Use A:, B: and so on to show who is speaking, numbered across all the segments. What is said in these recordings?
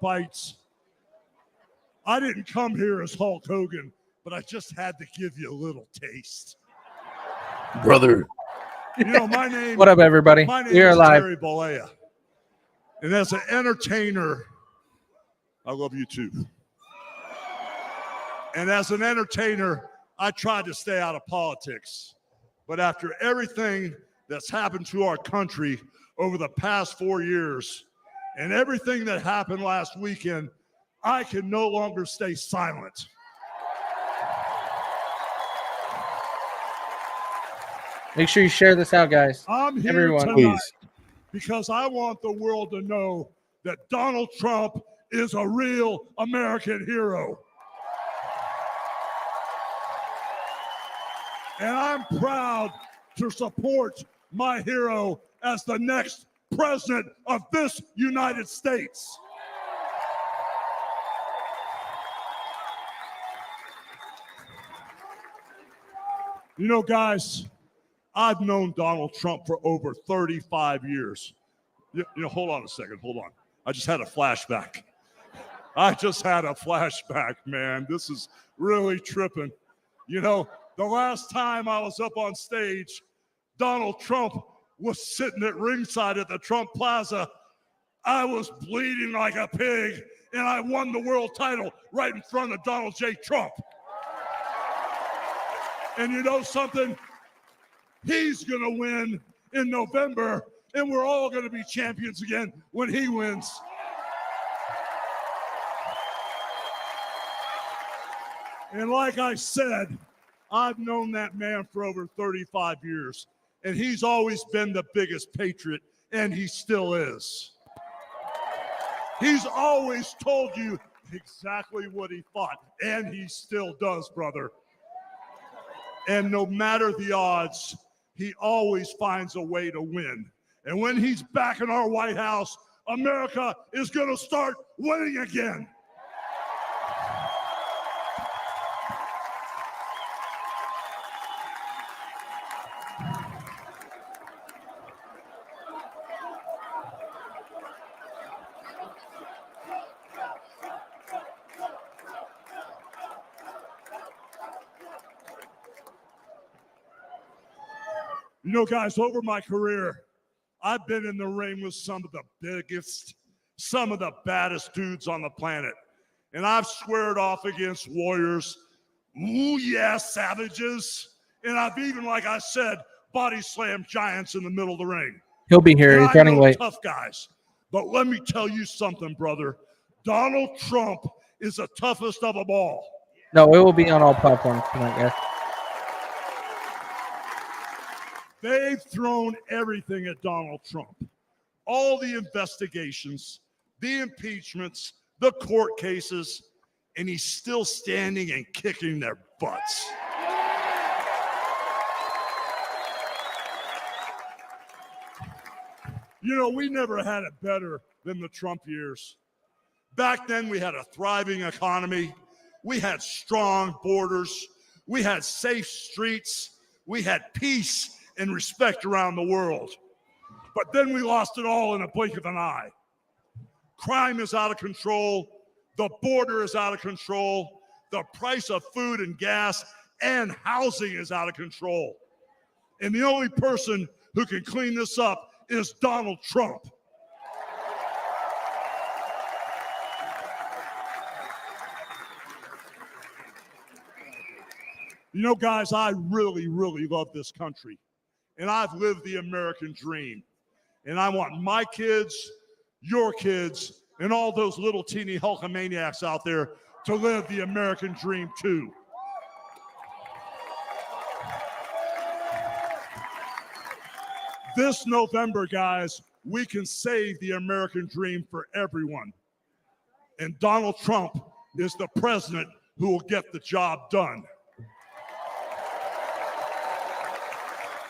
A: Trumpites. I didn't come here as Hulk Hogan, but I just had to give you a little taste.
B: Brother.
A: You know, my name.
C: What up, everybody?
A: My name
C: We're
A: is
C: live.
A: Terry Bollea. And as an entertainer, I love you too. And as an entertainer, I tried to stay out of politics. But after everything that's happened to our country over the past 4 years and everything that happened last weekend, I can no longer stay silent.
C: Make sure you share this out, guys.
A: I'm here
C: Everyone,
A: tonight
B: please.
A: because I want the world to know that Donald Trump is a real American hero. And I'm proud to support my hero as the next president of this United States. You know, guys, I've known Donald Trump for over 35 years. You know, hold on a second, hold on. I just had a flashback. Man. This is really tripping. You know, the last time I was up on stage, Donald Trump was sitting at ringside at the Trump Plaza. I was bleeding like a pig, and I won the world title right in front of Donald J. Trump. And you know something? He's going to win in November, and we're all going to be champions again when he wins. And like I said, I've known that man for over 35 years, and he's always been the biggest patriot, and he still is. He's always told you exactly what he thought, and he still does, brother. And no matter the odds, he always finds a way to win. And when he's back in our White House, America is going to start winning again. You know, guys, over my career, I've been in the ring with some of the biggest, some of the baddest dudes on the planet. And I've squared off against warriors, ooh yeah, savages. And I've even, like I said, body slammed giants in the middle of the ring.
C: He'll be here.
A: And
C: He's running late.
A: tough guys. But let me tell you something, brother. Donald Trump is the toughest of them all.
C: No, it will be on all platforms tonight, guys.
A: They've thrown everything at Donald Trump. All the investigations, the impeachments, the court cases, and he's still standing and kicking their butts. You know, we never had it better than the Trump years. Back then, we had a thriving economy. We had strong borders. We had safe streets. We had peace and respect around the world. But then we lost it all in a blink of an eye. Crime is out of control. The border is out of control. The price of food and gas and housing is out of control. And the only person who can clean this up is Donald Trump. You know, guys, I really, really love this country. And I've lived the American dream. And I want my kids, your kids, and all those little teeny Hulkamaniacs out there to live the American dream too. This November, guys, we can save the American dream for everyone. And Donald Trump is the president who will get the job done.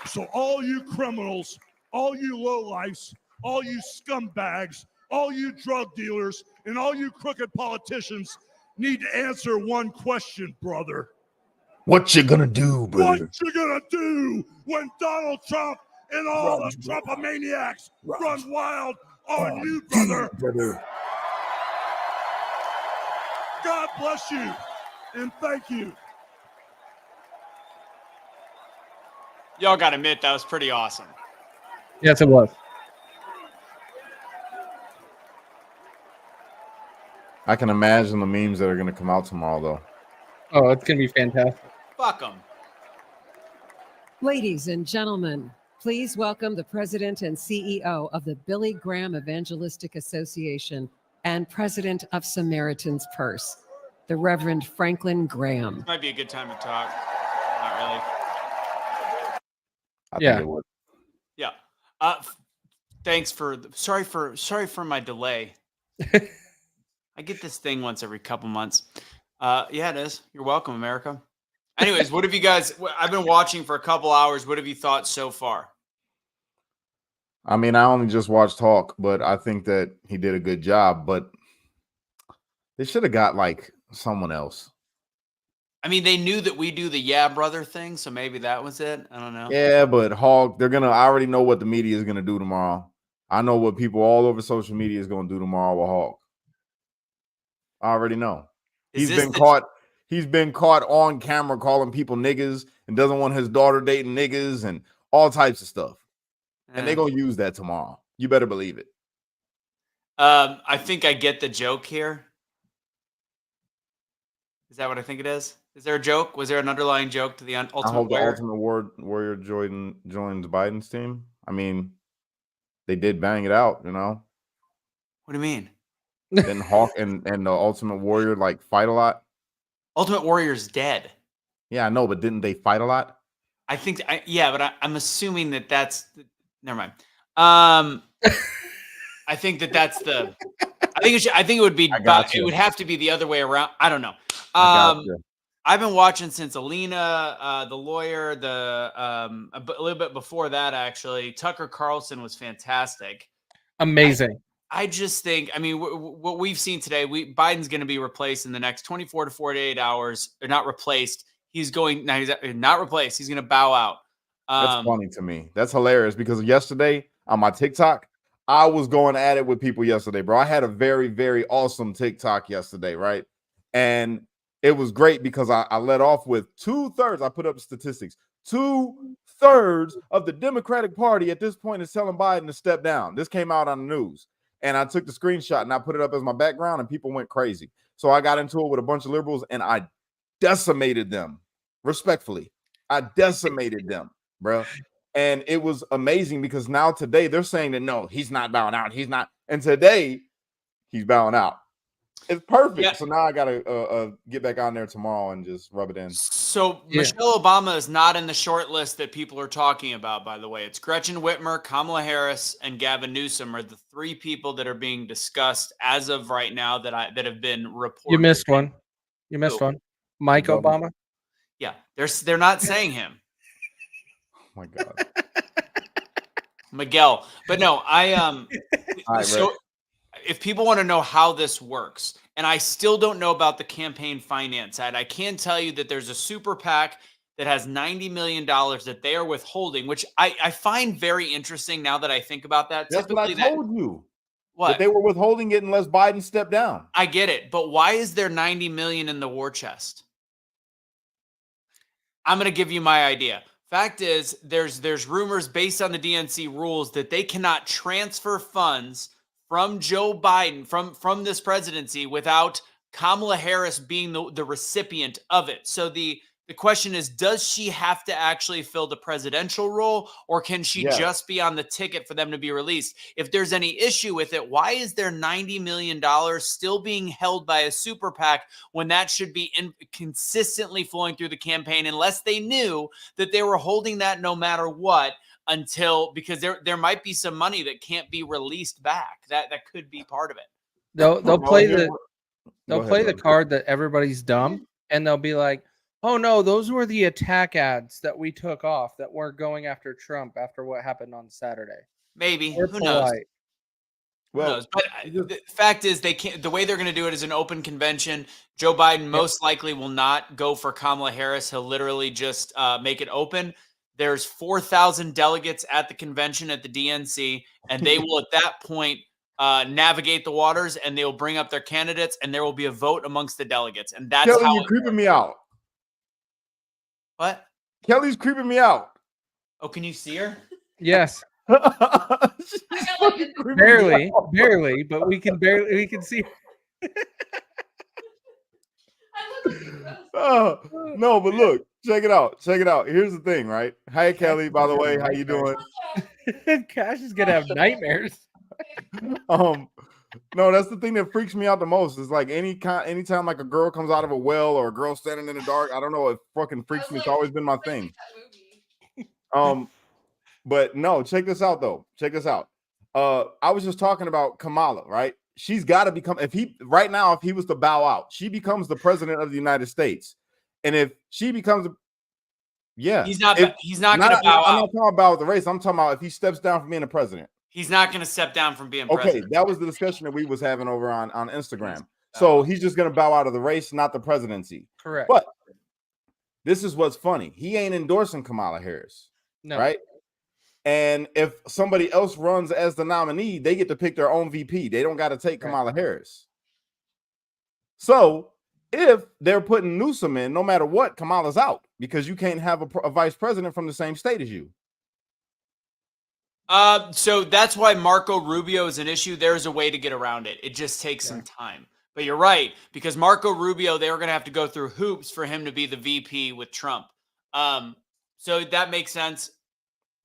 A: So all you criminals, all you lowlifes, all you scumbags, all you drug dealers, and all you crooked politicians need to answer one question, brother.
B: What you gonna do, brother?
A: What you gonna do when Donald Trump and all the Trumpomaniacs run wild on you, brother?
B: Brother.
A: God bless you, and thank you.
D: Y'all got to admit that was pretty awesome.
C: Yes, it was.
E: I can imagine the memes that are going to come out tomorrow, though.
C: Oh, it's going to be fantastic.
D: Fuck them.
F: Ladies and gentlemen, please welcome the president and CEO of the Billy Graham Evangelistic Association and president of Samaritan's Purse, the Reverend Franklin Graham.
D: This might be a good time to talk. Not really.
E: I
C: Yeah.
E: think it would.
D: Yeah. Thanks for sorry for my delay. I get this thing once every couple months. Yeah, it is. You're welcome, America. Anyways, what have you guys? I've been watching for a couple hours. What have you thought so far?
E: I mean, I only just watched Hawk, but I think that he did a good job. But they should have got like someone else.
D: I mean, they knew that we do the yeah brother thing, so maybe that was it. I don't know.
E: Yeah, but Hawk, I already know what the media is gonna do tomorrow. I know what people all over social media is gonna do tomorrow with Hawk. I already know. He's been caught on camera calling people niggas and doesn't want his daughter dating niggas and all types of stuff. And they're gonna use that tomorrow. You better believe it.
D: I think I get the joke here. Is that what I think it is? Is there a joke? Was there an underlying joke to the Ultimate
E: I hope
D: Warrior?
E: the Ultimate Warrior joins Biden's team. I mean, they did bang it out, you know.
D: What do you mean?
E: Then Hawk and the Ultimate Warrior like fight a lot.
D: Ultimate Warrior's dead.
E: Yeah, I know, but didn't they fight a lot?
D: I think, but I'm assuming that that's. Never mind. I think that's the. I think it would be. It would have to be the other way around. I don't know. I've been watching since Alina, the lawyer, a little bit before that actually. Tucker Carlson was fantastic.
C: Amazing.
D: I just think, I mean, what we've seen today, Biden's going to be replaced in the next 24 to 48 hours. Or not replaced. He's not replaced. He's going to bow out.
E: That's funny to me. That's hilarious because yesterday on my TikTok, I was going at it with people yesterday, bro. I had a very, very awesome TikTok yesterday, right? And it was great because I led off with 2/3. I put up statistics. 2/3 of the Democratic Party at this point is telling Biden to step down. This came out on the news. And I took the screenshot and I put it up as my background and people went crazy. So I got into it with a bunch of liberals and I decimated them. Respectfully. I decimated them, bro. And it was amazing because now today they're saying that no, he's not bowing out. He's not. And today he's bowing out. It's perfect. Yeah. So now I got to get back on there tomorrow and just rub it in.
D: So Michelle Obama is not in the short list that people are talking about, by the way. It's Gretchen Whitmer, Kamala Harris, and Gavin Newsom are the three people that are being discussed as of right now that have been reported.
C: You missed one. Mike Obama.
D: Yeah, they're not saying him.
E: Oh my God.
D: Miguel. But no, if people want to know how this works, and I still don't know about the campaign finance side, I can tell you that there's a super PAC that has $90 million that they are withholding, which I find very interesting now that I think about that.
E: That's what I told you.
D: What?
E: That they were withholding it unless Biden stepped down.
D: I get it, but why is there $90 million in the war chest? I'm going to give you my idea. Fact is, there's rumors based on the DNC rules that they cannot transfer funds from Joe Biden, from this presidency, without Kamala Harris being the recipient of it. So the question is, does she have to actually fill the presidential role, or can she just be on the ticket for them to be released? If there's any issue with it, why is there $90 million still being held by a super PAC when that should be consistently flowing through the campaign, unless they knew that they were holding that no matter what? Because there might be some money that can't be released back. That could be part of it.
C: They'll play the card that everybody's dumb, and they'll be like, "Oh no, those were the attack ads that we took off that were going after Trump after what happened on Saturday."
D: Maybe. Who knows?
E: Well,
D: who knows? But the fact is, they can't. The way they're going to do it is an open convention. Joe Biden most likely will not go for Kamala Harris. He'll literally just make it open. There's 4,000 delegates at the convention at the DNC, and they will at that point navigate the waters, and they will bring up their candidates, and there will be a vote amongst the delegates. And that's
E: Kelly,
D: how
E: you're creeping me out.
D: What?
E: Kelly's creeping me out.
D: Oh, can you see her?
C: Yes. Barely, but we can see.
E: No, but look, check it out. Here's the thing, right? Hi, Kelly, by the way. How you doing?
C: Kash is gonna have nightmares.
E: No, that's the thing that freaks me out the most. Is like anytime like a girl comes out of a well or a girl standing in the dark. I don't know. It fucking freaks me. It's always been my thing. But no, check this out though. Check this out. I was just talking about Kamala, right? She's got to become, if he was to bow out, she becomes the president of the United States. And if she becomes,
D: he's not going to bow out.
E: I'm not talking about the race. I'm talking about if he steps down from being the president.
D: He's not going to step down from being president.
E: Okay, that was the discussion that we was having over on Instagram. So he's just going to bow out of the race, not the presidency.
C: Correct.
E: But this is what's funny. He ain't endorsing Kamala Harris.
C: No.
E: Right? And if somebody else runs as the nominee, they get to pick their own VP. They don't got to take Kamala Harris. So if they're putting Newsom in, no matter what, Kamala's out because you can't have a vice president from the same state as you.
D: So that's why Marco Rubio is an issue. There's a way to get around it. It just takes some time. But you're right, because Marco Rubio, they were going to have to go through hoops for him to be the VP with Trump. So that makes sense.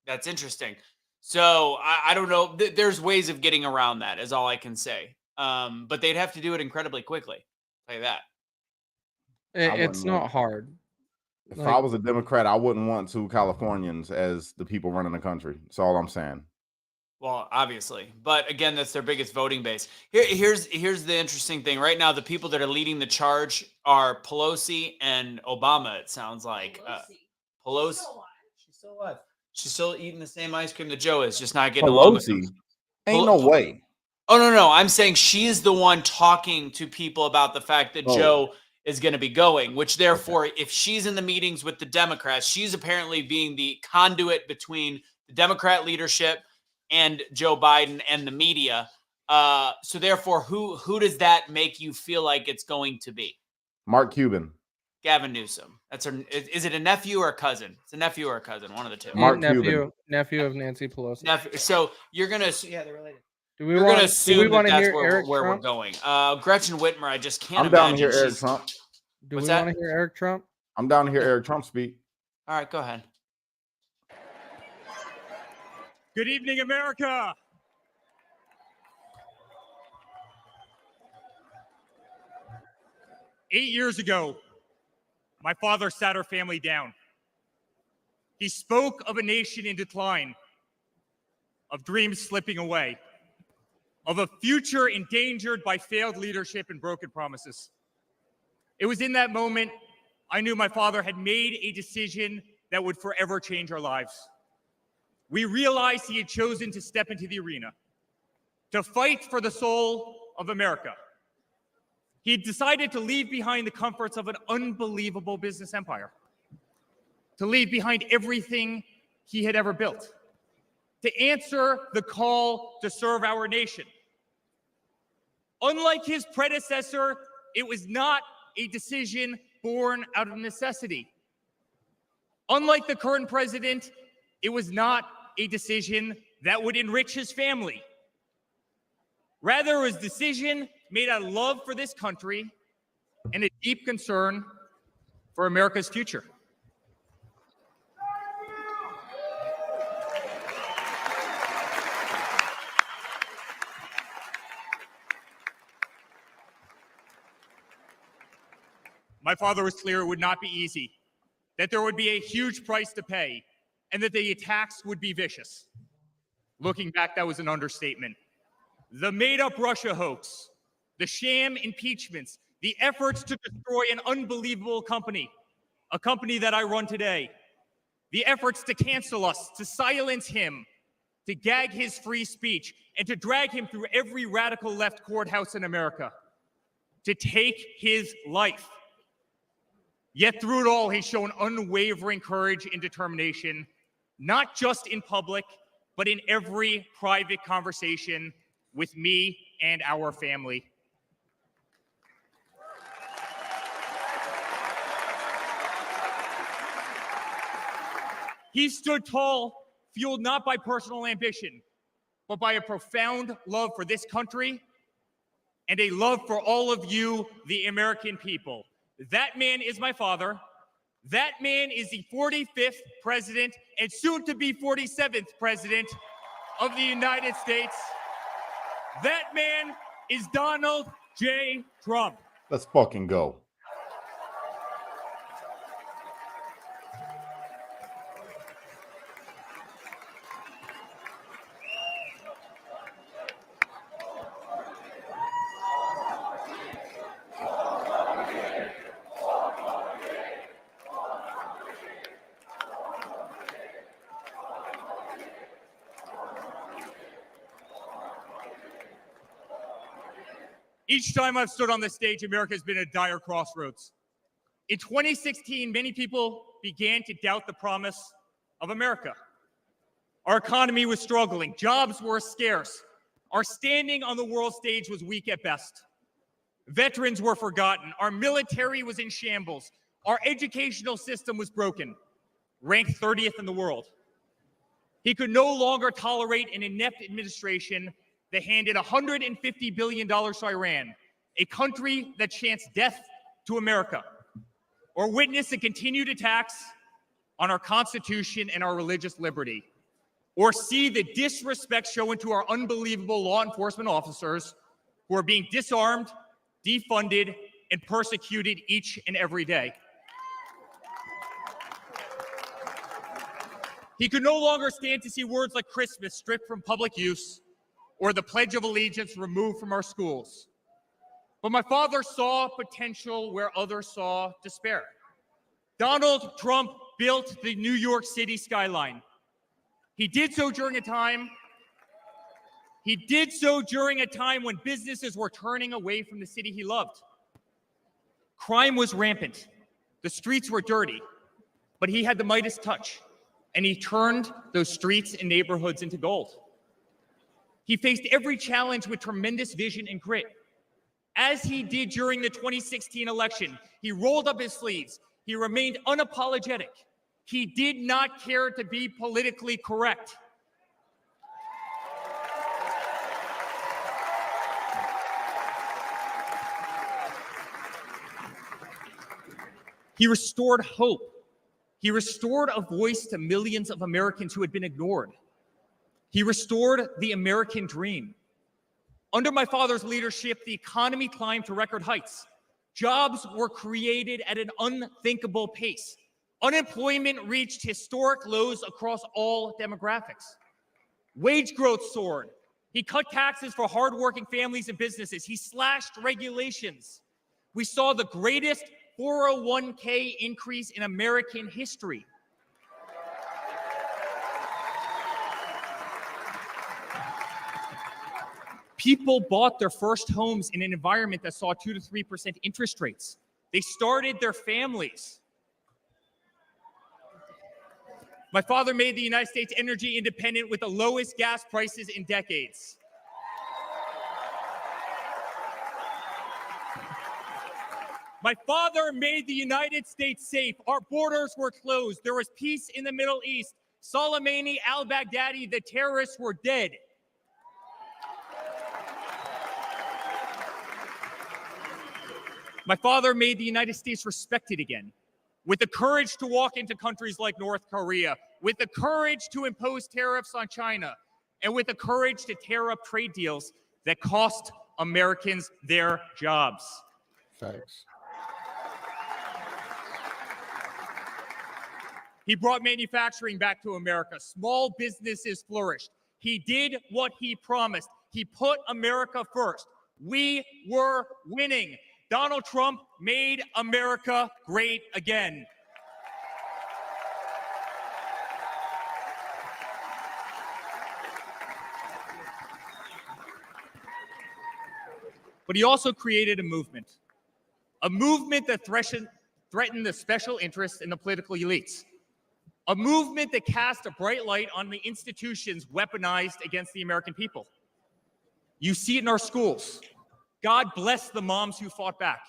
D: That's interesting. So I don't know. There's ways of getting around that is all I can say. But they'd have to do it incredibly quickly. I'll tell you that.
C: It's not hard.
E: If I was a Democrat, I wouldn't want two Californians as the people running the country. That's all I'm saying.
D: Well, obviously. But again, that's their biggest voting base. Here's the interesting thing. Right now, the people that are leading the charge are Pelosi and Obama, it sounds like. Pelosi. She's still alive. She's still eating the same ice cream that Joe is, just not getting along with him.
E: Ain't no way.
D: Oh, no. I'm saying she's the one talking to people about the fact that Joe is going to be going, which therefore, if she's in the meetings with the Democrats, she's apparently being the conduit between the Democrat leadership and Joe Biden and the media. So therefore, who does that make you feel like it's going to be?
E: Mark Cuban.
D: Gavin Newsom. Is it a nephew or a cousin? It's a nephew or a cousin, one of the two.
E: Mark
C: nephew of Nancy Pelosi.
D: Nephew. So you're gonna, they're related.
C: We're going to assume
D: that's where we're going. Gretchen Whitmer, I just can't.
E: I'm down to hear Eric Trump.
C: Do we want to hear Eric Trump?
E: I'm down to hear Eric Trump speak.
D: All right, go ahead.
G: Good evening, America. Eight years ago, my father sat our family down. He spoke of a nation in decline, of dreams slipping away, of a future endangered by failed leadership and broken promises. It was in that moment I knew my father had made a decision that would forever change our lives. We realized he had chosen to step into the arena, to fight for the soul of America. He had decided to leave behind the comforts of an unbelievable business empire, to leave behind everything he had ever built, to answer the call to serve our nation. Unlike his predecessor, it was not a decision born out of necessity. Unlike the current president, it was not a decision that would enrich his family. Rather, it was a decision made out of love for this country and a deep concern for America's future. My father was clear it would not be easy, that there would be a huge price to pay, and that the attacks would be vicious. Looking back, that was an understatement. The made-up Russia hoax, the sham impeachments, the efforts to destroy an unbelievable company, a company that I run today, the efforts to cancel us, to silence him, to gag his free speech, and to drag him through every radical left courthouse in America, to take his life. Yet through it all, he's shown unwavering courage and determination, not just in public, but in every private conversation with me and our family. He stood tall, fueled not by personal ambition, but by a profound love for this country and a love for all of you, the American people. That man is my father. That man is the 45th president and soon to be 47th president of the United States. That man is Donald J. Trump.
E: Let's fucking go.
G: Each time I've stood on this stage, America has been at a dire crossroads. In 2016, many people began to doubt the promise of America. Our economy was struggling, jobs were scarce, our standing on the world stage was weak at best. Veterans were forgotten, our military was in shambles, our educational system was broken, ranked 30th in the world. He could no longer tolerate an inept administration that handed $150 billion to Iran, a country that chants death to America, or witness the continued attacks on our Constitution and our religious liberty, or see the disrespect shown to our unbelievable law enforcement officers who are being disarmed, defunded, and persecuted each and every day. He could no longer stand to see words like Christmas stripped from public use or the Pledge of Allegiance removed from our schools. But my father saw potential where others saw despair. Donald Trump built the New York City skyline. He did so during a time when businesses were turning away from the city he loved. Crime was rampant. The streets were dirty, but he had the Midas touch, and he turned those streets and neighborhoods into gold. He faced every challenge with tremendous vision and grit. As he did during the 2016 election, he rolled up his sleeves. He remained unapologetic. He did not care to be politically correct. He restored hope. He restored a voice to millions of Americans who had been ignored. He restored the American dream. Under my father's leadership, the economy climbed to record heights. Jobs were created at an unthinkable pace. Unemployment reached historic lows across all demographics. Wage growth soared. He cut taxes for hardworking families and businesses. He slashed regulations. We saw the greatest 401k increase in American history. People bought their first homes in an environment that saw 2 to 3% interest rates. They started their families. My father made the United States energy independent with the lowest gas prices in decades. My father made the United States safe. Our borders were closed. There was peace in the Middle East. Soleimani, al-Baghdadi, the terrorists were dead. My father made the United States respected again, with the courage to walk into countries like North Korea, with the courage to impose tariffs on China, and with the courage to tear up trade deals that cost Americans their jobs.
B: Thanks.
G: He brought manufacturing back to America. Small businesses flourished. He did what he promised. He put America first. We were winning. Donald Trump made America great again. But he also created a movement that threatened the special interests and the political elites, a movement that cast a bright light on the institutions weaponized against the American people. You see it in our schools. God bless the moms who fought back.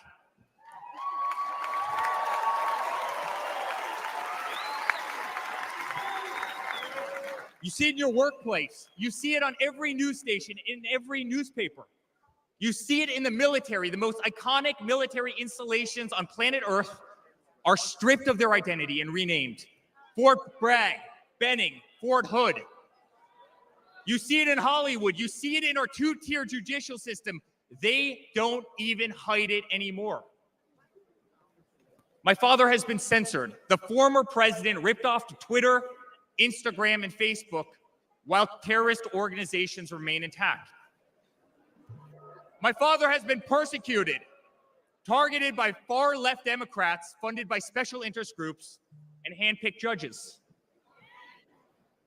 G: You see it in your workplace. You see it on every news station, in every newspaper. You see it in the military. The most iconic military installations on planet Earth are stripped of their identity and renamed. Fort Bragg, Benning, Fort Hood. You see it in Hollywood. You see it in our two-tier judicial system. They don't even hide it anymore. My father has been censored. The former president ripped off to Twitter, Instagram, and Facebook while terrorist organizations remain intact. My father has been persecuted, targeted by far-left Democrats, funded by special interest groups, and hand-picked judges.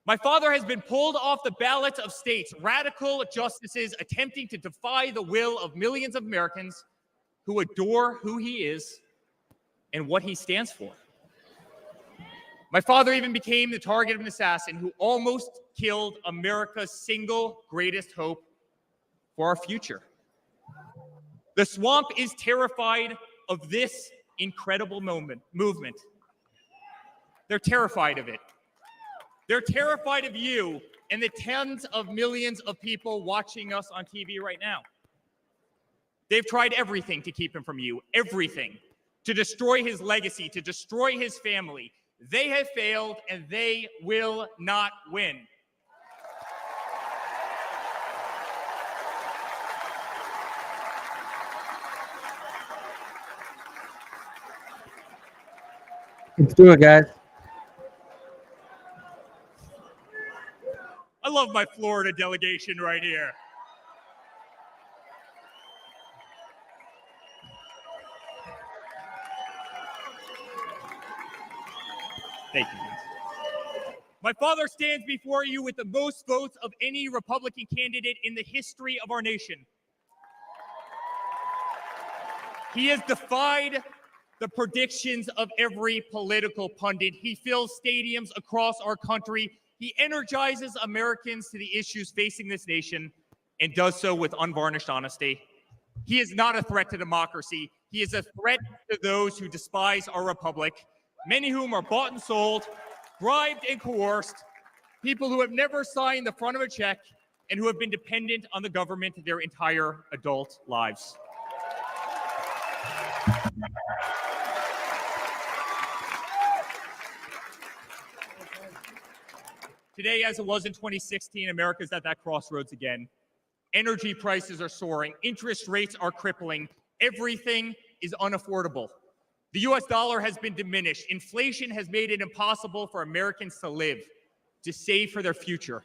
G: My father has been pulled off the ballots of states, radical justices attempting to defy the will of millions of Americans who adore who he is and what he stands for. My father even became the target of an assassin who almost killed America's single greatest hope for our future. The swamp is terrified of this incredible movement. They're terrified of it. They're terrified of you and the tens of millions of people watching us on TV right now. They've tried everything to keep him from you, everything, to destroy his legacy, to destroy his family. They have failed, and they will not win.
C: Let's do it, guys.
G: I love my Florida delegation right here. Thank you. My father stands before you with the most votes of any Republican candidate in the history of our nation. He has defied the predictions of every political pundit. He fills stadiums across our country. He energizes Americans to the issues facing this nation and does so with unvarnished honesty. He is not a threat to democracy. He is a threat to those who despise our republic, many whom are bought and sold, bribed and coerced, people who have never signed the front of a check and who have been dependent on the government their entire adult lives. Today, as it was in 2016, America's at that crossroads again. Energy prices are soaring. Interest rates are crippling. Everything is unaffordable. The US dollar has been diminished. Inflation has made it impossible for Americans to live, to save for their future.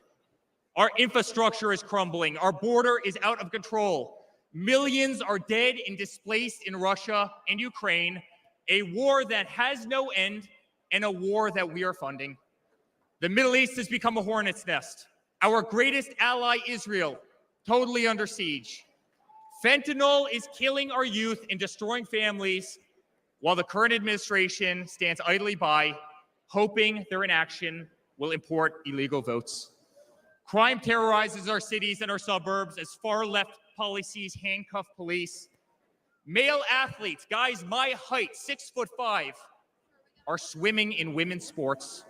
G: Our infrastructure is crumbling. Our border is out of control. Millions are dead and displaced in Russia and Ukraine, a war that has no end and a war that we are funding. The Middle East has become a hornet's nest. Our greatest ally, Israel, totally under siege. Fentanyl is killing our youth and destroying families, while the current administration stands idly by, hoping their inaction will import illegal votes. Crime terrorizes our cities and our suburbs as far-left policies handcuff police. Male athletes, guys my height, 6'5", are swimming in women's sports.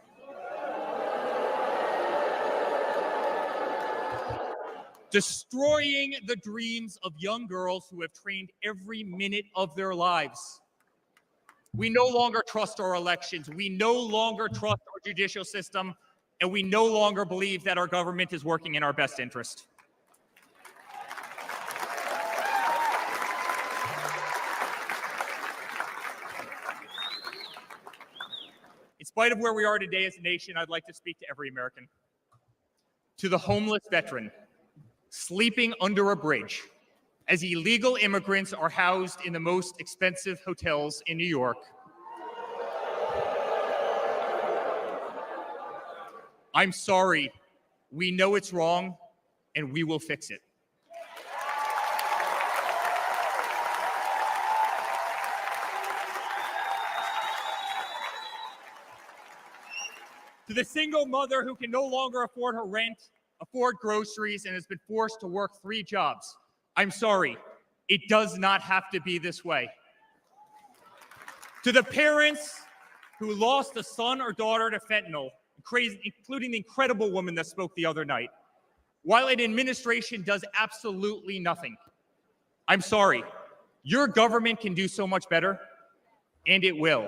G: Destroying the dreams of young girls who have trained every minute of their lives. We no longer trust our elections. We no longer trust our judicial system, and we no longer believe that our government is working in our best interest. In spite of where we are today as a nation, I'd like to speak to every American. To the homeless veteran sleeping under a bridge as illegal immigrants are housed in the most expensive hotels in New York. I'm sorry. We know it's wrong, and we will fix it. To the single mother who can no longer afford her rent, afford groceries and has been forced to work 3 jobs. I'm sorry, it does not have to be this way. To the parents who lost a son or daughter to fentanyl, including the incredible woman that spoke the other night, while an administration does absolutely nothing, I'm sorry, your government can do so much better, and it will.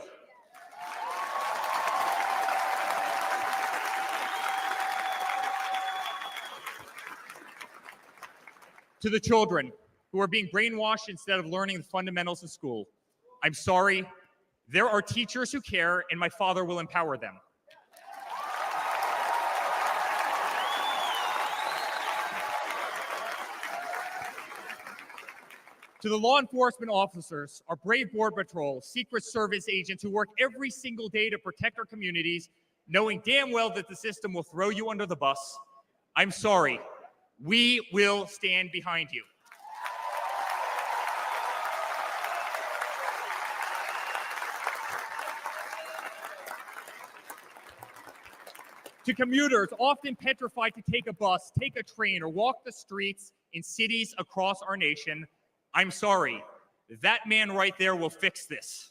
G: To the children who are being brainwashed instead of learning the fundamentals in school, I'm sorry, there are teachers who care, and my father will empower them. To the law enforcement officers, our brave Border Patrol, Secret Service agents who work every single day to protect our communities, knowing damn well that the system will throw you under the bus, I'm sorry, we will stand behind you. To commuters often petrified to take a bus, take a train, or walk the streets in cities across our nation, I'm sorry, that man right there will fix this.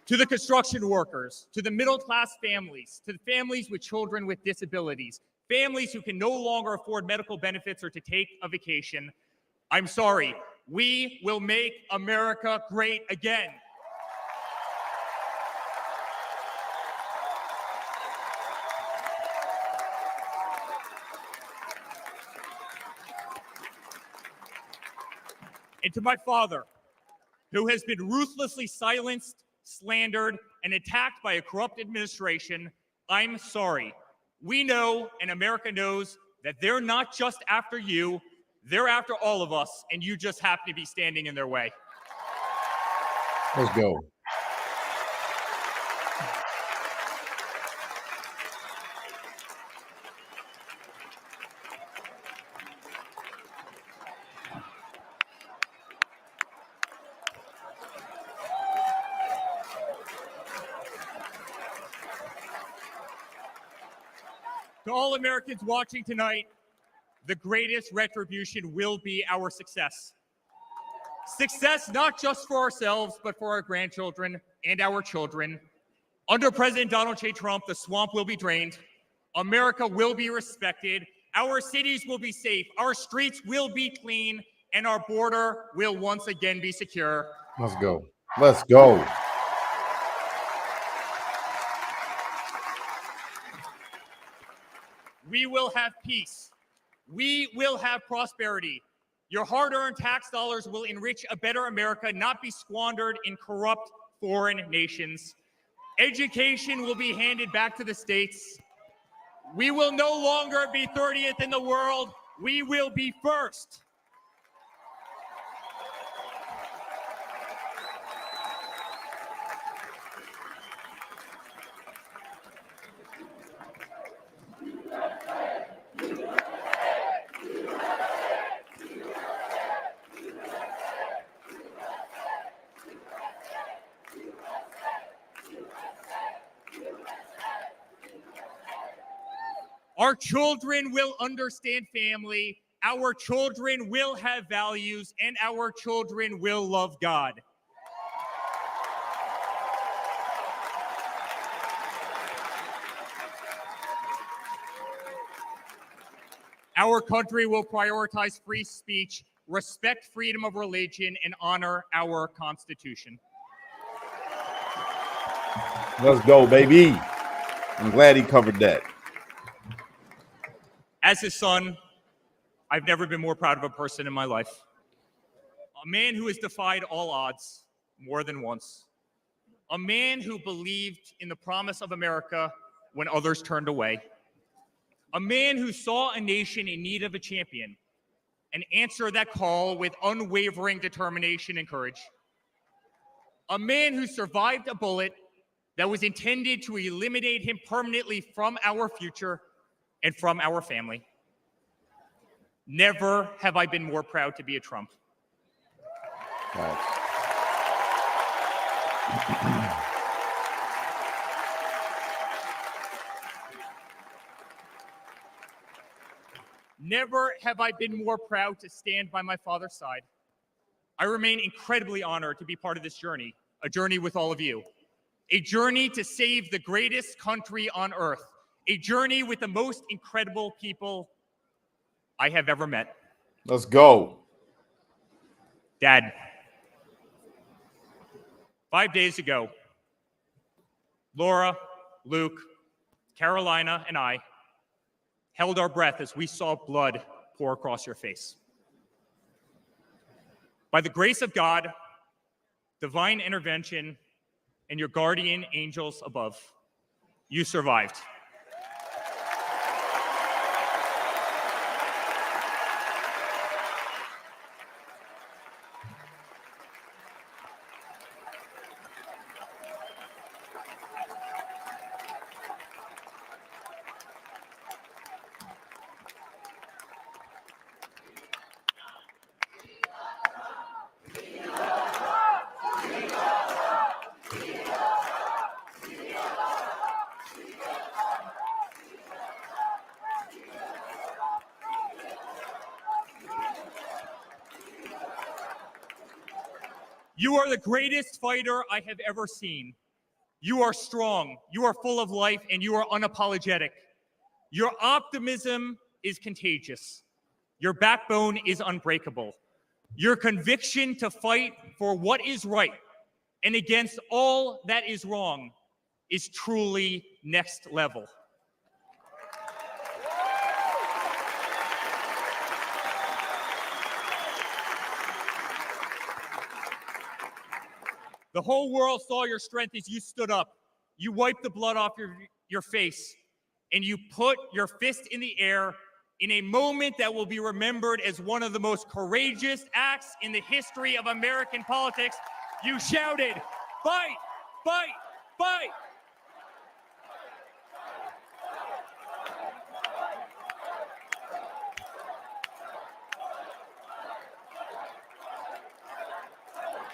G: To the construction workers, to the middle-class families, to the families with children with disabilities, families who can no longer afford medical benefits or to take a vacation, I'm sorry, we will make America great again. And to my father, who has been ruthlessly silenced, slandered, and attacked by a corrupt administration, I'm sorry. We know, and America knows, that they're not just after you, they're after all of us, and you just happen to be standing in their way.
E: Let's go.
G: To all Americans watching tonight, the greatest retribution will be our success. Success not just for ourselves, but for our grandchildren and our children. Under President Donald J. Trump, the swamp will be drained. America will be respected. Our cities will be safe. Our streets will be clean. And our border will once again be secure.
E: Let's go. Let's go.
G: We will have peace. We will have prosperity. Your hard-earned tax dollars will enrich a better America, not be squandered in corrupt foreign nations. Education will be handed back to the states. We will no longer be 30th in the world. We will be first. Our children will understand family, our children will have values, and our children will love God. Our country will prioritize free speech, respect freedom of religion, and honor our Constitution.
E: Let's go, baby. I'm glad he covered that.
G: As his son, I've never been more proud of a person in my life. A man who has defied all odds more than once. A man who believed in the promise of America when others turned away. A man who saw a nation in need of a champion and answered that call with unwavering determination and courage. A man who survived a bullet that was intended to eliminate him permanently from our future and from our family. Never have I been more proud to be a Trump.
E: Right.
G: Never have I been more proud to stand by my father's side. I remain incredibly honored to be part of this journey, a journey with all of you, a journey to save the greatest country on earth, a journey with the most incredible people I have ever met.
E: Let's go.
G: Dad, 5 days ago, Laura, Luke, Carolina, and I held our breath as we saw blood pour across your face. By the grace of God, divine intervention, and your guardian angels above, you survived. You are the greatest fighter I have ever seen. You are strong, you are full of life, and you are unapologetic. Your optimism is contagious. Your backbone is unbreakable. Your conviction to fight for what is right and against all that is wrong is truly next level. The whole world saw your strength as you stood up. You wiped the blood off your face, and you put your fist in the air in a moment that will be remembered as one of the most courageous acts in the history of American politics. You shouted, "Fight, fight, fight!"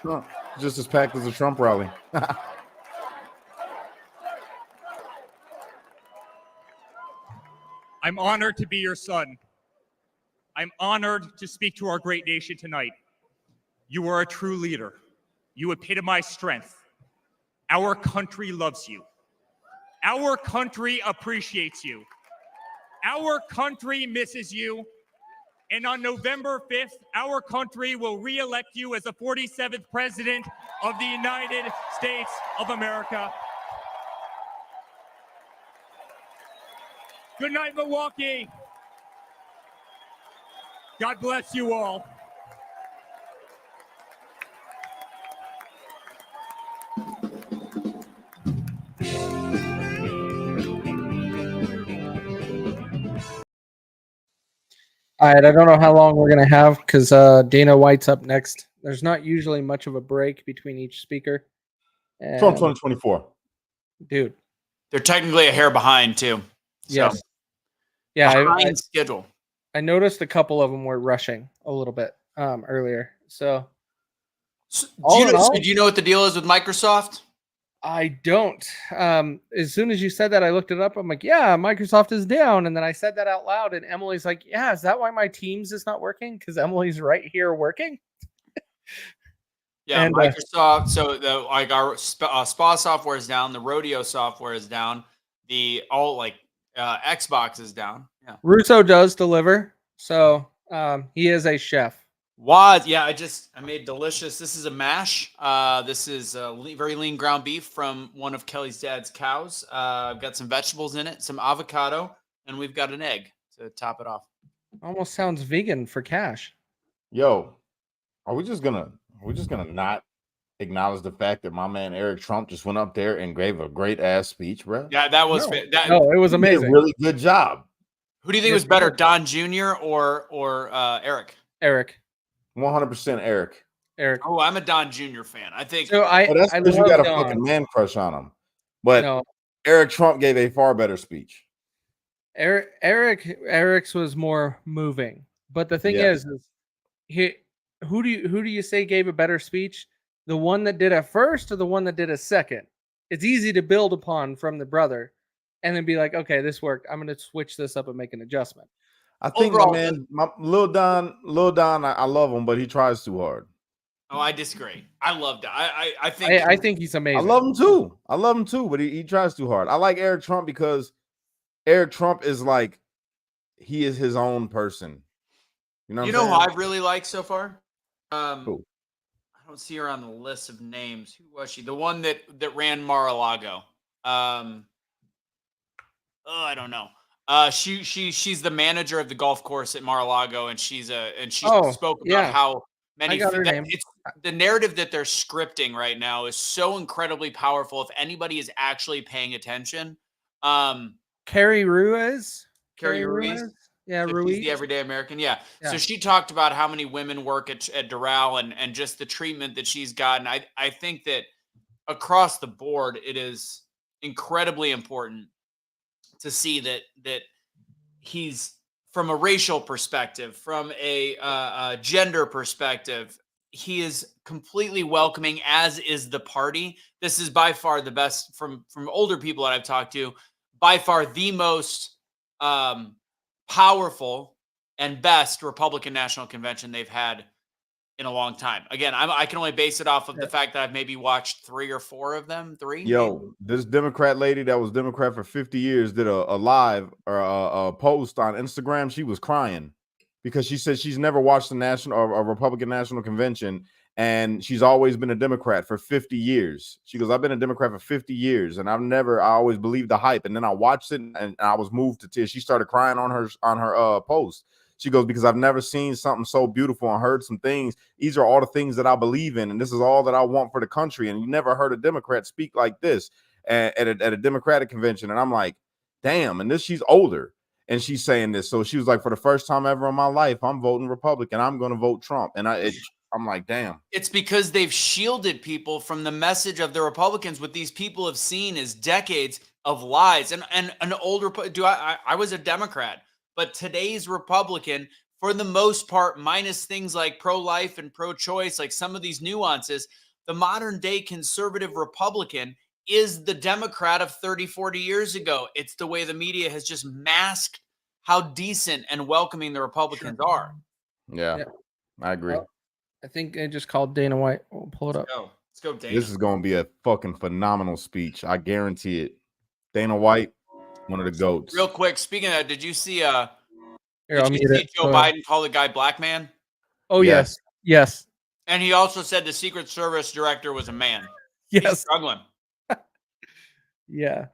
E: Huh. Just as packed as a Trump rally.
G: I'm honored to be your son. I'm honored to speak to our great nation tonight. You are a true leader. You epitomize strength. Our country loves you. Our country appreciates you. Our country misses you. And on November 5th, our country will re-elect you as the 47th President of the United States of America. Good night, Milwaukee. God bless you all.
C: All right, I don't know how long we're gonna have because Dana White's up next. There's not usually much of a break between each speaker.
E: Trump 2024.
C: Dude.
D: They're technically a hair behind too. So.
C: Yes. Yeah,
D: behind schedule.
C: I noticed a couple of them were rushing a little bit earlier. So,
D: do you know what the deal is with Microsoft?
C: I don't. As soon as you said that, I looked it up. I'm like, yeah, Microsoft is down. And then I said that out loud. And Emily's like, yeah, is that why my Teams is not working? Because Emily's right here working.
D: Yeah, and, Microsoft. So our SPA software is down. The Rodeo software is down. The Xbox is down. Yeah.
C: Russo does deliver. So he is a chef.
D: I made delicious. This is a mash. This is very lean ground beef from one of Kelly's dad's cows. I've got some vegetables in it, some avocado, and we've got an egg to top it off.
C: Almost sounds vegan for Kash.
E: Yo, are we just gonna not acknowledge the fact that my man Eric Trump just went up there and gave a great ass speech, bro?
D: Yeah, that was
C: no, it was amazing.
E: He did a really good job.
D: Who do you think was better, Don Jr. or Eric?
C: Eric.
E: 100% Eric.
D: Oh, I'm a Don Jr. fan. I think
E: so. That's because you got a fucking man crush on him. But Eric Trump gave a far better speech.
C: Eric's was more moving. But the thing is who do you say gave a better speech? The one that did it first or the one that did it second? It's easy to build upon from the brother and then be like, okay, this worked. I'm going to switch this up and make an adjustment.
E: I think
D: Overall,
E: Lil Don, I love him, but he tries too hard.
D: Oh, I disagree. I love that. I
C: think he's amazing.
E: I love him too, but he tries too hard. I like Eric Trump because Eric Trump is like, he is his own person. You know
D: who I really like so far?
E: Who?
D: I don't see her on the list of names. Who was she? The one that ran Mar-a-Lago. I don't know. She's the manager of the golf course at Mar-a-Lago, and she spoke about how many. It's the narrative that they're scripting right now is so incredibly powerful. If anybody is actually paying attention,
C: Carrie Ruiz.
D: Yeah, Ruiz, the everyday American. Yeah. So she talked about how many women work at Doral and just the treatment that she's gotten. I think that across the board, it is incredibly important to see that he's, from a racial perspective, from a gender perspective, he is completely welcoming, as is the party. This is by far the best from older people that I've talked to, by far the most powerful and best Republican National Convention they've had in a long time. Again, I can only base it off of the fact that I've maybe watched 3 or 4 of them. 3.
E: Yo, this Democrat lady that was Democrat for 50 years did a live or a post on Instagram. She was crying because she said she's never watched a Republican National Convention, and she's always been a Democrat for 50 years. She goes, I've been a Democrat for 50 years, and I always believed the hype. And then I watched it, and I was moved to tears. She started crying on her post. She goes, because I've never seen something so beautiful and heard some things. These are all the things that I believe in, and this is all that I want for the country. And you never heard a Democrat speak like this at a Democratic convention. And I'm like, damn. And she's older, and she's saying this. So she was like, for the first time ever in my life, I'm voting Republican. I'm going to vote Trump. And I'm like, damn.
D: It's because they've shielded people from the message of the Republicans. What these people have seen is decades of lies. And an older, I was a Democrat. But today's Republican, for the most part, minus things like pro-life and pro-choice, like some of these nuances, the modern day conservative Republican is the Democrat of 30, 40 years ago. It's the way the media has just masked how decent and welcoming the Republicans are.
E: Yeah, I agree.
C: Well, I think I just called Dana White. We'll pull it up.
D: Let's go, Dana.
E: This is going to be a fucking phenomenal speech. I guarantee it. Dana White, one of the GOATs.
D: Real quick, speaking of that, did you see
C: Here, I'll mute it.
D: Joe Biden call the guy black man?
C: Oh, yes. Yes.
D: And he also said the Secret Service director was a man.
C: Yes.
D: He's struggling.
C: Yeah.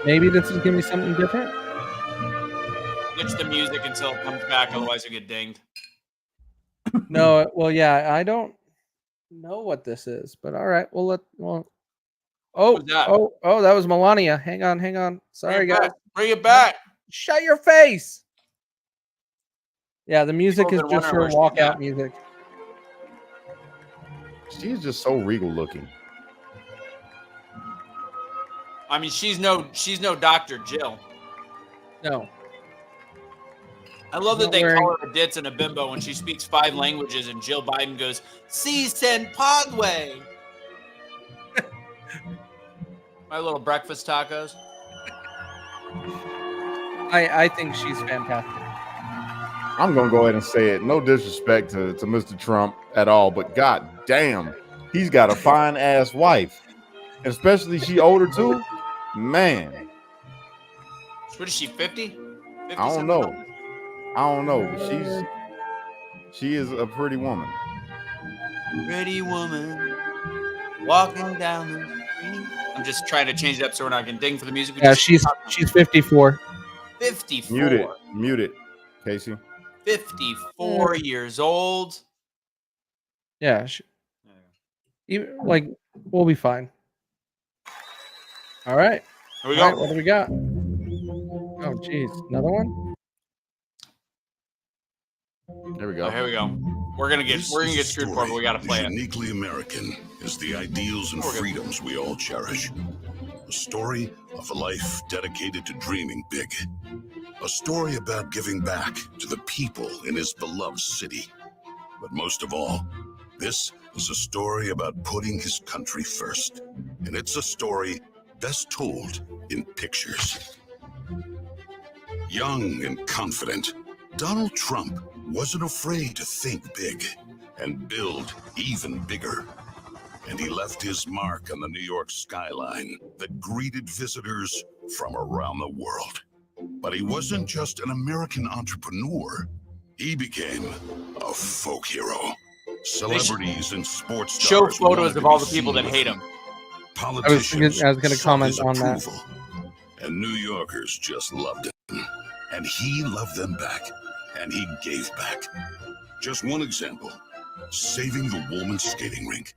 C: Maybe this is gonna be something different.
D: Ditch the music until it comes back, otherwise you'll get dinged.
C: No, well, yeah, I don't know what this is, but all right, oh, that was Melania. Hang on. Sorry, guys.
D: Bring it back.
C: Shut your face. Yeah, the music is just for walkout music.
E: She's just so regal looking.
D: I mean, she's no Dr. Jill.
C: No.
D: I love that they call her a ditz and a bimbo when she speaks 5 languages, and Jill Biden goes, "Si sen padwe." My little breakfast tacos.
C: I think she's fantastic.
E: I'm gonna go ahead and say it. No disrespect to Mr. Trump at all, but god damn, he's got a fine ass wife, especially she older too. Man,
D: what is she? 50?
E: I don't know. But she is a pretty woman.
D: Pretty woman walking down the street. I'm just trying to change it up so we're not getting dinged for the music.
C: Yeah, she's 54.
D: 54.
E: Mute it, Kaecey.
D: 54 years old.
C: Yeah, we'll be fine. All right.
D: Here we go.
C: What do we got? Oh, geez, another one.
E: Here we go.
D: Here we go. We're gonna get screwed for it, but we gotta play it.
H: Uniquely American is the ideals and freedoms we all cherish. A story of a life dedicated to dreaming big. A story about giving back to the people in his beloved city. But most of all, This is a story about putting his country first, and it's a story best told in pictures. Young and confident, Donald Trump wasn't afraid to think big and build even bigger. And he left his mark on the New York skyline that greeted visitors from around the world. But he wasn't just an American entrepreneur. He became a folk hero. Celebrities and sports
D: Show
H: stars
D: photos
H: wanted
D: of
H: to
D: all
H: be
D: the people
H: seen
D: that
H: with
D: hate
H: him.
D: him.
H: Politicians
C: I was going to
H: sought
C: comment
H: his
C: on that.
H: approval, and New Yorkers just loved him. And he loved them back, and he gave back. Just one example, saving the Woolman skating rink.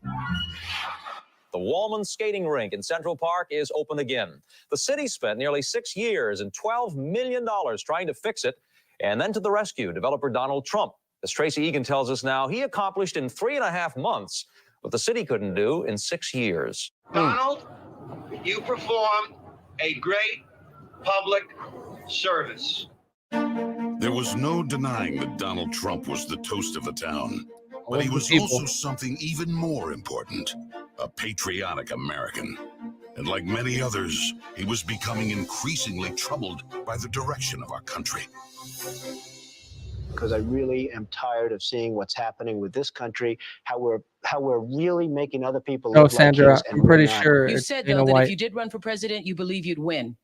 I: The Woolman skating rink in Central Park is open again. The city spent nearly 6 years and $12 million trying to fix it. And then to the rescue, developer Donald Trump. As Tracy Egan tells us now, he accomplished in 3.5 months what the city couldn't do in 6 years.
J: Donald, you performed a great public service.
H: There was no denying that Donald Trump was the toast of the town. But he was also something even more important, a patriotic American. And like many others, he was becoming increasingly troubled by the direction of our country.
K: Because I really am tired of seeing what's happening with this country, how we're really making other people look like
C: Sandra,
K: kings, and
C: I'm pretty
K: we're not.
C: sure
L: You
C: it's
L: said,
C: Dana
L: though, that
C: White.
L: if you did run for president, you believe you'd win.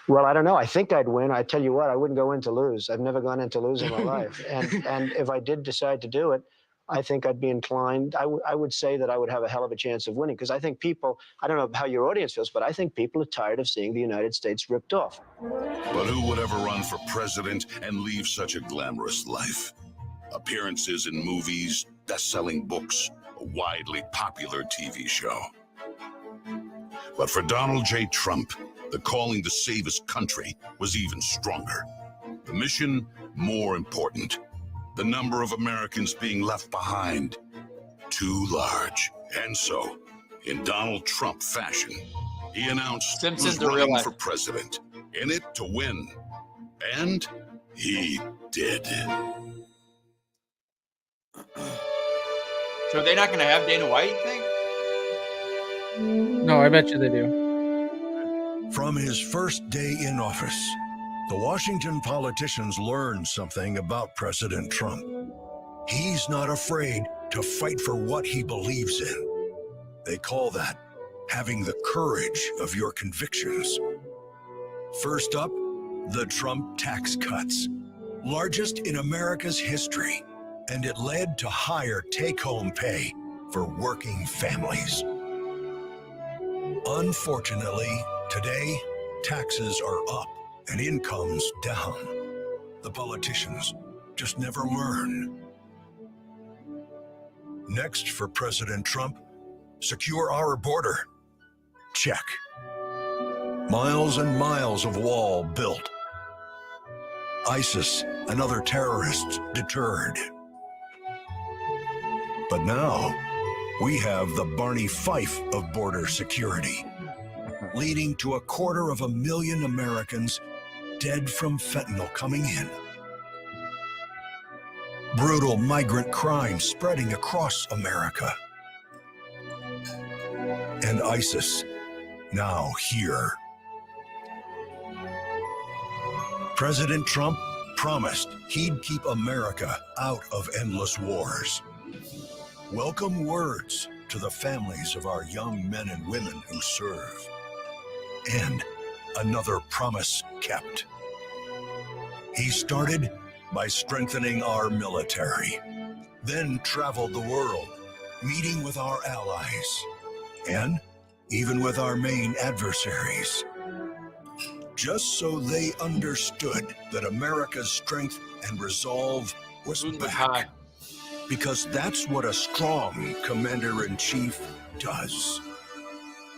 K: Well, I don't know. I think I'd win. I tell you what, I wouldn't go in to lose. I've never gone in to lose in my life. And if I did decide to do it, I think I'd be inclined. I would say that I would have a hell of a chance of winning, because I think people, I don't know how your audience feels, but I think people are tired of seeing the United States ripped off.
H: But who would ever run for president and leave such a glamorous life? Appearances in movies, best-selling books, a widely popular TV show. But for Donald J. Trump, the calling to save his country was even stronger. The mission, more important. The number of Americans being left behind, too large. And so, in Donald Trump fashion, he announced he was running for president, in it to win. And he did.
D: So they're not going to have Dana White, you think?
C: No, I bet you they do.
M: From his first day in office, the Washington politicians learned something about President Trump. He's not afraid to fight for what he believes in. They call that having the courage of your convictions. First up, the Trump tax cuts, largest in America's history, and it led to higher take-home pay for working families. Unfortunately, today, taxes are up and incomes down. The politicians just never learn. Next for President Trump, secure our border. Check. Miles and miles of wall built. ISIS and other terrorists deterred. But now, we have the Barney Fife of border security, leading to 250,000 Americans dead from fentanyl coming in. Brutal migrant crime spreading across America. And ISIS now here. President Trump promised he'd keep America out of endless wars. Welcome words to the families of our young men and women who serve. And another promise kept. He started by strengthening our military, then traveled the world, meeting with our allies, and even with our main adversaries, just so they understood that America's strength and resolve was back. Because that's what a strong commander-in-chief does.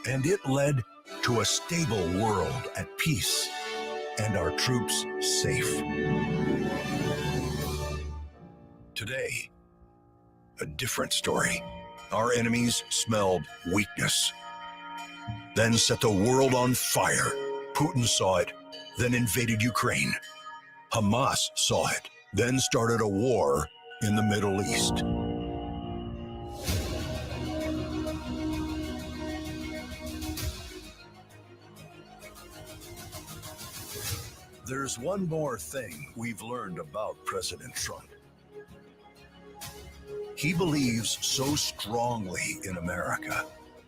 M: And it led to a stable world at peace and our troops safe. Today, a different story. Our enemies smelled weakness, then set the world on fire. Putin saw it, then invaded Ukraine. Hamas saw it, then started a war in the Middle East. There's one more thing we've learned about President Trump. He believes so strongly in America,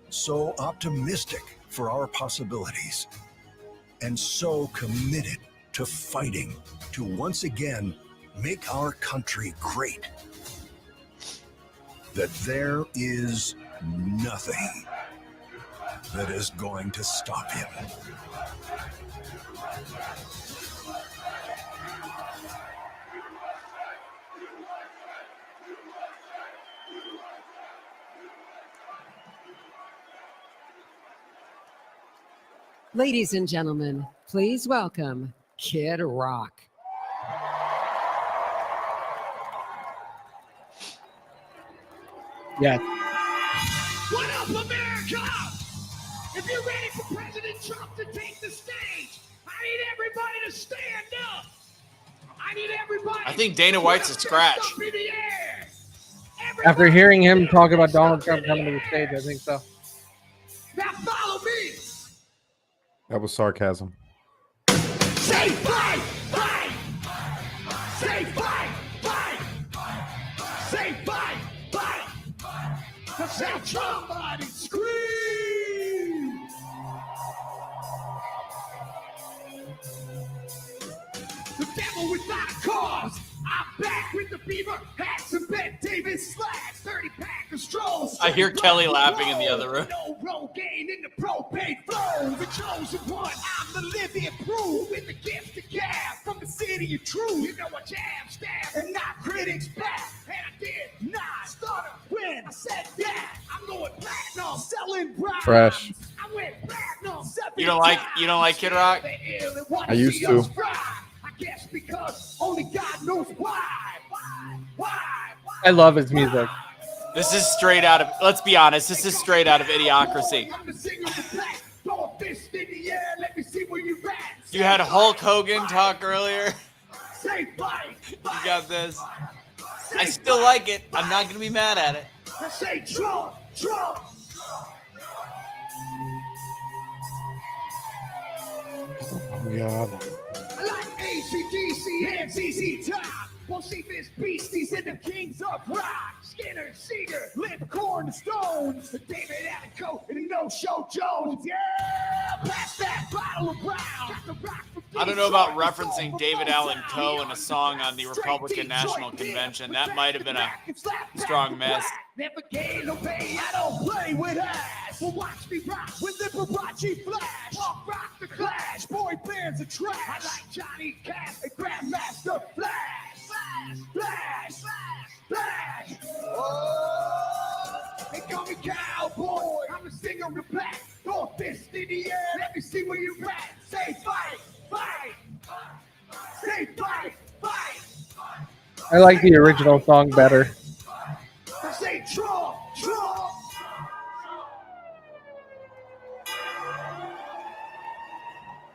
M: so optimistic for our possibilities, and so committed to fighting to once again make our country great, that there is nothing that is going to stop him.
F: Ladies and gentlemen, please welcome Kid Rock.
C: Yeah.
N: What up, America? If you're ready for President Trump to take the stage, I need everybody to stand up. I need everybody.
D: I think Dana White's a scratch.
C: After hearing him talk about Donald Trump coming to the stage, I think so.
N: Now follow me.
E: That was sarcasm.
N: Say fight, fight. Say fight, fight. Say fight, fight. Say somebody scream. The devil without a cause. I'm back with the beaver hats and Bet Davis slacks, 30-pack of strolls.
D: I hear Kelly laughing in the other room.
N: No Rogaine in the propane flow. The chosen one, I'm the living proof with the gift to gab from the city of truth. You know I jab, stab, and knock critics back. And I did not stutter when I said that. I'm going platinum, selling brides.
E: Trash.
N: I went platinum.
D: You don't like Kid Rock?
E: I used to.
N: I guess because only God knows why.
C: I love his music.
D: This is straight out of, let's be honest, this is straight out of Idiocracy. You had Hulk Hogan talk earlier. You got this. I still like it. I'm not going to be mad at it.
N: Say Trump, Trump.
E: Oh, God.
N: I like ACDC and ZZ Top. We'll see this beasties in the Kings of Rock. Skinner, Seeger, Lipcorn, the Stones, David Allen Coe, and the No-Show Jones. Yeah, pass that bottle of brown.
D: I don't know about referencing David Allen Coe in a song on the Republican National Convention. That might have been a strong miss.
N: Never gain no pay, I don't play with ass. Well, watch me rock with Liberace Flash. I'll rock the Clash, boy bands are trash. I like Johnny Cash and Grandmaster Flash. Flash, Flash, Flash. Oh, they call me Cowboy. I'm a singer of the back. Throw a fist in the air. Let me see where you at. Say fight, fight. Say fight, fight.
C: I like the original song better.
N: Say Trump, Trump.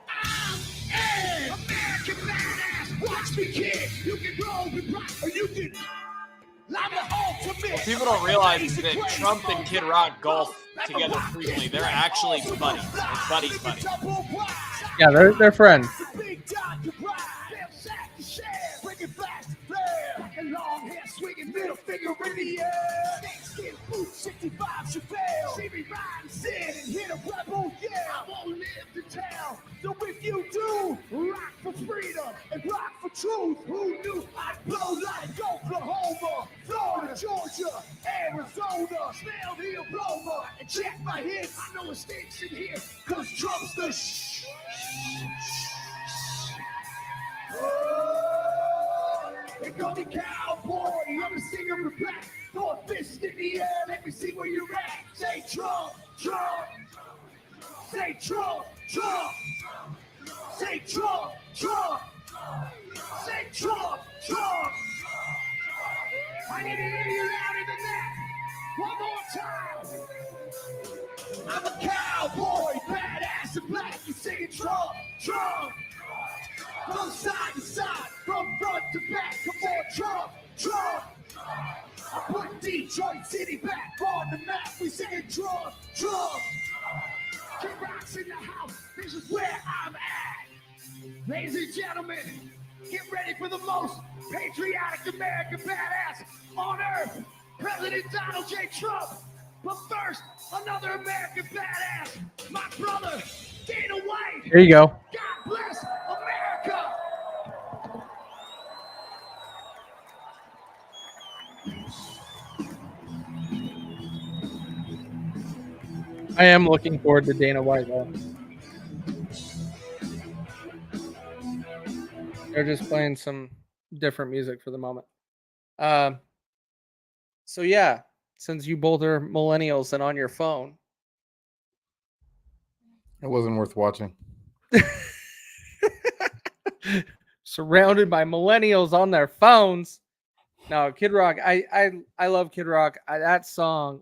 N: I'm an American badass. Watch me, kid. You can roll with rock or you can. I'm the ultimate.
D: What people don't realize is that Trump and Kid Rock golf together frequently. They're actually buddies. They're buddies.
C: Yeah, they're friends.
N: Long hair swinging, middle finger in the air. Snakeskin boots, 65 Chevelle. See me ride, sit, and hit a rebel, yeah. I won't live to tell. So if you do, rock for freedom and rock for truth. Who knew I'd blow like Oklahoma, Florida, Georgia, Arizona. Smell the aroma and check my hits. I know it stinks in here, cause Trump's the shh. They call me Cowboy, I'm a singer of black. Throw a fist in the air, let me see where you're at. Say Trump, Trump. Say Trump, Trump. Say Trump, Trump. Say Trump, Trump. I need to hear you louder than that. One more time. I'm a cowboy, badass and black. You singing Trump, Trump. From side to side, from front to back, come on, Trump, Trump. I put Detroit City back on the map. We singing Trump, Trump. Kid Rock's in the house. This is where I'm at. Ladies and gentlemen, get ready for the most patriotic American badass on earth, President Donald J. Trump. But first, another American badass, my brother, Dana White.
C: There you go.
N: God bless America.
C: I am looking forward to Dana White, though. They're just playing some different music for the moment. So yeah, since you both are millennials and on your phone,
E: It wasn't worth watching.
C: surrounded by millennials on their phones. No, Kid Rock. I love Kid Rock. That song,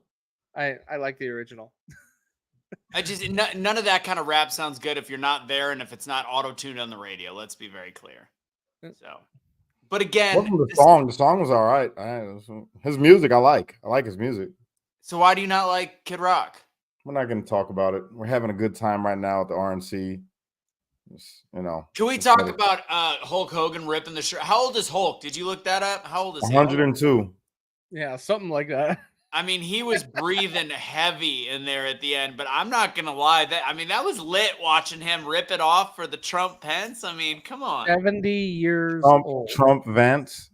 C: I like the original.
D: None of that kind of rap sounds good if you're not there and if it's not auto-tuned on the radio. Let's be very clear. So, but again,
E: The song was all right. His music, I like his music.
D: So why do you not like Kid Rock?
E: We're not going to talk about it. We're having a good time right now at the RNC.
D: Can we talk about Hulk Hogan ripping the shirt? How old is Hulk? Did you look that up? How old is he?
E: 102.
C: Yeah, something like that.
D: I mean, he was breathing heavy in there at the end, but I'm not going to lie. That was lit watching him rip it off for the Trump Pence. I mean, come on.
C: 70 years old.
E: Trump Vance.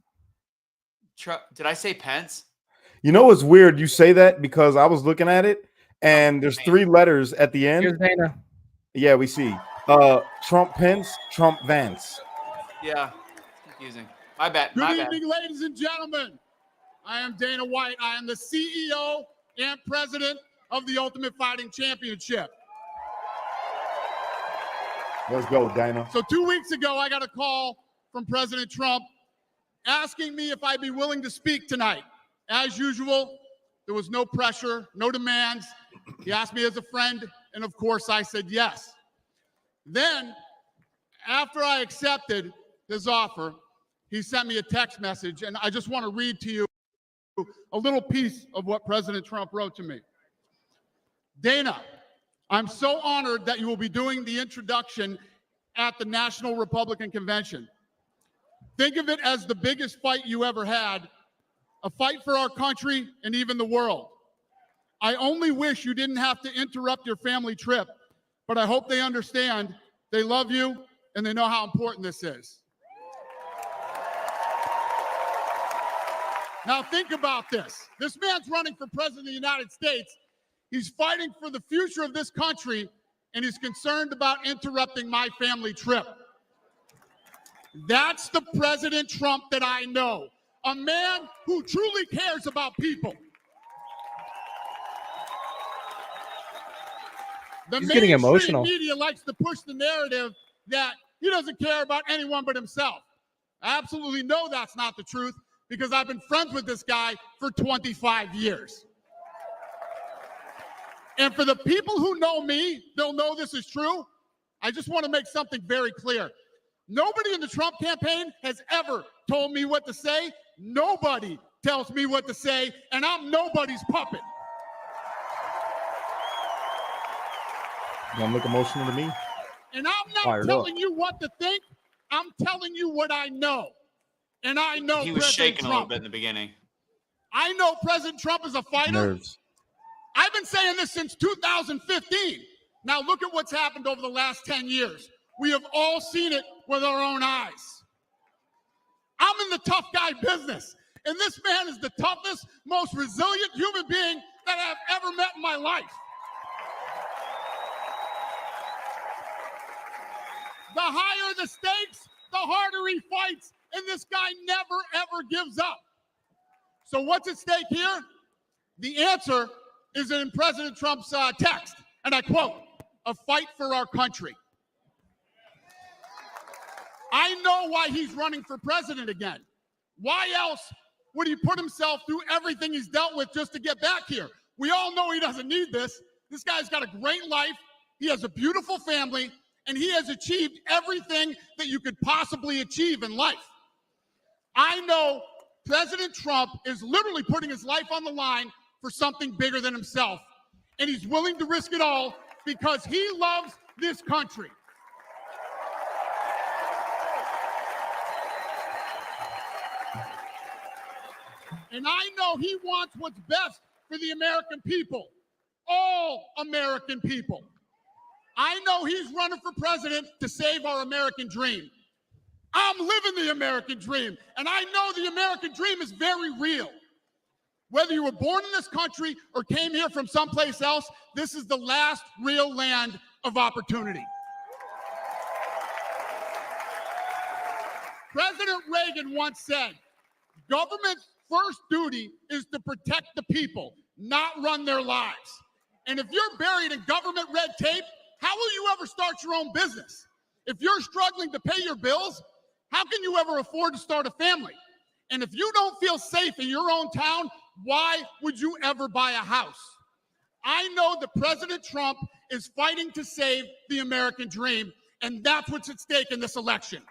D: Did I say Pence?
E: You know what's weird? You say that because I was looking at it and there's 3 letters at the end.
C: Here's Dana.
E: Yeah, we see. Trump Pence, Trump Vance.
D: Yeah, confusing. My bad.
O: Good evening, ladies and gentlemen. I am Dana White. I am the CEO and president of the Ultimate Fighting Championship.
E: Let's go, Dana.
O: So 2 weeks ago, I got a call from President Trump asking me if I'd be willing to speak tonight. As usual, there was no pressure, no demands. He asked me as a friend, and of course, I said yes. Then, after I accepted his offer, he sent me a text message, and I just want to read to you a little piece of what President Trump wrote to me. Dana, I'm so honored that you will be doing the introduction at the National Republican Convention. Think of it as the biggest fight you ever had, a fight for our country and even the world. I only wish you didn't have to interrupt your family trip, but I hope they understand they love you and they know how important this is. Now think about this. This man's running for president of the United States. He's fighting for the future of this country, and he's concerned about interrupting my family trip. That's the President Trump that I know, a man who truly cares about people. The
C: He's getting emotional.
O: media likes to push the narrative that he doesn't care about anyone but himself. I absolutely know that's not the truth, because I've been friends with this guy for 25 years. And for the people who know me, they'll know this is true. I just want to make something very clear. Nobody in the Trump campaign has ever told me what to say. Nobody tells me what to say, and I'm nobody's puppet.
E: You don't look emotional to me.
O: And I'm not telling you what to think. I'm telling you what I know. And I know
D: he was
O: President
D: shaking
O: Trump.
D: a little bit in the beginning.
O: I know President Trump is a fighter.
E: Nerves.
O: I've been saying this since 2015. Now look at what's happened over the last 10 years. We have all seen it with our own eyes. I'm in the tough guy business, and this man is the toughest, most resilient human being that I've ever met in my life. The higher the stakes, the harder he fights, and this guy never, ever gives up. So what's at stake here? The answer is in President Trump's text, and I quote, "A fight for our country." I know why he's running for president again. Why else would he put himself through everything he's dealt with just to get back here? We all know he doesn't need this. This guy's got a great life. He has a beautiful family, and he has achieved everything that you could possibly achieve in life. I know President Trump is literally putting his life on the line for something bigger than himself, and he's willing to risk it all because he loves this country. And I know he wants what's best for the American people, all American people. I know he's running for president to save our American dream. I'm living the American dream, and I know the American dream is very real. Whether you were born in this country or came here from someplace else, this is the last real land of opportunity. President Reagan once said, government's first duty is to protect the people, not run their lives. And if you're buried in government red tape, how will you ever start your own business? If you're struggling to pay your bills, how can you ever afford to start a family? And if you don't feel safe in your own town, why would you ever buy a house? I know that President Trump is fighting to save the American dream, and that's what's at stake in this election.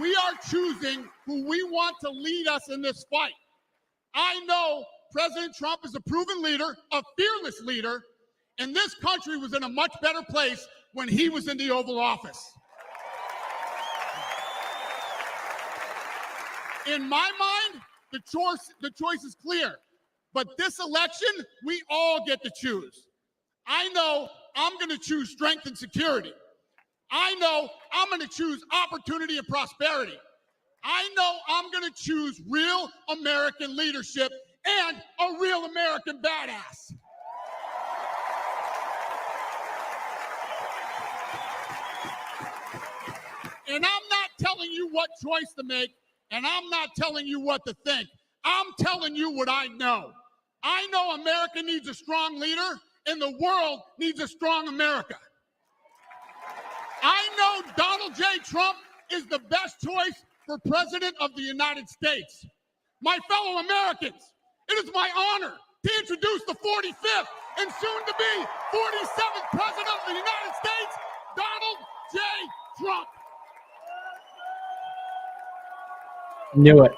O: We are choosing who we want to lead us in this fight. I know President Trump is a proven leader, a fearless leader, and this country was in a much better place when he was in the Oval Office. In my mind, the choice is clear. But this election, we all get to choose. I know I'm going to choose strength and security. I know I'm going to choose opportunity and prosperity. I know I'm going to choose real American leadership and a real American badass. And I'm not telling you what choice to make, and I'm not telling you what to think. I'm telling you what I know. I know America needs a strong leader, and the world needs a strong America. I know Donald J. Trump is the best choice for President of the United States. My fellow Americans, it is my honor to introduce the 45th and soon-to-be 47th President of the United States, Donald J. Trump.
C: Knew it.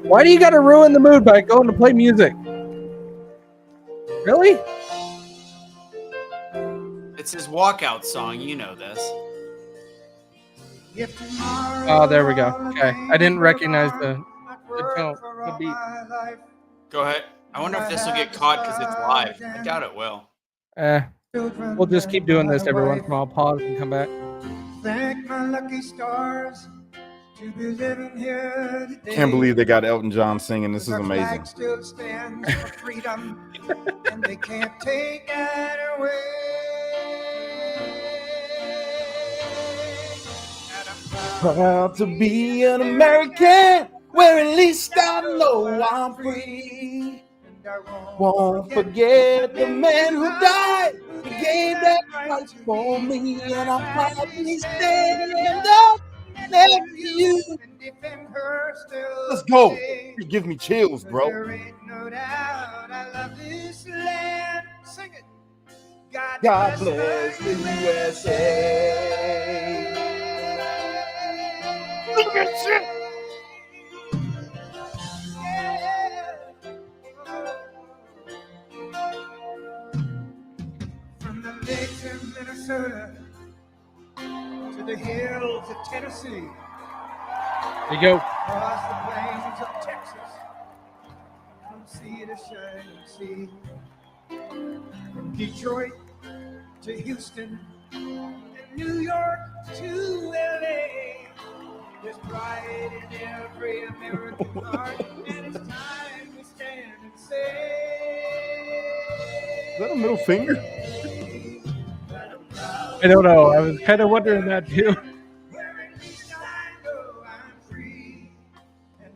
C: Why do you got to ruin the mood by going to play music? Really?
D: It's his walkout song. You know this.
C: Oh, there we go. Okay. I didn't recognize the tone, the beat.
D: Go ahead. I wonder if this will get caught because it's live. I doubt it will.
C: We'll just keep doing this every once in a while. Pause and come back.
N: Thank my lucky stars to be living here today.
E: Can't believe they got Elton John singing. This is amazing.
N: Still stands for freedom, and they can't take it away.
B: Proud to be an American, where at least I know I'm free. Won't forget the man who died, who gave that right for me, and I'll proudly stand up next to you.
E: Let's go. You give me chills, bro.
N: There ain't no doubt I love this land. Sing it.
B: God bless the USA. Look at you.
N: From the lakes of Minnesota to the hills of Tennessee.
C: There you go.
N: Across the plains of Texas, from sea to shining sea. From Detroit to Houston and New York to LA. There's pride in every American heart, and it's time we stand and say.
E: Is that a middle finger?
C: I don't know. I was kind of wondering that too.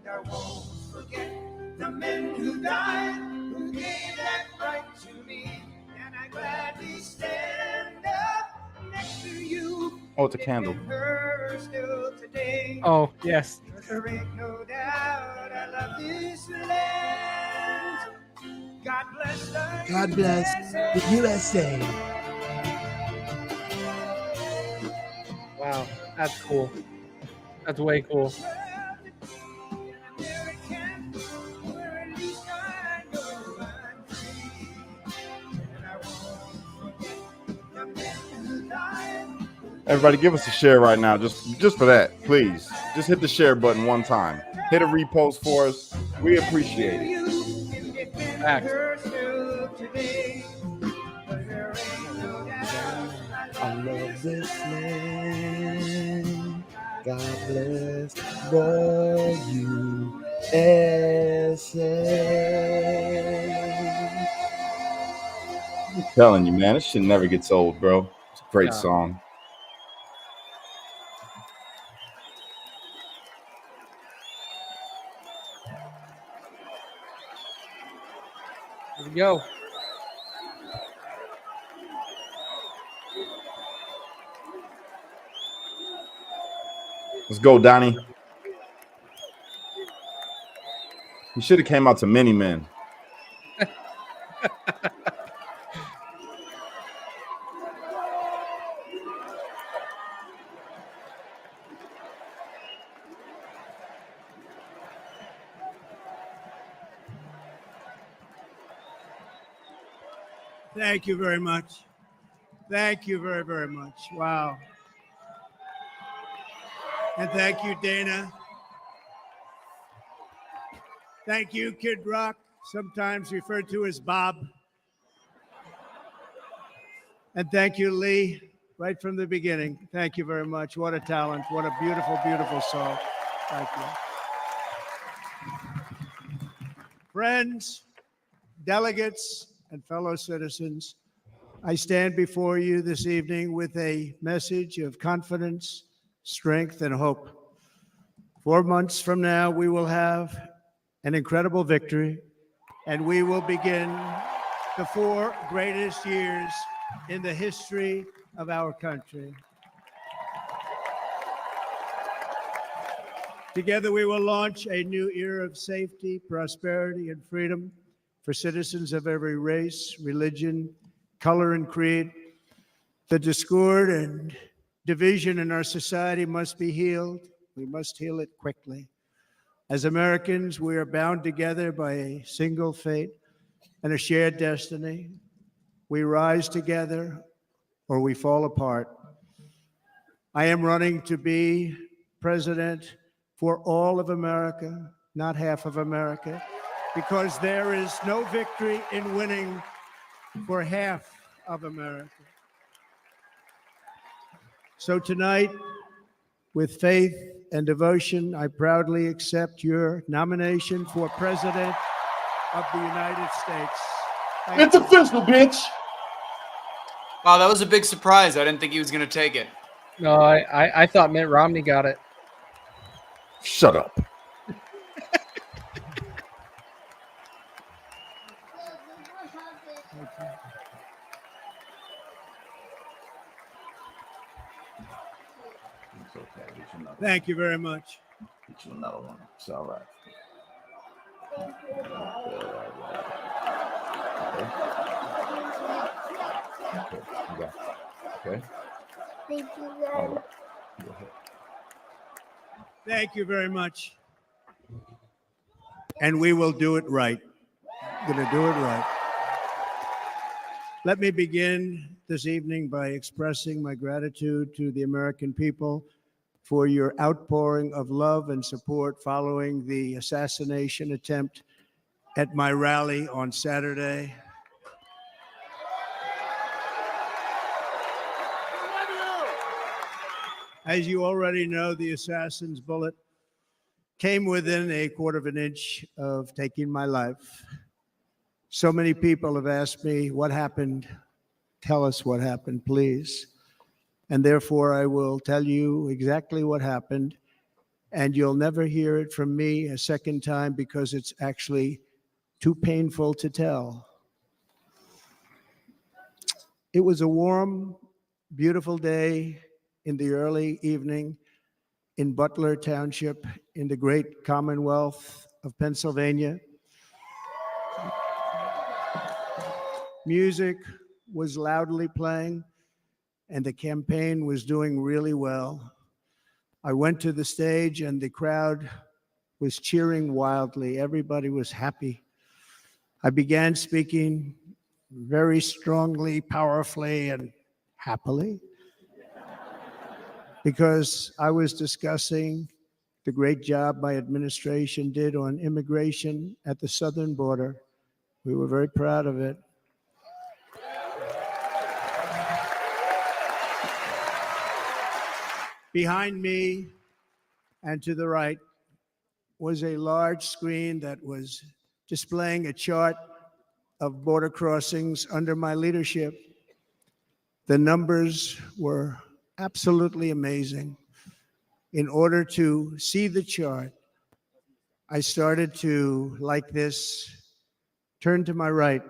N: I won't forget the men who died, who gave that right to me, and I gladly stand up next to you.
E: Oh, it's a candle.
N: Still today.
C: Oh, yes.
N: There ain't no doubt I love this land. God bless the
B: God bless the USA.
C: Wow, that's cool. That's way cool.
E: Everybody, give us a share right now, just for that, please. Just hit the share button one time. Hit a repost for us. We appreciate it.
B: I love this land. God bless the USA.
E: I'm telling you, man, this shit never gets old, bro. It's a great song.
C: Here we go.
E: Let's go, Donnie. You should have came out to Many Men.
P: Thank you very much. Thank you very, very much. Wow. And thank you, Dana. Thank you, Kid Rock, sometimes referred to as Bob. And thank you, Lee, right from the beginning. Thank you very much. What a talent. What a beautiful, beautiful song. Thank you. Friends, delegates, and fellow citizens, I stand before you this evening with a message of confidence, strength, and hope. 4 months from now, we will have an incredible victory, and we will begin the 4 greatest years in the history of our country. Together, we will launch a new era of safety, prosperity, and freedom for citizens of every race, religion, color, and creed. The discord and division in our society must be healed. We must heal it quickly. As Americans, we are bound together by a single fate and a shared destiny. We rise together or we fall apart. I am running to be president for all of America, not half of America, because there is no victory in winning for half of America. So tonight, with faith and devotion, I proudly accept your nomination for President of the United States.
A: It's official, bitch.
D: Wow, that was a big surprise. I didn't think he was going to take it.
C: No, I thought Mitt Romney got it.
E: Shut up.
B: It's okay. Get you another
P: Thank you very much.
B: Get you another one. It's all right. Okay.
P: Thank you very much. Thank you very much. And we will do it right. Gonna do it right. Let me begin this evening by expressing my gratitude to the American people for your outpouring of love and support following the assassination attempt at my rally on Saturday. As you already know, the assassin's bullet came within a quarter of an inch of taking my life. So many people have asked me, what happened? Tell us what happened, please. And therefore, I will tell you exactly what happened. And you'll never hear it from me a second time because it's actually too painful to tell. It was a warm, beautiful day in the early evening in Butler Township in the great Commonwealth of Pennsylvania. Music was loudly playing and the campaign was doing really well. I went to the stage and the crowd was cheering wildly. Everybody was happy. I began speaking very strongly, powerfully, and happily. because I was discussing the great job my administration did on immigration at the southern border. We were very proud of it. Behind me and to the right was a large screen that was displaying a chart of border crossings under my leadership. The numbers were absolutely amazing. In order to see the chart, I started to, like this, turn to my right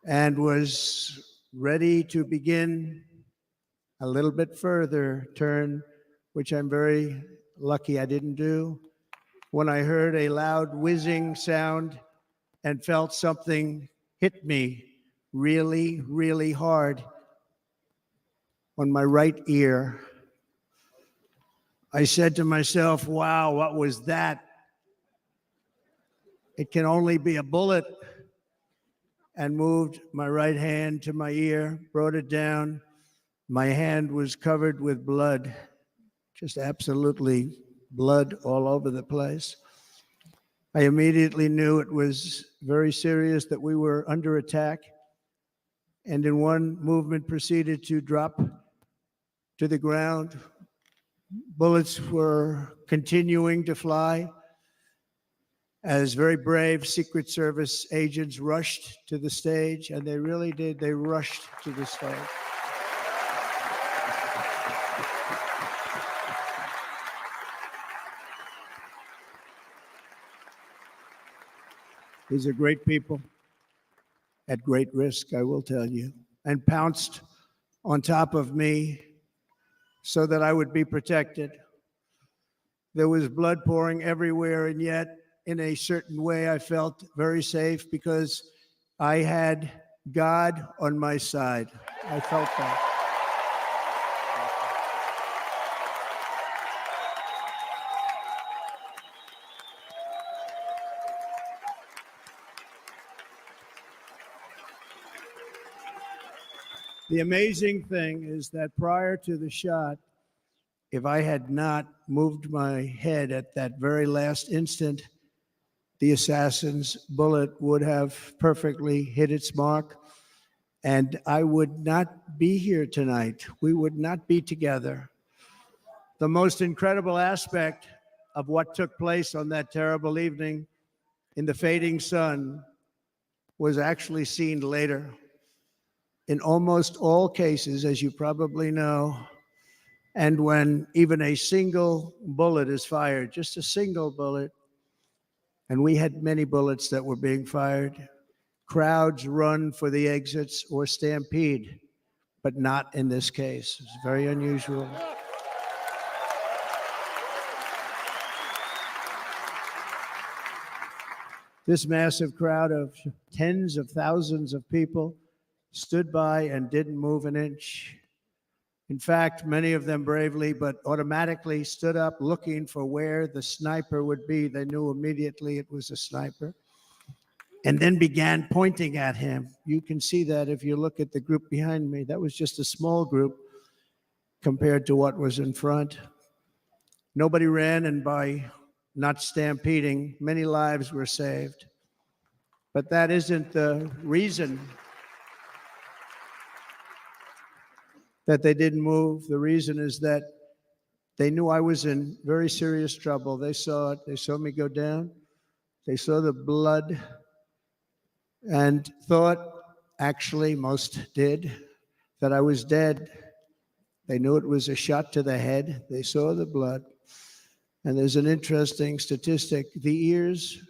P: and was ready to begin a little bit further turn, which I'm very lucky I didn't do, when I heard a loud whizzing sound and felt something hit me really, really hard on my right ear. I said to myself, wow, what was that? It can only be a bullet. And moved my right hand to my ear, brought it down. My hand was covered with blood, just absolutely blood all over the place. I immediately knew it was very serious, that we were under attack, and in one movement proceeded to drop to the ground. Bullets were continuing to fly as very brave Secret Service agents rushed to the stage, and they really did. They rushed to the stage. These are great people at great risk, I will tell you, and pounced on top of me so that I would be protected. There was blood pouring everywhere, and yet, in a certain way, I felt very safe because I had God on my side. I felt that. The amazing thing is that prior to the shot, if I had not moved my head at that very last instant, the assassin's bullet would have perfectly hit its mark, and I would not be here tonight. We would not be together. The most incredible aspect of what took place on that terrible evening in the fading sun was actually seen later. In almost all cases, as you probably know, and when even a single bullet is fired, just a single bullet, and we had many bullets that were being fired, crowds run for the exits or stampede, but not in this case. It's very unusual. This massive crowd of tens of thousands of people stood by and didn't move an inch. In fact, many of them bravely, but automatically stood up looking for where the sniper would be. They knew immediately it was a sniper, and then began pointing at him. You can see that if you look at the group behind me. That was just a small group compared to what was in front. Nobody ran, and by not stampeding, many lives were saved. But that isn't the reason that they didn't move. The reason is that they knew I was in very serious trouble. They saw it. They saw me go down. They saw the blood and thought, actually most did, that I was dead. They knew it was a shot to the head. They saw the blood. And there's an interesting statistic. The ears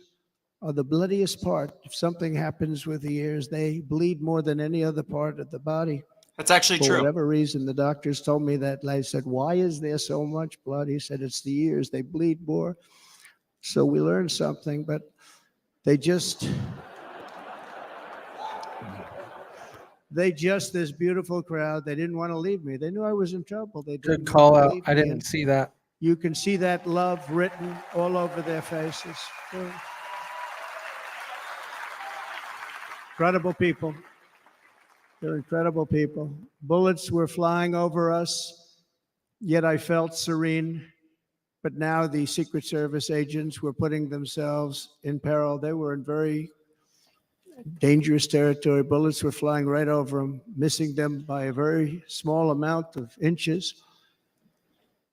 P: are the bloodiest part. If something happens with the ears, they bleed more than any other part of the body.
D: That's actually true.
P: For whatever reason, the doctors told me that. I said, why is there so much blood? He said, it's the ears. They bleed more. So we learned something, but they just, this beautiful crowd, they didn't want to leave me. They knew I was in trouble. They didn't
C: Good call
P: want to
C: out.
P: leave
C: I
P: me.
C: didn't see that.
P: You can see that love written all over their faces. Incredible people. They're incredible people. Bullets were flying over us. Yet I felt serene. But now the Secret Service agents were putting themselves in peril. They were in very dangerous territory. Bullets were flying right over them, missing them by a very small amount of inches.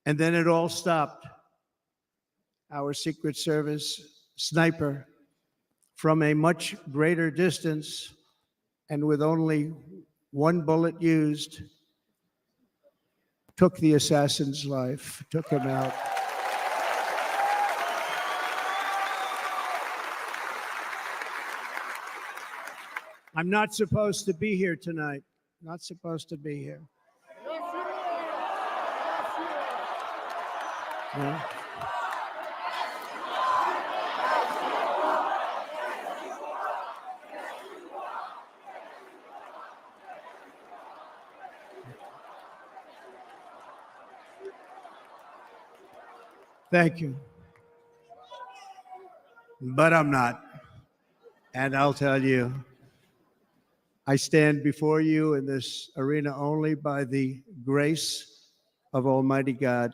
P: And then it all stopped. Our Secret Service sniper, from a much greater distance and with only one bullet used, took the assassin's life, took him out. I'm not supposed to be here tonight. Not supposed to be here. Yeah. Thank you. But I'm not. And I'll tell you, I stand before you in this arena only by the grace of Almighty God.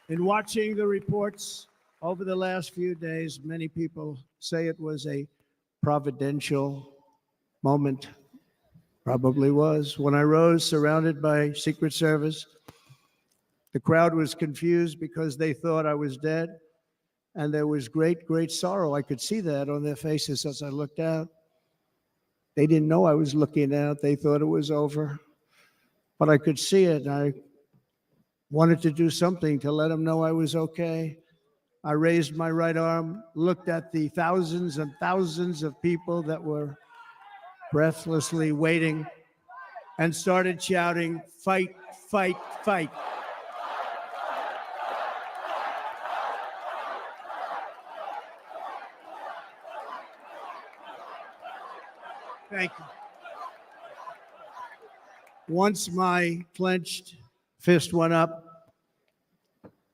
P: In watching the reports over the last few days, many people say it was a providential moment. Probably was. When I rose surrounded by Secret Service, the crowd was confused because they thought I was dead, and there was great, great sorrow. I could see that on their faces as I looked out. They didn't know I was looking out. They thought it was over, but I could see it, and I wanted to do something to let them know I was okay. I raised my right arm, looked at the thousands and thousands of people that were breathlessly waiting, and started shouting, "Fight, fight, fight." Thank you. Once my clenched fist went up,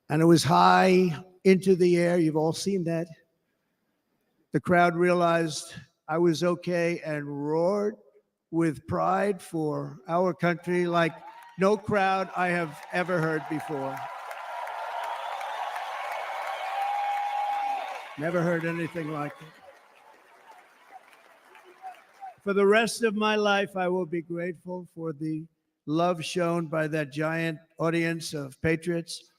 P: and it was high into the air, you've all seen that, the crowd realized I was okay and roared with pride for our country like no crowd I have ever heard before. Never heard anything like it. For the rest of my life, I will be grateful for the love shown by that giant audience of patriots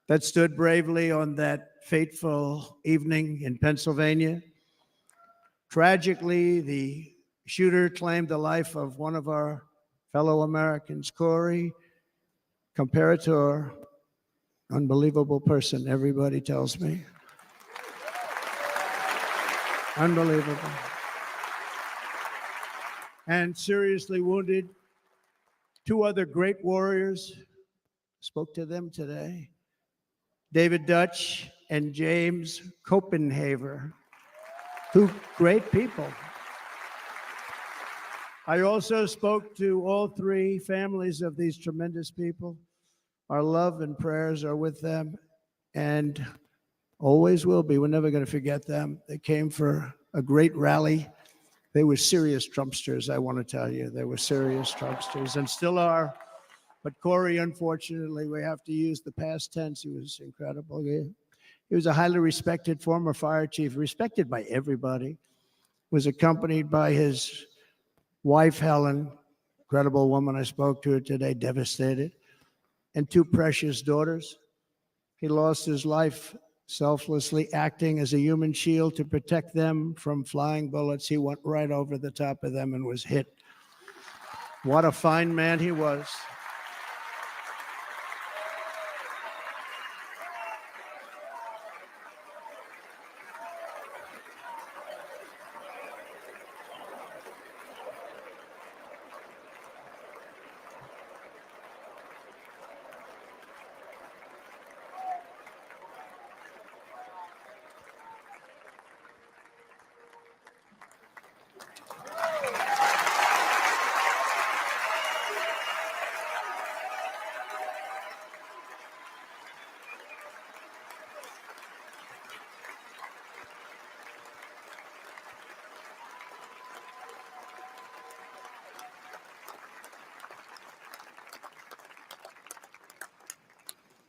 P: that stood bravely on that fateful evening in Pennsylvania. Tragically, the shooter claimed the life of one of our fellow Americans, Corey Comparator. Unbelievable person, everybody tells me. Unbelievable. And seriously wounded. Two other great warriors, spoke to them today. David Dutch and James Copenhaver. Two great people. I also spoke to all three families of these tremendous people. Our love and prayers are with them and always will be. We're never going to forget them. They came for a great rally. They were serious Trumpsters, I want to tell you. They were serious Trumpsters and still are. But Corey, unfortunately, we have to use the past tense. He was incredible. He was a highly respected former fire chief, respected by everybody. Was accompanied by his wife, Helen, incredible woman. I spoke to her today, devastated, and two precious daughters. He lost his life selflessly acting as a human shield to protect them from flying bullets. He went right over the top of them and was hit. What a fine man he was.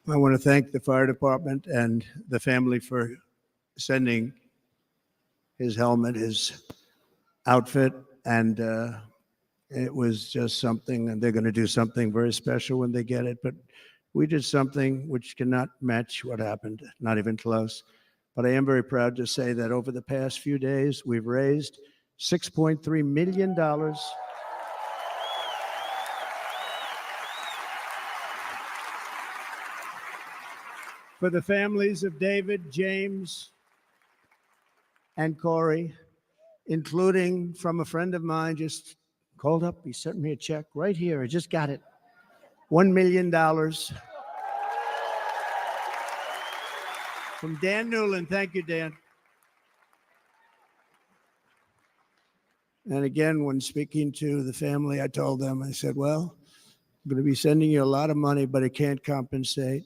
P: I want to thank the fire department and the family for sending his helmet, his outfit, and it was just something, and they're going to do something very special when they get it. But we did something which cannot match what happened, not even close. But I am very proud to say that over the past few days, we've raised $6.3 million for the families of David, James, and Corey, including from a friend of mine just called up. He sent me a check right here. I just got it. $1 million from Dan Newland. Thank you, Dan. And again, when speaking to the family, I told them, I said, well, I'm going to be sending you a lot of money, but it can't compensate.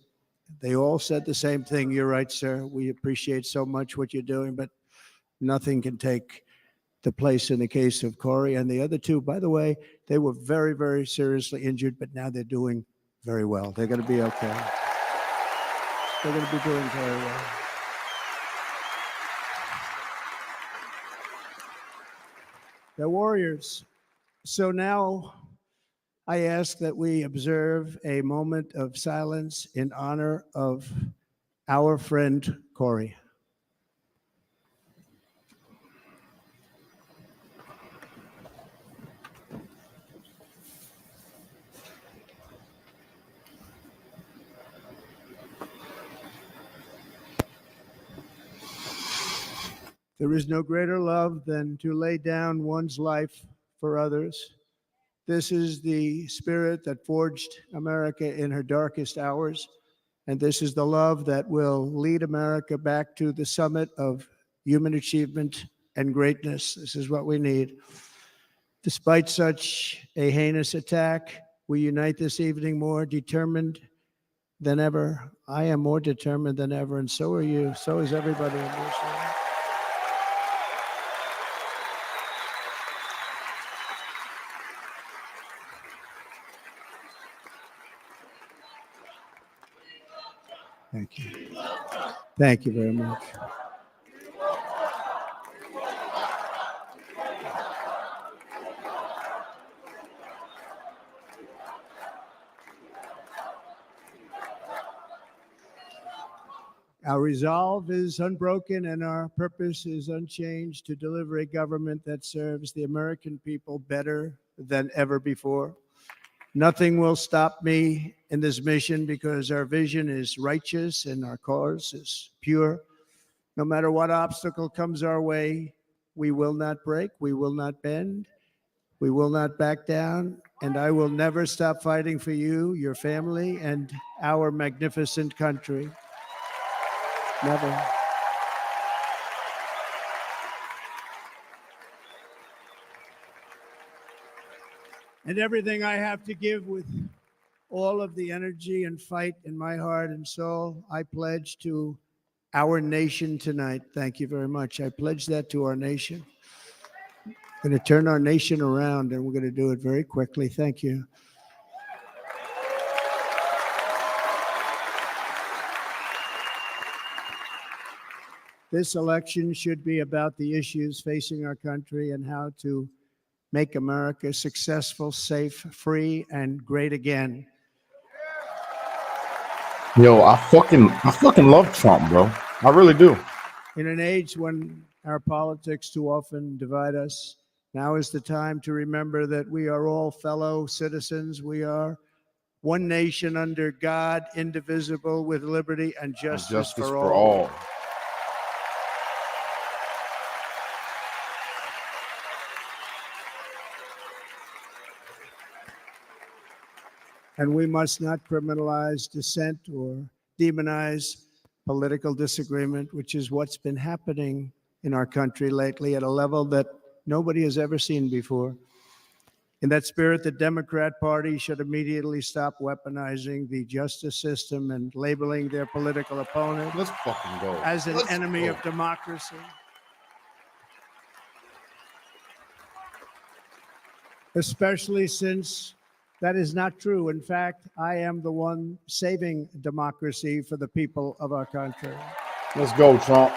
P: They all said the same thing. You're right, sir. We appreciate so much what you're doing, but nothing can take the place in the case of Corey and the other two. By the way, they were very, very seriously injured, but now they're doing very well. They're going to be okay. They're going to be doing very well. They're warriors. So now I ask that we observe a moment of silence in honor of our friend Corey. There is no greater love than to lay down one's life for others. This is the spirit that forged America in her darkest hours, and this is the love that will lead America back to the summit of human achievement and greatness. This is what we need. Despite such a heinous attack, we unite this evening more determined than ever. I am more determined than ever, and so are you. So is everybody in this room. Thank you. Thank you very much. Our resolve is unbroken and our purpose is unchanged to deliver a government that serves the American people better than ever before. Nothing will stop me in this mission because our vision is righteous and our cause is pure. No matter what obstacle comes our way, we will not break, we will not bend, we will not back down, and I will never stop fighting for you, your family, and our magnificent country. Never. And everything I have to give with all of the energy and fight in my heart and soul, I pledge to our nation tonight. Thank you very much. I pledge that to our nation. I'm going to turn our nation around, and we're going to do it very quickly. Thank you. This election should be about the issues facing our country and how to make America successful, safe, free, and great again.
E: Yo, I fucking love Trump, bro. I really do.
P: In an age when our politics too often divide us, now is the time to remember that we are all fellow citizens. We are one nation under God, indivisible, with liberty and justice for all. And we must not criminalize dissent or demonize political disagreement, which is what's been happening in our country lately at a level that nobody has ever seen before. In that spirit, the Democrat Party should immediately stop weaponizing the justice system and labeling their political opponent as an enemy of democracy. Especially since That is not true. In fact, I am the one saving democracy for the people of our country.
E: Let's go, Trump.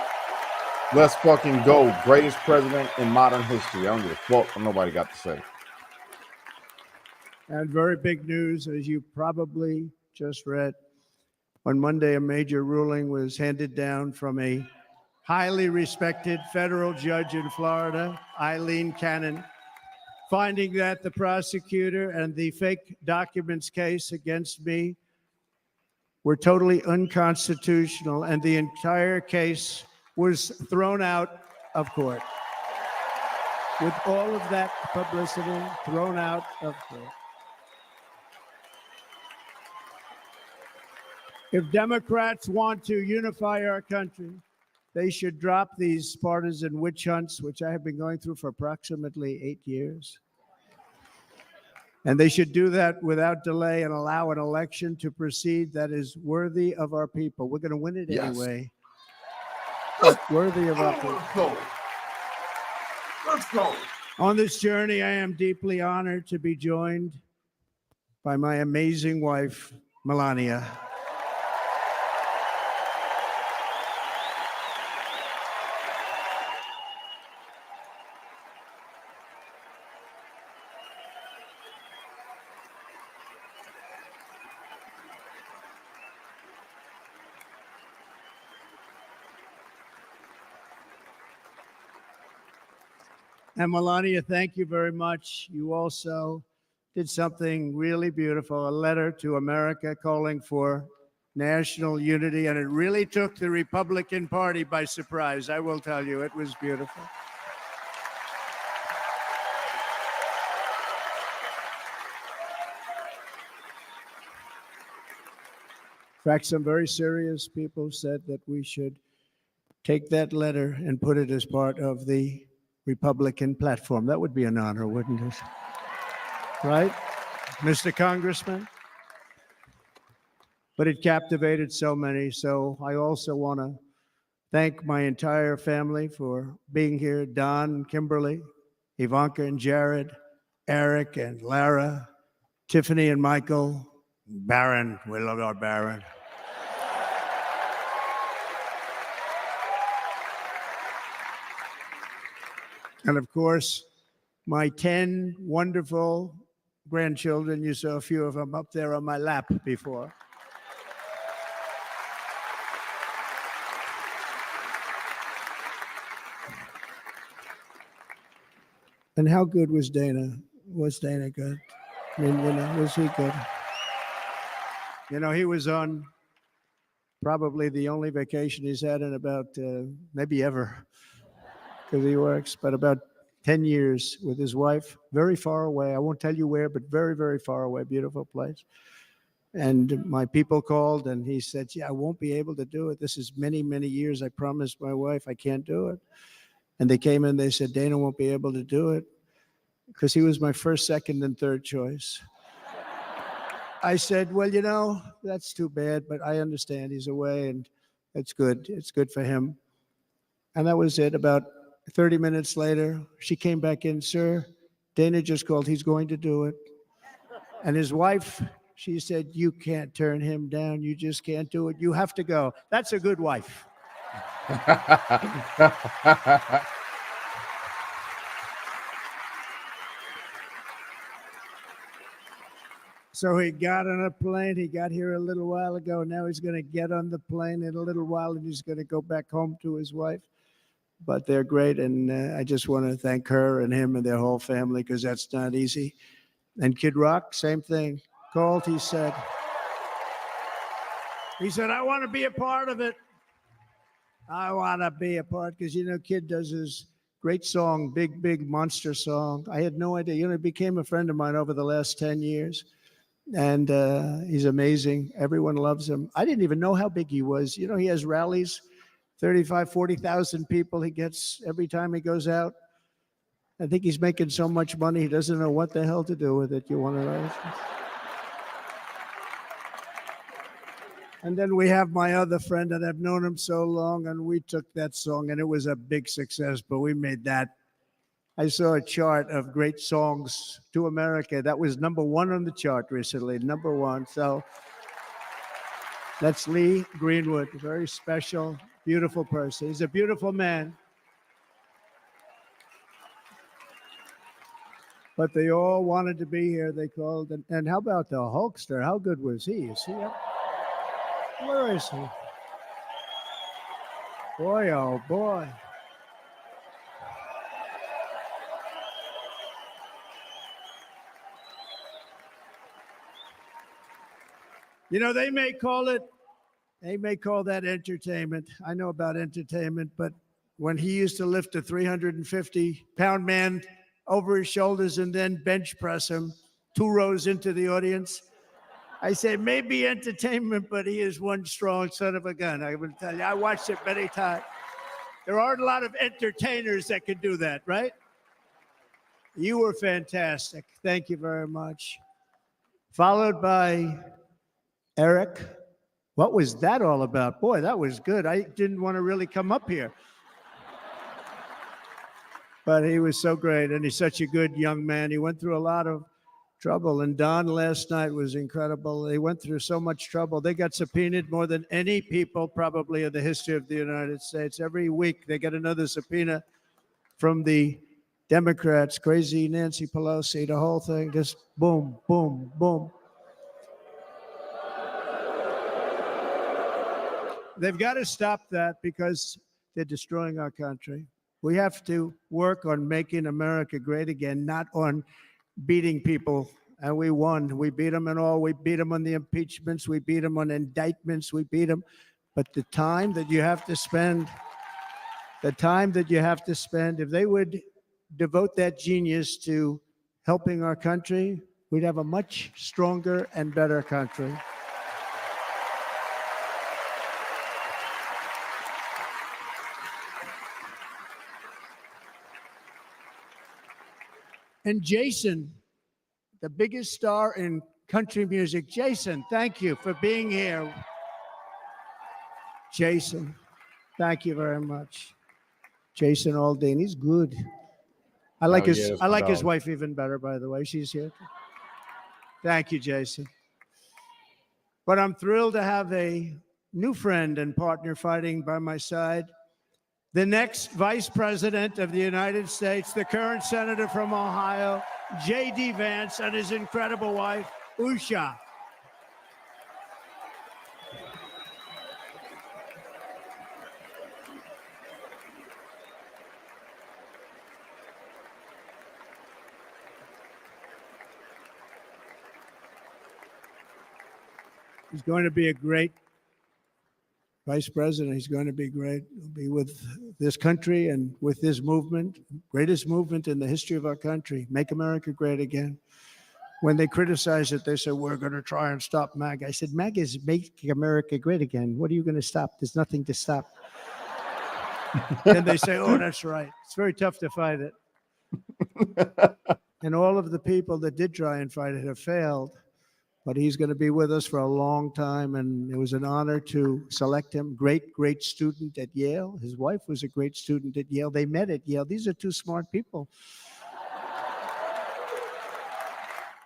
E: Let's fucking go. Greatest president in modern history. I don't give a fuck what nobody got to say.
P: And very big news, as you probably just read. On Monday, a major ruling was handed down from a highly respected federal judge in Florida, Eileen Cannon, finding that the prosecutor and the fake documents case against me were totally unconstitutional, and the entire case was thrown out of court. With all of that publicity, thrown out of court. If Democrats want to unify our country, they should drop these partisan witch hunts, which I have been going through for approximately 8 years. And they should do that without delay and allow an election to proceed that is worthy of our people. We're going to win it anyway. But worthy of our people.
E: Let's go. Let's go.
P: On this journey, I am deeply honored to be joined by my amazing wife, Melania. And Melania, thank you very much. You also did something really beautiful, a letter to America calling for national unity, and it really took the Republican Party by surprise. I will tell you, it was beautiful. In fact, some very serious people said that we should take that letter and put it as part of the Republican platform. That would be an honor, wouldn't it? Right, Mr. Congressman? But it captivated so many. So I also want to thank my entire family for being here. Don, Kimberly, Ivanka and Jared, Eric and Lara, Tiffany and Michael, Barron. We love our Barron. And of course, my 10 wonderful grandchildren. You saw a few of them up there on my lap before. And how good was Dana? Was Dana good? I mean, was he good? He was on probably the only vacation he's had in about maybe ever, because he works, but about 10 years with his wife, very far away. I won't tell you where, but very, very far away, beautiful place. And my people called and he said, yeah, I won't be able to do it. This is many, many years. I promised my wife I can't do it. And they came in, they said, Dana won't be able to do it because he was my first, second, and third choice. I said, well, that's too bad, but I understand he's away and it's good. It's good for him. And that was it. About 30 minutes later, she came back in, sir, Dana just called, he's going to do it. And his wife, she said, you can't turn him down. You just can't do it. You have to go. That's a good wife. So he got on a plane. He got here a little while ago. Now he's going to get on the plane in a little while and he's going to go back home to his wife. But they're great. And I just want to thank her and him and their whole family because that's not easy. And Kid Rock, same thing. Called, he said, I want to be a part of it. I want to be a part because, Kid does his great song, Big, Big Monster song. I had no idea. He became a friend of mine over the last 10 years. And he's amazing. Everyone loves him. I didn't even know how big he was. He has rallies, 35, 40,000 people he gets every time he goes out. I think he's making so much money, he doesn't know what the hell to do with it. You want to know? And then we have my other friend, and I've known him so long, and we took that song, and it was a big success, but we made that. I saw a chart of great songs to America. That was #1 on the chart recently, #1. So that's Lee Greenwood, a very special, beautiful person. He's a beautiful man. But they all wanted to be here. They called. And how about the Hulkster? How good was he? Is he up? Where is he? Boy, oh boy. You know, they may call that entertainment. I know about entertainment, but when he used to lift a 350-pound man over his shoulders and then bench press him 2 rows into the audience, I say maybe entertainment, but he is one strong son of a gun. I will tell you, I watched it many times. There aren't a lot of entertainers that can do that, right? You were fantastic. Thank you very much. Followed by Eric. What was that all about? Boy, that was good. I didn't want to really come up here. But he was so great, and he's such a good young man. He went through a lot of trouble, and Don last night was incredible. They went through so much trouble. They got subpoenaed more than any people probably in the history of the United States. Every week they get another subpoena from the Democrats, crazy Nancy Pelosi, the whole thing, just boom, boom, boom. They've got to stop that because they're destroying our country. We have to work on making America great again, not on beating people. And we won. We beat them in all. We beat them on the impeachments. We beat them on indictments. We beat them. But the time that you have to spend, if they would devote that genius to helping our country, we'd have a much stronger and better country. And Jason, the biggest star in country music. Jason, thank you for being here. Jason, thank you very much. Jason Aldean, he's good. I like his wife even better, by the way. She's here. Thank you, Jason. But I'm thrilled to have a new friend and partner fighting by my side. The next Vice President of the United States, the current Senator from Ohio, J.D. Vance, and his incredible wife, Usha. He's going to be a great Vice President. He's going to be great. He'll be with this country and with this movement, greatest movement in the history of our country, Make America Great Again. When they criticize it, they say, we're going to try and stop MAGA. I said, MAGA is Make America Great Again. What are you going to stop? There's nothing to stop. Then they say, oh, that's right. It's very tough to fight it. And all of the people that did try and fight it have failed. But he's going to be with us for a long time, and it was an honor to select him. Great, great student at Yale. His wife was a great student at Yale. They met at Yale. These are two smart people.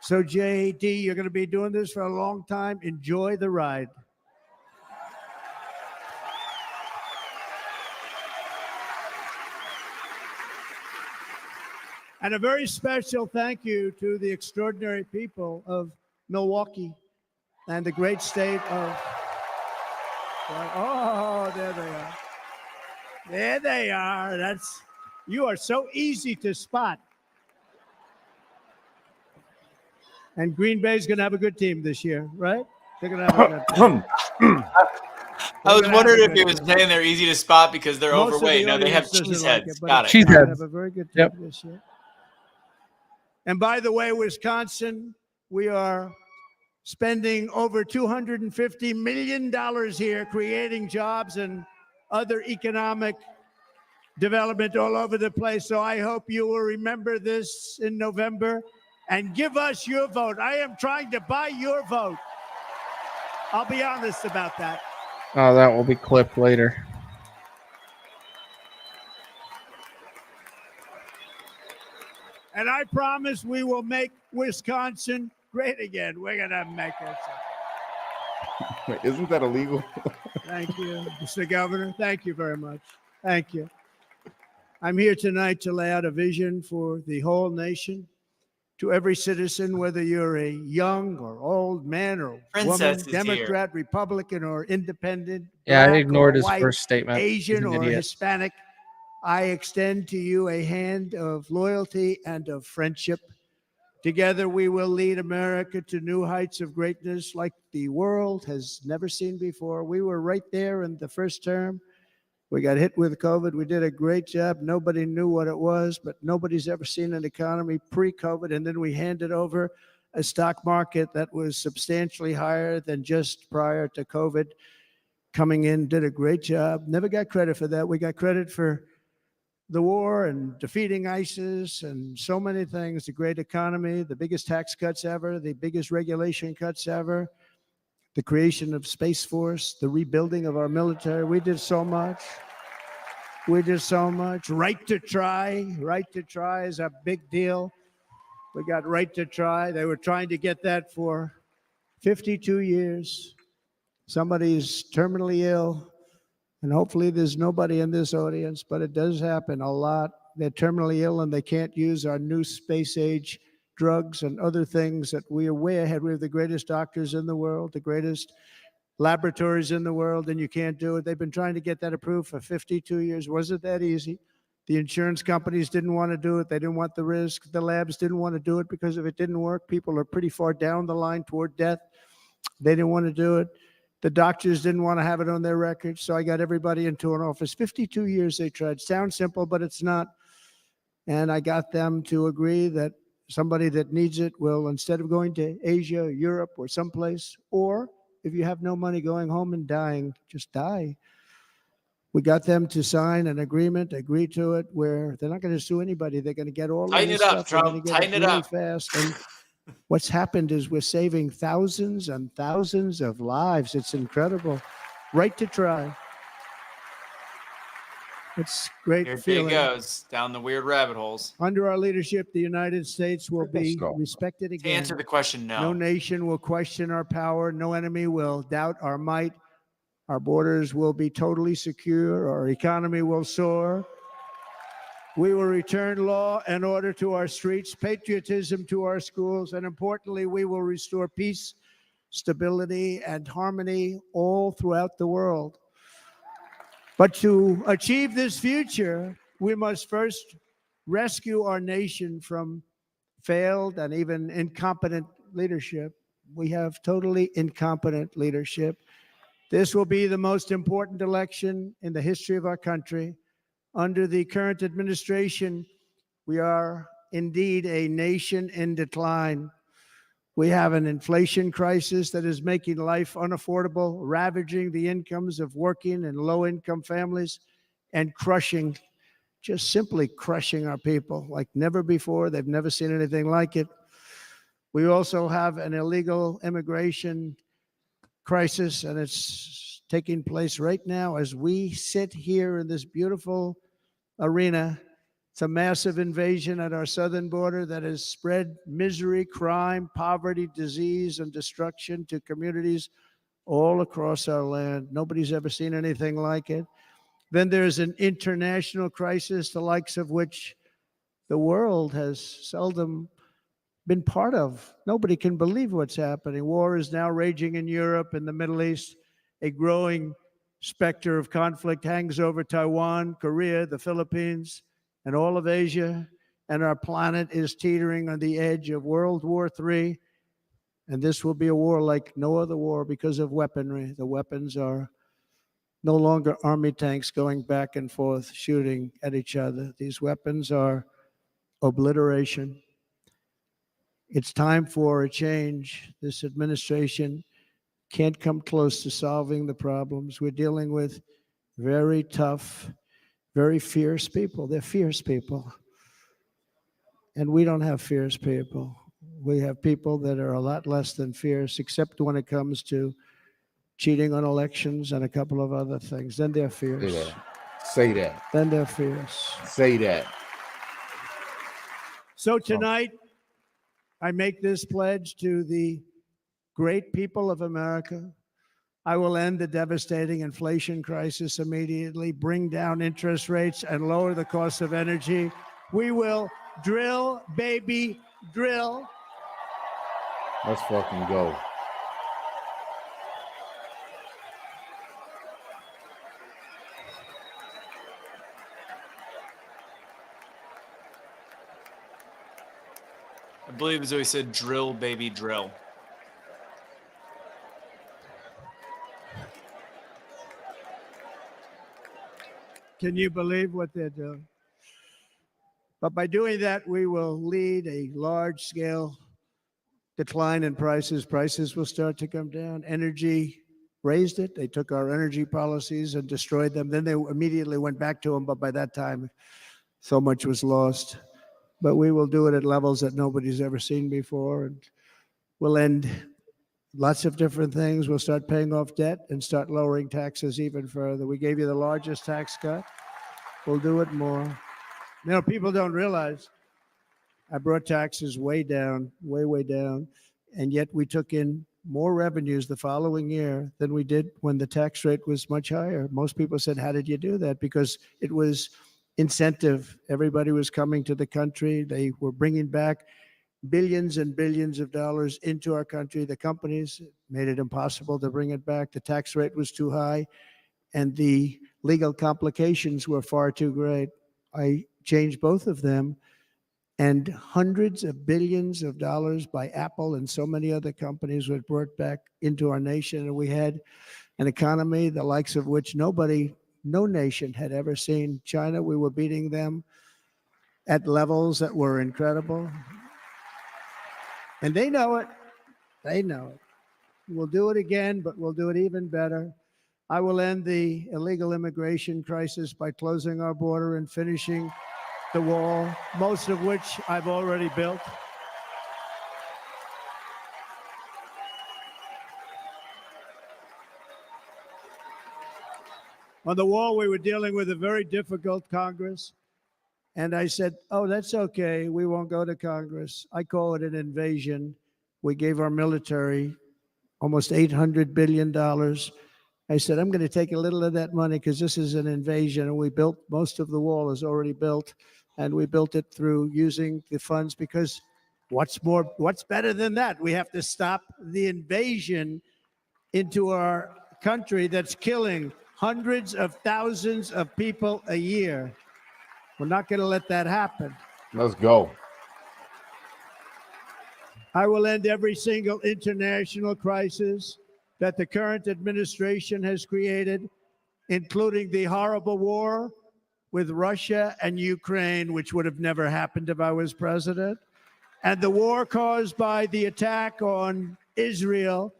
P: So, JD, you're going to be doing this for a long time. Enjoy the ride. And a very special thank you to the extraordinary people of Milwaukee and the great state of, oh, there they are. There they are. You are so easy to spot. And Green Bay's going to have a good team this year, right? They're going to have a good team.
D: I was wondering if he was saying they're easy to spot because they're overweight. No, they have cheese heads. Got it.
P: Cheese heads. Have a very good team this year. And by the way, Wisconsin, we are spending over $250 million here, creating jobs and other economic development all over the place. So I hope you will remember this in November and give us your vote. I am trying to buy your vote. I'll be honest about that.
C: Oh, that will be clipped later.
P: And I promise we will make Wisconsin great again. We're going to make it.
E: Wait, isn't that illegal?
P: Thank you, Mr. Governor. Thank you very much. Thank you. I'm here tonight to lay out a vision for the whole nation. To every citizen, whether you're a young or old man or woman, Democrat, Republican, or independent,
C: Yeah, I
P: black
C: ignored
P: or
C: his
P: white,
C: first statement.
P: Asian
C: He's an
P: or
C: idiot.
P: Hispanic, I extend to you a hand of loyalty and of friendship. Together, we will lead America to new heights of greatness like the world has never seen before. We were right there in the first term. We got hit with COVID. We did a great job. Nobody knew what it was, but nobody's ever seen an economy pre-COVID. And then we handed over a stock market that was substantially higher than just prior to COVID. Coming in, did a great job. Never got credit for that. We got credit for the war and defeating ISIS and so many things. The great economy, the biggest tax cuts ever, the biggest regulation cuts ever. The creation of Space Force, the rebuilding of our military. We did so much. We did so much. Right to try. Right to try is a big deal. We got right to try. They were trying to get that for 52 years. Somebody's terminally ill, and hopefully there's nobody in this audience, but it does happen a lot. They're terminally ill and they can't use our new space age drugs and other things that we are way ahead. We have the greatest doctors in the world, the greatest laboratories in the world, and you can't do it. They've been trying to get that approved for 52 years. Wasn't that easy? The insurance companies didn't want to do it. They didn't want the risk. The labs didn't want to do it because if it didn't work, people are pretty far down the line toward death. They didn't want to do it. The doctors didn't want to have it on their records, so I got everybody into an office. 52 years they tried. Sounds simple, but it's not. And I got them to agree that somebody that needs it will, instead of going to Asia, Europe, or someplace, or if you have no money going home and dying, just die. We got them to sign an agreement, agree to it, where they're not going to sue anybody. They're going to get all of this stuff.
D: Trump. Tighten it
P: really
D: up.
P: fast. And what's happened is we're saving thousands and thousands of lives. It's incredible. Right to try. It's great
D: Here
P: feeling.
D: he goes down the weird rabbit holes.
P: Under our leadership, the United States will be respected
D: To
P: again.
D: answer the question, no.
P: No nation will question our power. No enemy will doubt our might. Our borders will be totally secure. Our economy will soar. We will return law and order to our streets, patriotism to our schools, and importantly, we will restore peace, stability, and harmony all throughout the world. But to achieve this future, we must first rescue our nation from failed and even incompetent leadership. We have totally incompetent leadership. This will be the most important election in the history of our country. Under the current administration, we are indeed a nation in decline. We have an inflation crisis that is making life unaffordable, ravaging the incomes of working and low-income families, and crushing, just simply crushing our people like never before. They've never seen anything like it. We also have an illegal immigration crisis, and it's taking place right now as we sit here in this beautiful arena. It's a massive invasion at our southern border that has spread misery, crime, poverty, disease, and destruction to communities all across our land. Nobody's ever seen anything like it. Then there's an international crisis, the likes of which the world has seldom been part of. Nobody can believe what's happening. War is now raging in Europe and the Middle East. A growing specter of conflict hangs over Taiwan, Korea, the Philippines, and all of Asia, and our planet is teetering on the edge of World War III, and this will be a war like no other war because of weaponry. The weapons are no longer army tanks going back and forth shooting at each other. These weapons are obliteration. It's time for a change. This administration can't come close to solving the problems. We're dealing with very tough, very fierce people. They're fierce people. And we don't have fierce people. We have people that are a lot less than fierce, except when it comes to cheating on elections and a couple of other things. Then they're fierce.
E: Say that.
P: Then they're fierce.
E: Say that.
P: So tonight, I make this pledge to the great people of America. I will end the devastating inflation crisis immediately, bring down interest rates, and lower the cost of energy. We will drill, baby, drill.
E: Let's fucking go.
D: I believe as we said, drill, baby, drill.
P: Can you believe what they're doing? But by doing that, we will lead a large-scale decline in prices. Prices will start to come down. Energy raised it. They took our energy policies and destroyed them. Then they immediately went back to them, but by that time, so much was lost. But we will do it at levels that nobody's ever seen before, and we'll end lots of different things. We'll start paying off debt and start lowering taxes even further. We gave you the largest tax cut. We'll do it more. You know, people don't realize I brought taxes way down, way down, and yet we took in more revenues the following year than we did when the tax rate was much higher. Most people said, how did you do that? Because it was incentive. Everybody was coming to the country. They were bringing back billions and billions of dollars into our country. The companies made it impossible to bring it back. The tax rate was too high, and the legal complications were far too great. I changed both of them, and hundreds of billions of dollars by Apple and so many other companies were brought back into our nation, and we had an economy the likes of which no nation had ever seen. China, we were beating them at levels that were incredible. And they know it. They know it. We'll do it again, but we'll do it even better. I will end the illegal immigration crisis by closing our border and finishing the wall, most of which I've already built. On the wall, we were dealing with a very difficult Congress. And I said, oh, that's okay. We won't go to Congress. I call it an invasion. We gave our military almost $800 billion. I said, I'm going to take a little of that money because this is an invasion. And we built, most of the wall is already built. And we built it through using the funds because what's better than that? We have to stop the invasion into our country that's killing hundreds of thousands of people a year. We're not going to let that happen.
E: Let's go.
P: I will end every single international crisis that the current administration has created, including the horrible war with Russia and Ukraine, which would have never happened if I was president, and the war caused by the attack on Israel,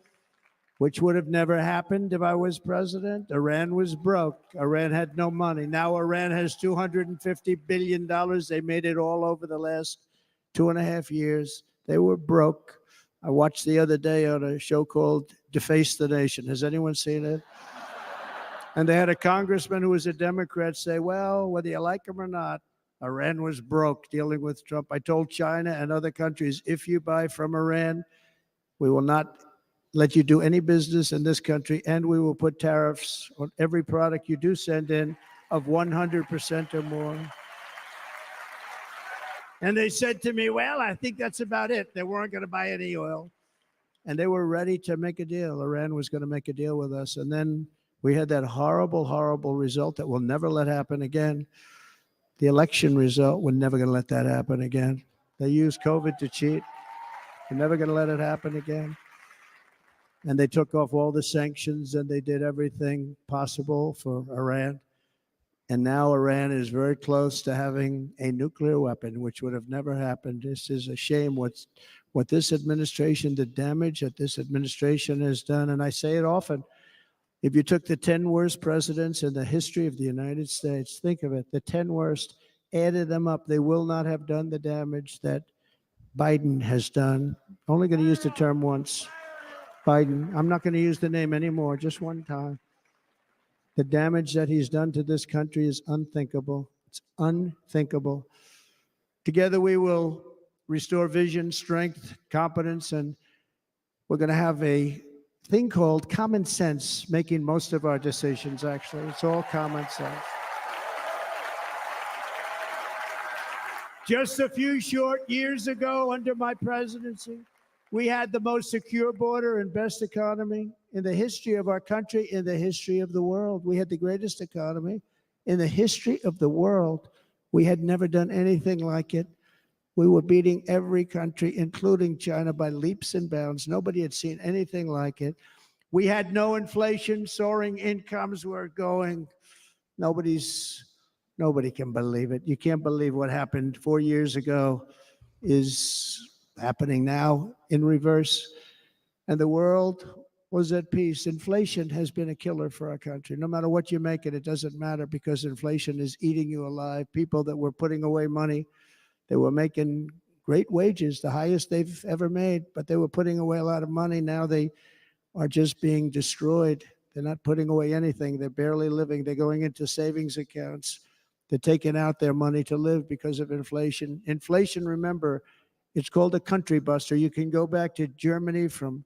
P: which would have never happened if I was president. Iran was broke. Iran had no money. Now Iran has $250 billion. They made it all over the last 2.5 years. They were broke. I watched the other day on a show called Deface the Nation. Has anyone seen it? And they had a congressman who was a Democrat say, well, whether you like him or not, Iran was broke dealing with Trump. I told China and other countries, if you buy from Iran, we will not let you do any business in this country, and we will put tariffs on every product you do send in of 100% or more. And they said to me, well, I think that's about it. They weren't going to buy any oil. And they were ready to make a deal. Iran was going to make a deal with us. And then we had that horrible, horrible result that we'll never let happen again. The election result, we're never going to let that happen again. They used COVID to cheat. We're never going to let it happen again. And they took off all the sanctions and they did everything possible for Iran. And now Iran is very close to having a nuclear weapon, which would have never happened. This is a shame what this administration, the damage that this administration has done. And I say it often, if you took the 10 worst presidents in the history of the United States, think of it, the 10 worst, added them up, they will not have done the damage that Biden has done. Only going to use the term once. Biden, I'm not going to use the name anymore, just one time. The damage that he's done to this country is unthinkable. It's unthinkable. Together we will restore vision, strength, competence, and we're going to have a thing called common sense making most of our decisions, actually. It's all common sense. Just a few short years ago, under my presidency, we had the most secure border and best economy in the history of our country, in the history of the world. We had the greatest economy in the history of the world. We had never done anything like it. We were beating every country, including China, by leaps and bounds. Nobody had seen anything like it. We had no inflation, soaring incomes were going. Nobody can believe it. You can't believe what happened 4 years ago is happening now in reverse. And the world was at peace. Inflation has been a killer for our country. No matter what you make it doesn't matter because inflation is eating you alive. People that were putting away money, they were making great wages, the highest they've ever made, but they were putting away a lot of money. Now they are just being destroyed. They're not putting away anything. They're barely living. They're going into savings accounts. They're taking out their money to live because of inflation. Inflation, remember, it's called a country buster. You can go back to Germany from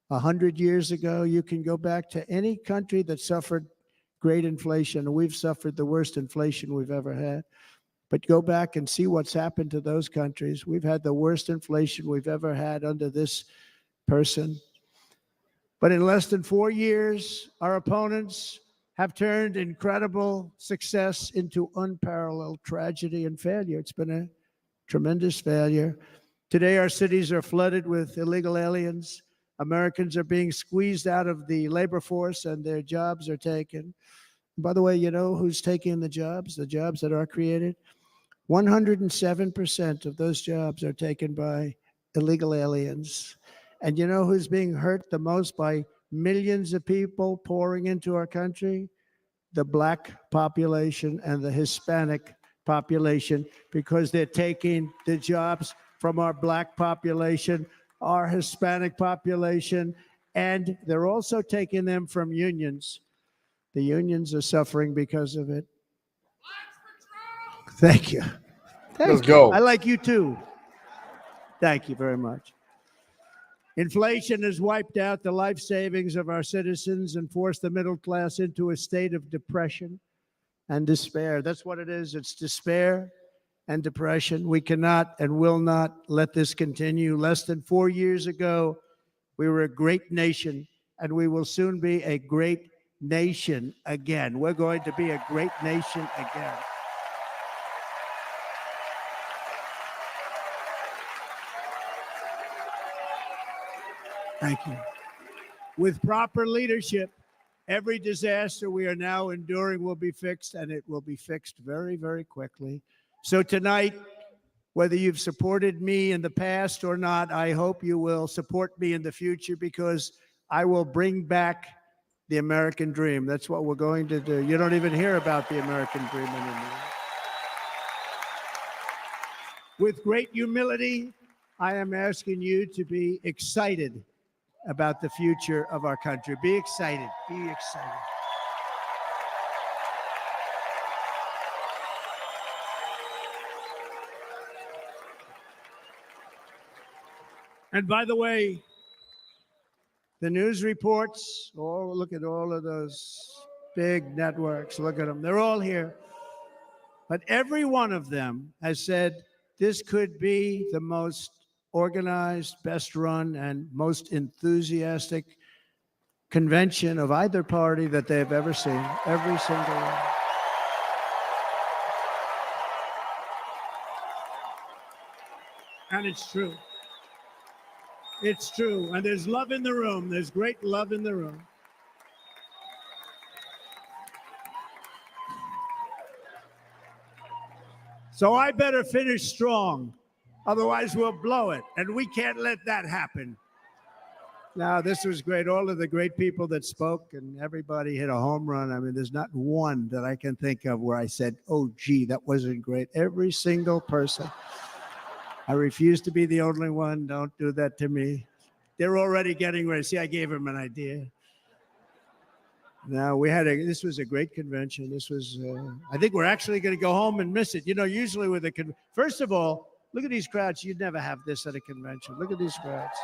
P: 100 years ago. You can go back to any country that suffered great inflation. We've suffered the worst inflation we've ever had. But go back and see what's happened to those countries. We've had the worst inflation we've ever had under this person. But in less than 4 years, our opponents have turned incredible success into unparalleled tragedy and failure. It's been a tremendous failure. Today, our cities are flooded with illegal aliens. Americans are being squeezed out of the labor force and their jobs are taken. By the way, you know who's taking the jobs that are created? 107% of those jobs are taken by illegal aliens. And you know who's being hurt the most by millions of people pouring into our country? The Black population and the Hispanic population, because they're taking the jobs from our Black population, our Hispanic population, and they're also taking them from unions. The unions are suffering because of it. Thank you.
E: Let's go.
P: I like you too. Thank you very much. Inflation has wiped out the life savings of our citizens and forced the middle class into a state of depression and despair. That's what it is. It's despair and depression. We cannot and will not let this continue. Less than 4 years ago, we were a great nation, and we will soon be a great nation again. We're going to be a great nation again. Thank you. With proper leadership, every disaster we are now enduring will be fixed, and it will be fixed very, very quickly. So tonight, whether you've supported me in the past or not, I hope you will support me in the future, because I will bring back the American dream. That's what we're going to do. You don't even hear about the American dream anymore. With great humility, I am asking you to be excited about the future of our country. Be excited. Be excited. And by the way, the news reports, oh, look at all of those big networks. Look at them. They're all here. But every one of them has said this could be the most organized, best run, and most enthusiastic convention of either party that they've ever seen. Every single one. And it's true. It's true. And there's love in the room. There's great love in the room. So I better finish strong. Otherwise, we'll blow it. And we can't let that happen. Now, this was great. All of the great people that spoke, and everybody hit a home run. I mean, there's not one that I can think of where I said, oh, gee, that wasn't great. Every single person. I refuse to be the only one. Don't do that to me. They're already getting ready. See, I gave them an idea. Now, this was a great convention. This was, I think we're actually going to go home and miss it. You know, usually with first of all, Look at these crowds. You'd never have this at a convention. Look at these crowds.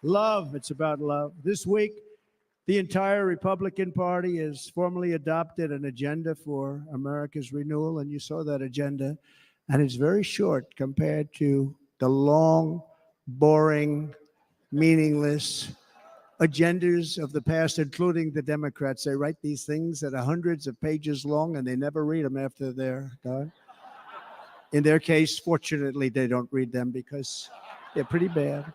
P: Love. It's about love. This week, the entire Republican Party has formally adopted an agenda for America's renewal, and you saw that agenda, and it's very short compared to the long, boring, meaningless agendas of the past, including the Democrats. They write these things that are hundreds of pages long, and they never read them after they're done. In their case, fortunately, they don't read them because they're pretty bad.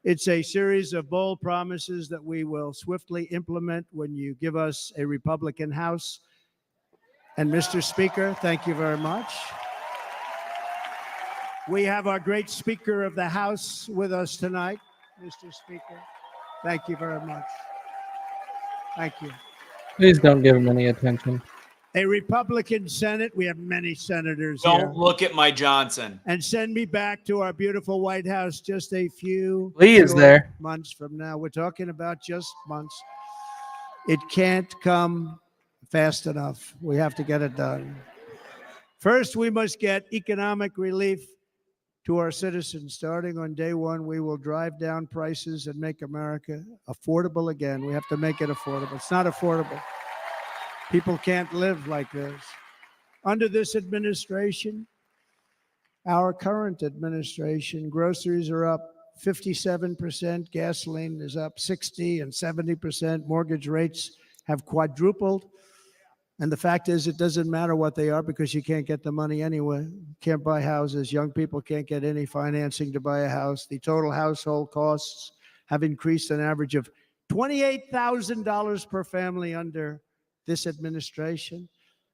P: It's a series of bold promises that we will swiftly implement when you give us a Republican House. And Mr. Speaker, thank you very much. We have our great Speaker of the House with us tonight. Mr. Speaker, thank you very much. Thank you.
C: Please don't give him any attention.
P: A Republican Senate. We have many senators here.
D: Don't look at my Johnson.
P: And send me back to our beautiful White House just a few
C: Lee is there.
P: months from now. We're talking about just months. It can't come fast enough. We have to get it done. First, we must get economic relief to our citizens. Starting on day one, we will drive down prices and make America affordable again. We have to make it affordable. It's not affordable. People can't live like this. Under this administration, our current administration, groceries are up 57%, gasoline is up 60 and 70%, mortgage rates have quadrupled. And the fact is, it doesn't matter what they are because you can't get the money anyway. You can't buy houses. Young people can't get any financing to buy a house. The total household costs have increased an average of $28,000 per family under this administration.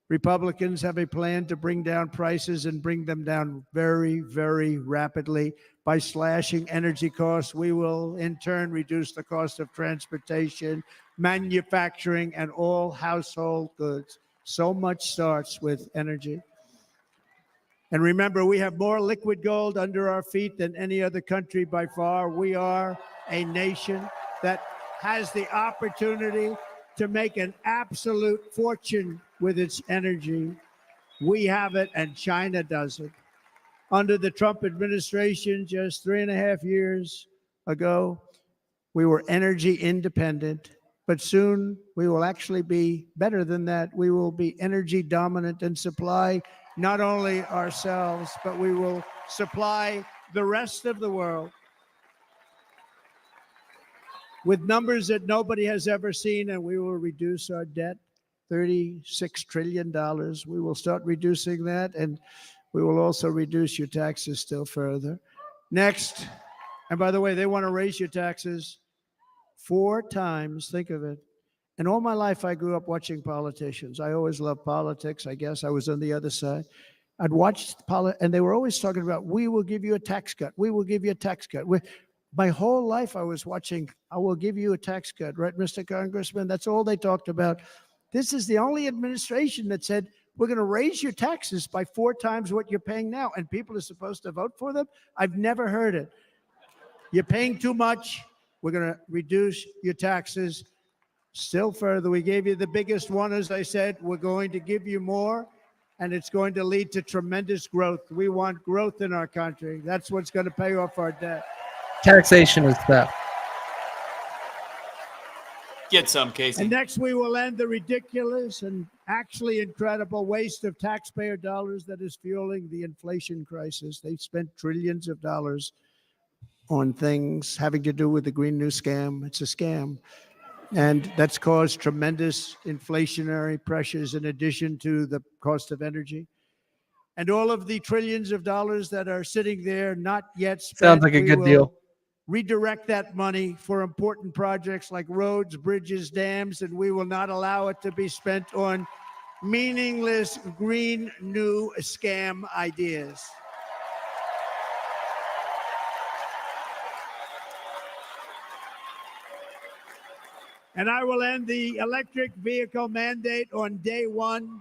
P: Republicans have a plan to bring down prices and bring them down very, very rapidly. By slashing energy costs, we will in turn reduce the cost of transportation, manufacturing, and all household goods. So much starts with energy. And remember, we have more liquid gold under our feet than any other country by far. We are a nation that has the opportunity to make an absolute fortune with its energy. We have it, and China doesn't. Under the Trump administration, just 3.5 years ago, we were energy independent, but soon we will actually be better than that. We will be energy dominant and supply not only ourselves, but we will supply the rest of the world with numbers that nobody has ever seen, and we will reduce our debt, $36 trillion. We will start reducing that, and we will also reduce your taxes still further. Next, and by the way, they want to raise your taxes 4 times. Think of it. And all my life, I grew up watching politicians. I always loved politics. I guess I was on the other side. I'd watch and they were always talking about, we will give you a tax cut. We will give you a tax cut. My whole life, I was watching, I will give you a tax cut, right, Mr. Congressman? That's all they talked about. This is the only administration that said, we're going to raise your taxes by 4 times what you're paying now, and people are supposed to vote for them? I've never heard it. You're paying too much. We're going to reduce your taxes still further. We gave you the biggest one, as I said. We're going to give you more, and it's going to lead to tremendous growth. We want growth in our country. That's what's going to pay off our debt.
C: Taxation is theft.
D: Get some, Kaecey.
P: And next, we will end the ridiculous and actually incredible waste of taxpayer dollars that is fueling the inflation crisis. They've spent trillions of dollars on things having to do with the Green New Scam. It's a scam. And that's caused tremendous inflationary pressures in addition to the cost of energy. And all of the trillions of dollars that are sitting there not yet spent.
C: Sounds like a good deal.
P: Redirect that money for important projects like roads, bridges, dams, and we will not allow it to be spent on meaningless green new scam ideas. And I will end the electric vehicle mandate on day one.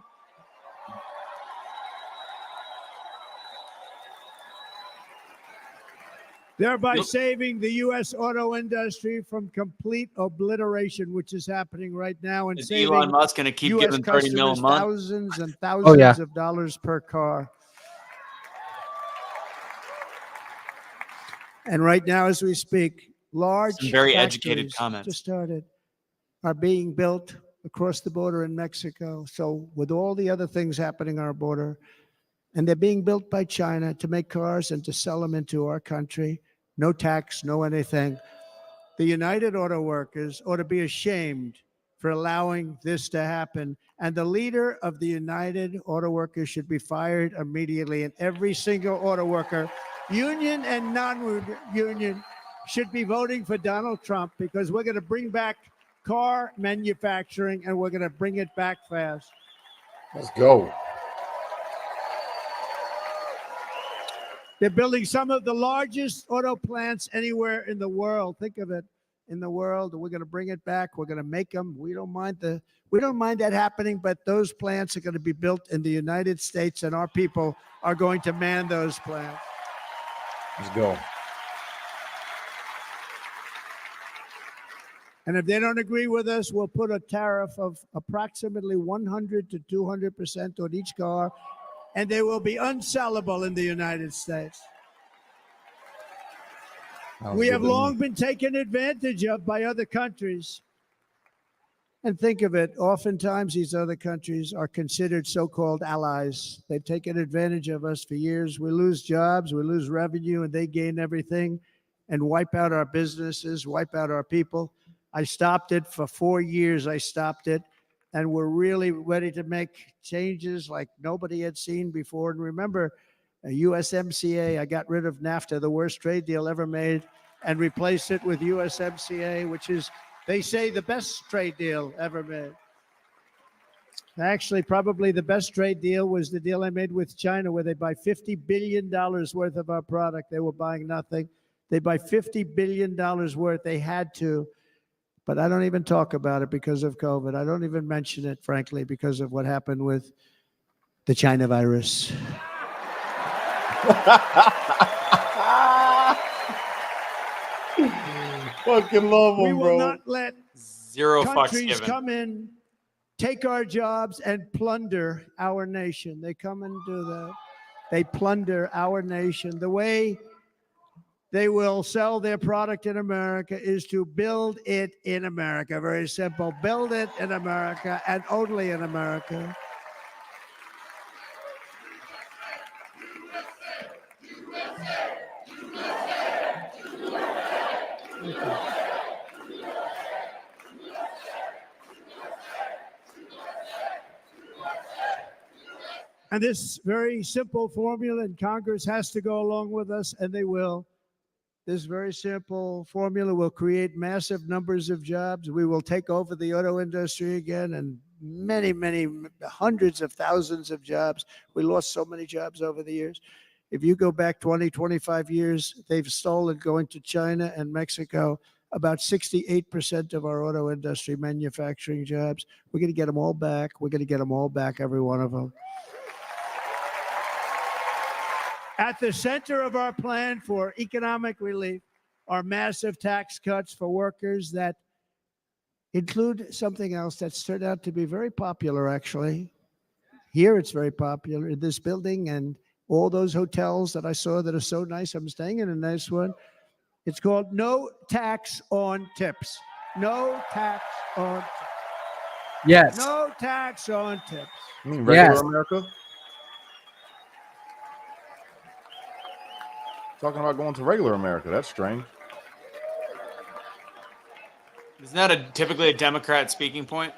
P: thereby saving the U.S. auto industry from complete obliteration, which is happening right now, and
D: Is
P: saving
D: Elon Musk going to keep
P: U.S.
D: giving 30 mil a
P: customers
D: month?
P: thousands and thousands of dollars per car. And right now, as we speak, large
D: Some very educated
P: factories
D: comments.
P: just started are being built across the border in Mexico. So with all the other things happening on our border, and they're being built by China to make cars and to sell them into our country. No tax, no anything. The United Auto Workers ought to be ashamed for allowing this to happen. And the leader of the United Auto Workers should be fired immediately. And every single auto worker, union and non-union, should be voting for Donald Trump, because we're going to bring back car manufacturing, and we're going to bring it back fast.
E: Let's go.
P: They're building some of the largest auto plants anywhere in the world. Think of it, in the world. We're going to bring it back. We're going to make them. We don't mind that happening, but those plants are going to be built in the United States, and our people are going to man those plants.
E: Let's go.
P: And if they don't agree with us, we'll put a tariff of approximately 100 to 200% on each car, and they will be unsellable in the United States. We have long been taken advantage of by other countries. And think of it, oftentimes these other countries are considered so-called allies. They've taken advantage of us for years. We lose jobs, we lose revenue, and they gain everything and wipe out our businesses, wipe out our people. I stopped it for 4 years. I stopped it. And we're really ready to make changes like nobody had seen before. And remember, USMCA, I got rid of NAFTA, the worst trade deal ever made, and replaced it with USMCA, which is, they say, the best trade deal ever made. Actually, probably the best trade deal was the deal I made with China, where they buy $50 billion worth of our product. They were buying nothing. They buy $50 billion worth. They had to. But I don't even talk about it because of COVID. I don't even mention it, frankly, because of what happened with the China virus.
E: Fucking love them,
P: we will
E: bro.
P: not let
D: Zero fucks
P: countries
D: given.
P: come in, take our jobs, and plunder our nation. They come and do that. They plunder our nation. The way they will sell their product in America is to build it in America. Very simple. Build it in America and only in America. And this very simple formula, and Congress has to go along with us, and they will. This very simple formula will create massive numbers of jobs. We will take over the auto industry again, and many, many hundreds of thousands of jobs. We lost so many jobs over the years. If you go back 20, 25 years, they've stolen, going to China and Mexico, about 68% of our auto industry manufacturing jobs. We're going to get them all back. We're going to get them all back, every one of them. At the center of our plan for economic relief are massive tax cuts for workers that include something else that's turned out to be very popular, actually. Here it's very popular in this building and all those hotels that I saw that are so nice. I'm staying in a nice one. It's called no tax on tips. No tax on tips.
C: Yes.
P: No tax on tips.
E: You mean regular
C: Yes.
E: America? Talking about going to regular America. That's strange.
D: Isn't that typically a Democrat speaking point?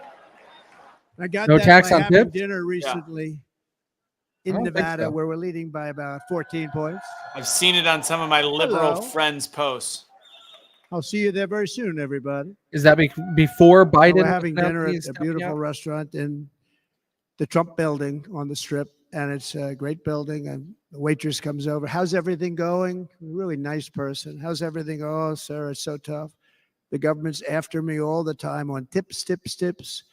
P: I got
C: No
P: that
C: tax
P: by
C: on
P: having
C: tips?
P: dinner recently
C: I
P: in
C: don't think
P: Nevada,
C: so.
P: where we're leading by about 14 points.
D: I've seen it on some of my liberal
P: Hello.
D: friends' posts.
P: I'll see you there very soon, everybody.
C: Is that before Biden?
P: We're having
C: announced
P: dinner
C: he's
P: at a
C: coming
P: beautiful
C: out?
P: restaurant in the Trump building on the Strip, and it's a great building, and the waitress comes over. How's everything going? Really nice person. How's everything? Oh, sir, it's so tough. The government's after me all the time on tips, tips, tips.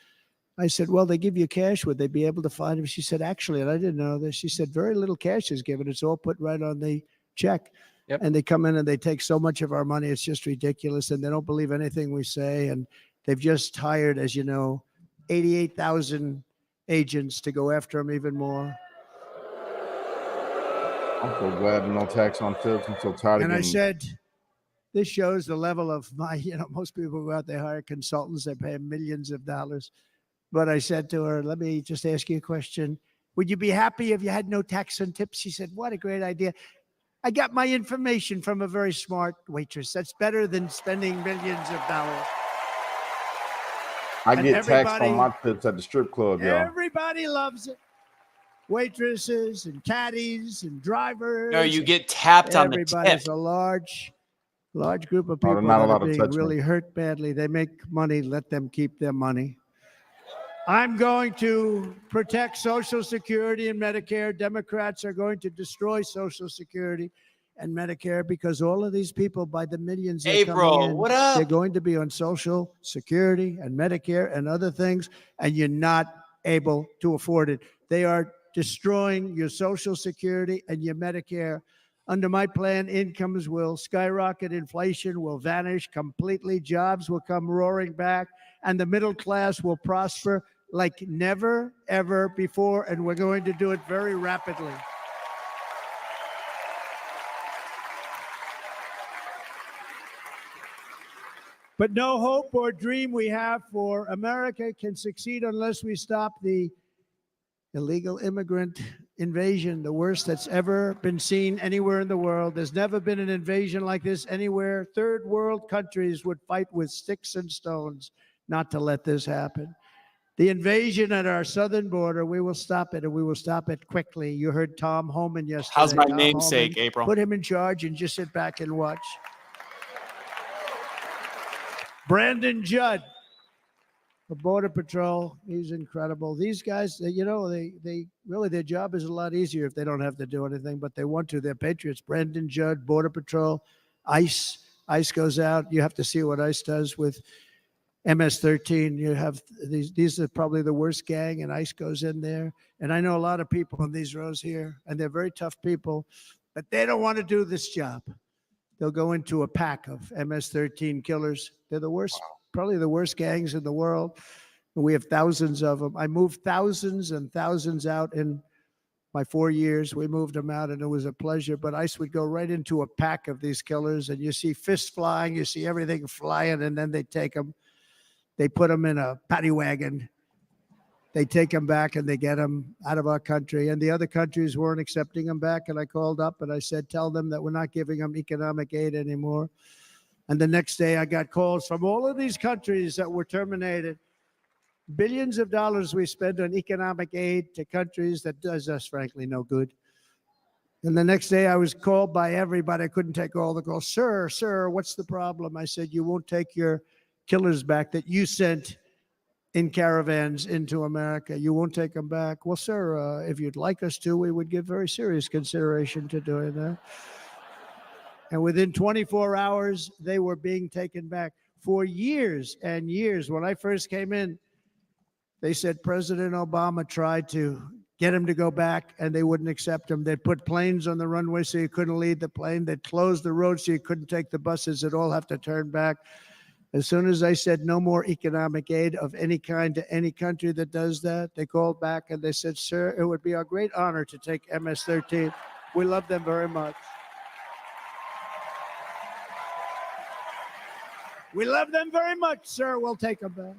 P: I said, well, they give you cash. Would they be able to find him? She said, actually, and I didn't know this. She said, very little cash is given. It's all put right on the check.
C: Yep.
P: And they come in and they take so much of our money. It's just ridiculous. And they don't believe anything we say. And they've just hired, as you know, 88,000 agents to go after them even more.
E: I'm so glad no tax on tips. I'm so tired
P: And
E: of
P: I
E: getting.
P: said, this shows the level of my, most people go out, they hire consultants, they pay millions of dollars. But I said to her, let me just ask you a question. Would you be happy if you had no tax on tips? She said, what a great idea. I got my information from a very smart waitress. That's better than spending millions of dollars.
E: I
P: And
E: get taxed on my tips at the strip club, y'all.
P: Everybody loves it. Waitresses and caddies and drivers.
D: No, you get tapped on the tip.
P: Everybody's a large group of people
E: not
P: that
E: allowed
P: are
E: to
P: being
E: touch me.
P: really hurt badly. They make money, let them keep their money. I'm going to protect Social Security and Medicare. Democrats are going to destroy Social Security and Medicare because all of these people, by the millions, they're
D: April,
P: coming in,
D: what up?
P: they're going to be on Social Security and Medicare and other things, and you're not able to afford it. They are destroying your Social Security and your Medicare. Under my plan, incomes will skyrocket, inflation will vanish completely, jobs will come roaring back, and the middle class will prosper like never, ever before, and we're going to do it very rapidly. But no hope or dream we have for America can succeed unless we stop the illegal immigrant invasion, the worst that's ever been seen anywhere in the world. There's never been an invasion like this anywhere. Third world countries would fight with sticks and stones not to let this happen. The invasion at our southern border, we will stop it, and we will stop it quickly. You heard Tom Homan yesterday.
D: How's my
P: Tom
D: namesake,
P: Homan,
D: April?
P: Put him in charge and just sit back and watch. Brandon Judd, the Border Patrol, he's incredible. These guys, they really, their job is a lot easier if they don't have to do anything, but they want to. They're patriots. Brandon Judd, Border Patrol, ICE. ICE goes out. You have to see what ICE does with MS-13. You have these are probably the worst gang, and ICE goes in there. And I know a lot of people in these rows here, and they're very tough people, but they don't want to do this job. They'll go into a pack of MS-13 killers. They're the worst, probably the worst gangs in the world. And we have thousands of them. I moved thousands and thousands out in my 4 years. We moved them out, and it was a pleasure. But ICE would go right into a pack of these killers, and you see fists flying, you see everything flying, and then they take them. They put them in a paddy wagon. They take them back and they get them out of our country. And the other countries weren't accepting them back. And I called up and I said, tell them that we're not giving them economic aid anymore. And the next day I got calls from all of these countries that were terminated. Billions of dollars we spend on economic aid to countries that does us, frankly, no good. And the next day I was called by everybody. I couldn't take all the calls. Sir, what's the problem? I said, you won't take your killers back that you sent in caravans into America. You won't take them back. Well, sir, if you'd like us to, we would give very serious consideration to doing that. And within 24 hours, they were being taken back. For years and years, when I first came in, they said President Obama tried to get him to go back, and they wouldn't accept him. They'd put planes on the runway so you couldn't lead the plane. They'd close the road so you couldn't take the buses. They'd all have to turn back. As soon as I said no more economic aid of any kind to any country that does that, they called back and they said, sir, it would be our great honor to take MS-13. We love them very much. We love them very much, sir. We'll take them back.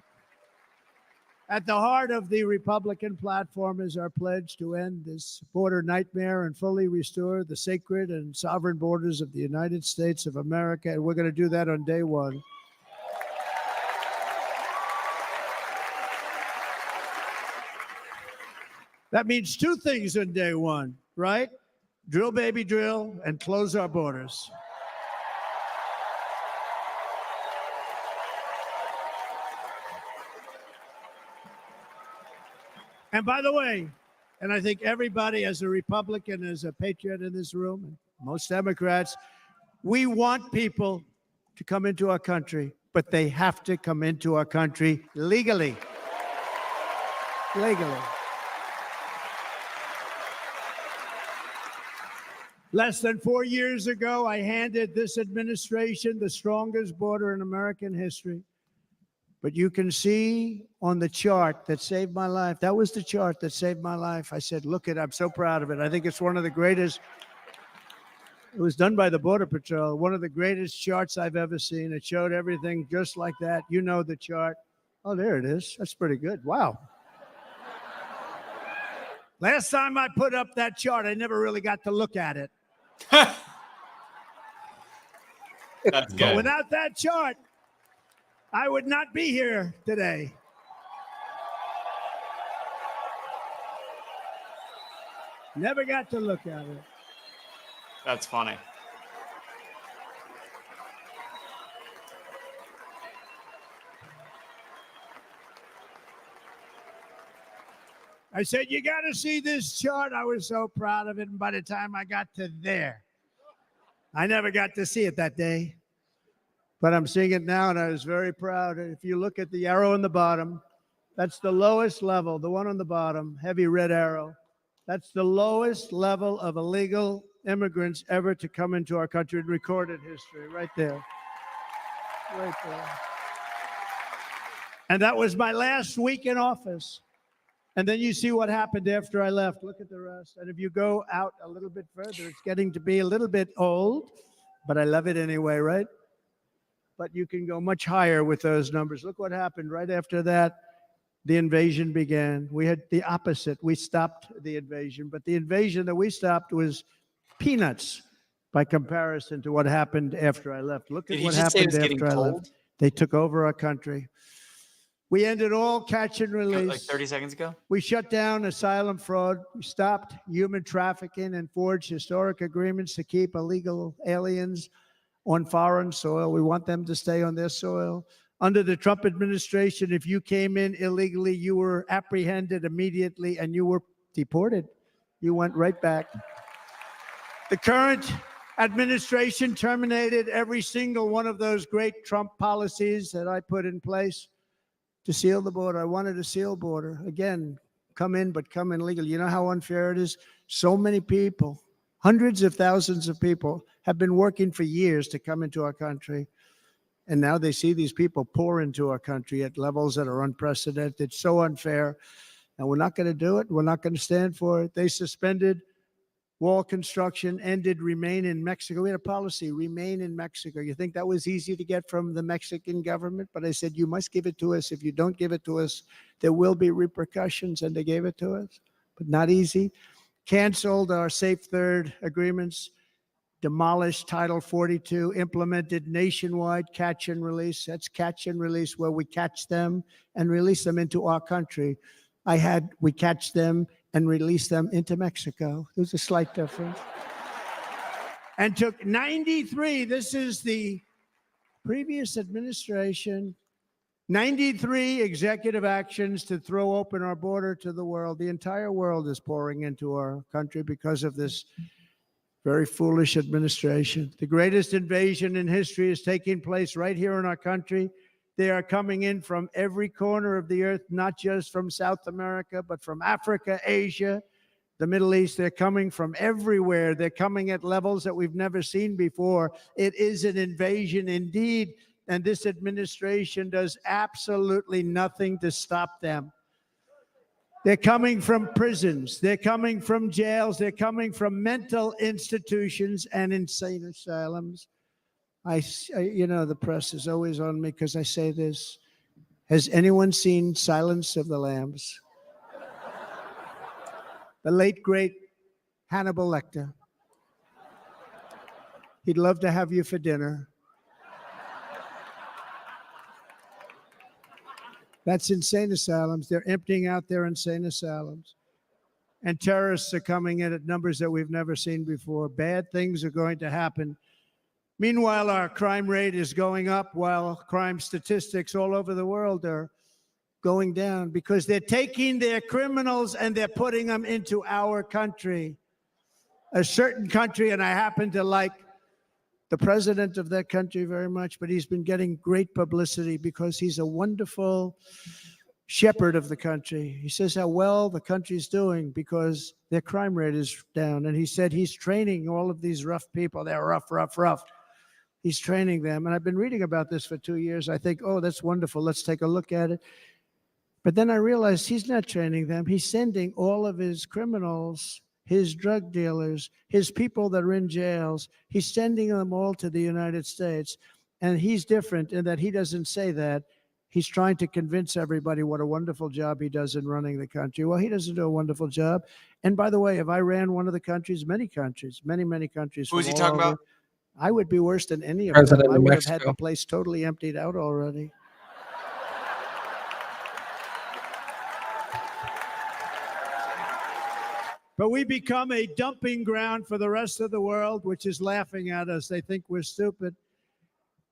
P: At the heart of the Republican platform is our pledge to end this border nightmare and fully restore the sacred and sovereign borders of the United States of America. And we're going to do that on day one. That means two things on day one, right? Drill, baby, drill, and close our borders. And by the way, and I think everybody as a Republican, as a patriot in this room, and most Democrats, we want people to come into our country, but they have to come into our country legally. Legally. Less than 4 years ago, I handed this administration the strongest border in American history. But you can see on the chart that saved my life, that was the chart that saved my life. I said, look it, I'm so proud of it. I think it's one of the greatest. It was done by the Border Patrol, one of the greatest charts I've ever seen. It showed everything just like that. You know the chart. Oh, there it is. That's pretty good. Wow. Last time I put up that chart, I never really got to look at it.
D: That's
P: But
D: good.
P: without that chart, I would not be here today. Never got to look at it.
D: That's funny.
P: I said, you got to see this chart. I was so proud of it. And by the time I got to there, I never got to see it that day. But I'm seeing it now, and I was very proud. If you look at the arrow on the bottom, that's the lowest level, the one on the bottom, heavy red arrow. That's the lowest level of illegal immigrants ever to come into our country in recorded history, right there. Right there. And that was my last week in office. And then you see what happened after I left. Look at the rest. And if you go out a little bit further, it's getting to be a little bit old, but I love it anyway, right? But you can go much higher with those numbers. Look what happened right after that. The invasion began. We had the opposite. We stopped the invasion, but the invasion that we stopped was peanuts by comparison to what happened after I left. Look at what happened after I left. They took over our country. We ended all catch and release.
D: Like 30 seconds ago?
P: We shut down asylum fraud. We stopped human trafficking and forged historic agreements to keep illegal aliens on foreign soil. We want them to stay on their soil. Under the Trump administration, if you came in illegally, you were apprehended immediately and you were deported. You went right back. The current administration terminated every single one of those great Trump policies that I put in place to seal the border. I wanted a sealed border. Again, come in, but come in legally. You know how unfair it is? So many people, hundreds of thousands of people have been working for years to come into our country. And now they see these people pour into our country at levels that are unprecedented. It's so unfair. And we're not going to do it. We're not going to stand for it. They suspended wall construction, ended remain in Mexico. We had a policy, remain in Mexico. You think that was easy to get from the Mexican government? But I said, you must give it to us. If you don't give it to us, there will be repercussions. And they gave it to us, but not easy. Canceled our Safe Third agreements, demolished Title 42, implemented nationwide catch and release. That's catch and release, where we catch them and release them into our country. We catch them and release them into Mexico. There's a slight difference. And took 93, this is the previous administration, 93 executive actions to throw open our border to the world. The entire world is pouring into our country because of this very foolish administration. The greatest invasion in history is taking place right here in our country. They are coming in from every corner of the earth, not just from South America, but from Africa, Asia, the Middle East. They're coming from everywhere. They're coming at levels that we've never seen before. It is an invasion indeed, and this administration does absolutely nothing to stop them. They're coming from prisons. They're coming from jails. They're coming from mental institutions and insane asylums. You know, the press is always on me because I say this. Has anyone seen Silence of the Lambs? The late, great Hannibal Lecter. He'd love to have you for dinner. That's insane asylums. They're emptying out their insane asylums. And terrorists are coming in at numbers that we've never seen before. Bad things are going to happen. Meanwhile, our crime rate is going up, while crime statistics all over the world are going down, because they're taking their criminals and they're putting them into our country, a certain country. And I happen to like the president of that country very much, but he's been getting great publicity because he's a wonderful shepherd of the country. He says how well the country's doing because their crime rate is down. And he said he's training all of these rough people. They're rough. He's training them. And I've been reading about this for 2 years. I think, oh, that's wonderful. Let's take a look at it. But then I realized he's not training them. He's sending all of his criminals, his drug dealers, his people that are in jails. He's sending them all to the United States. And he's different in that he doesn't say that. He's trying to convince everybody what a wonderful job he does in running the country. Well, he doesn't do a wonderful job. And by the way, if I ran one of the countries, many countries.
D: Who's he talking about?
P: I would be worse than any of
C: President
P: them. I
C: of
P: would have had
C: Mexico.
P: the place totally emptied out already. But we become a dumping ground for the rest of the world, which is laughing at us. They think we're stupid.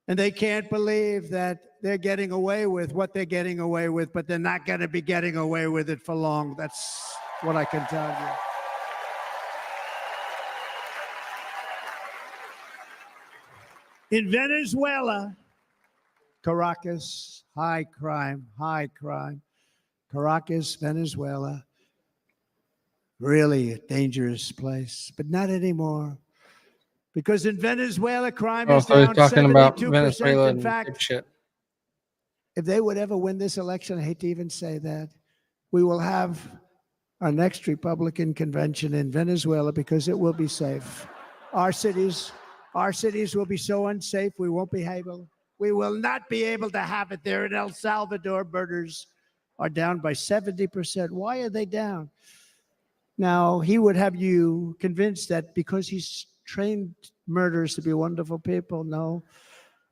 P: And they can't believe that they're getting away with what they're getting away with, but they're not going to be getting away with it for long. That's what I can tell you. In Venezuela, Caracas, high crime. Caracas, Venezuela. Really a dangerous place, but not anymore. Because in Venezuela, crime is
C: So he's
P: down
C: talking about
P: 72%.
C: Venezuela
P: In
C: and
P: fact,
C: shit.
P: if they would ever win this election, I hate to even say that, we will have our next Republican convention in Venezuela because it will be safe. Our cities will be so unsafe, we will not be able to have it there. In El Salvador, murders are down by 70%. Why are they down? Now, he would have you convinced that because he's trained murderers to be wonderful people. No.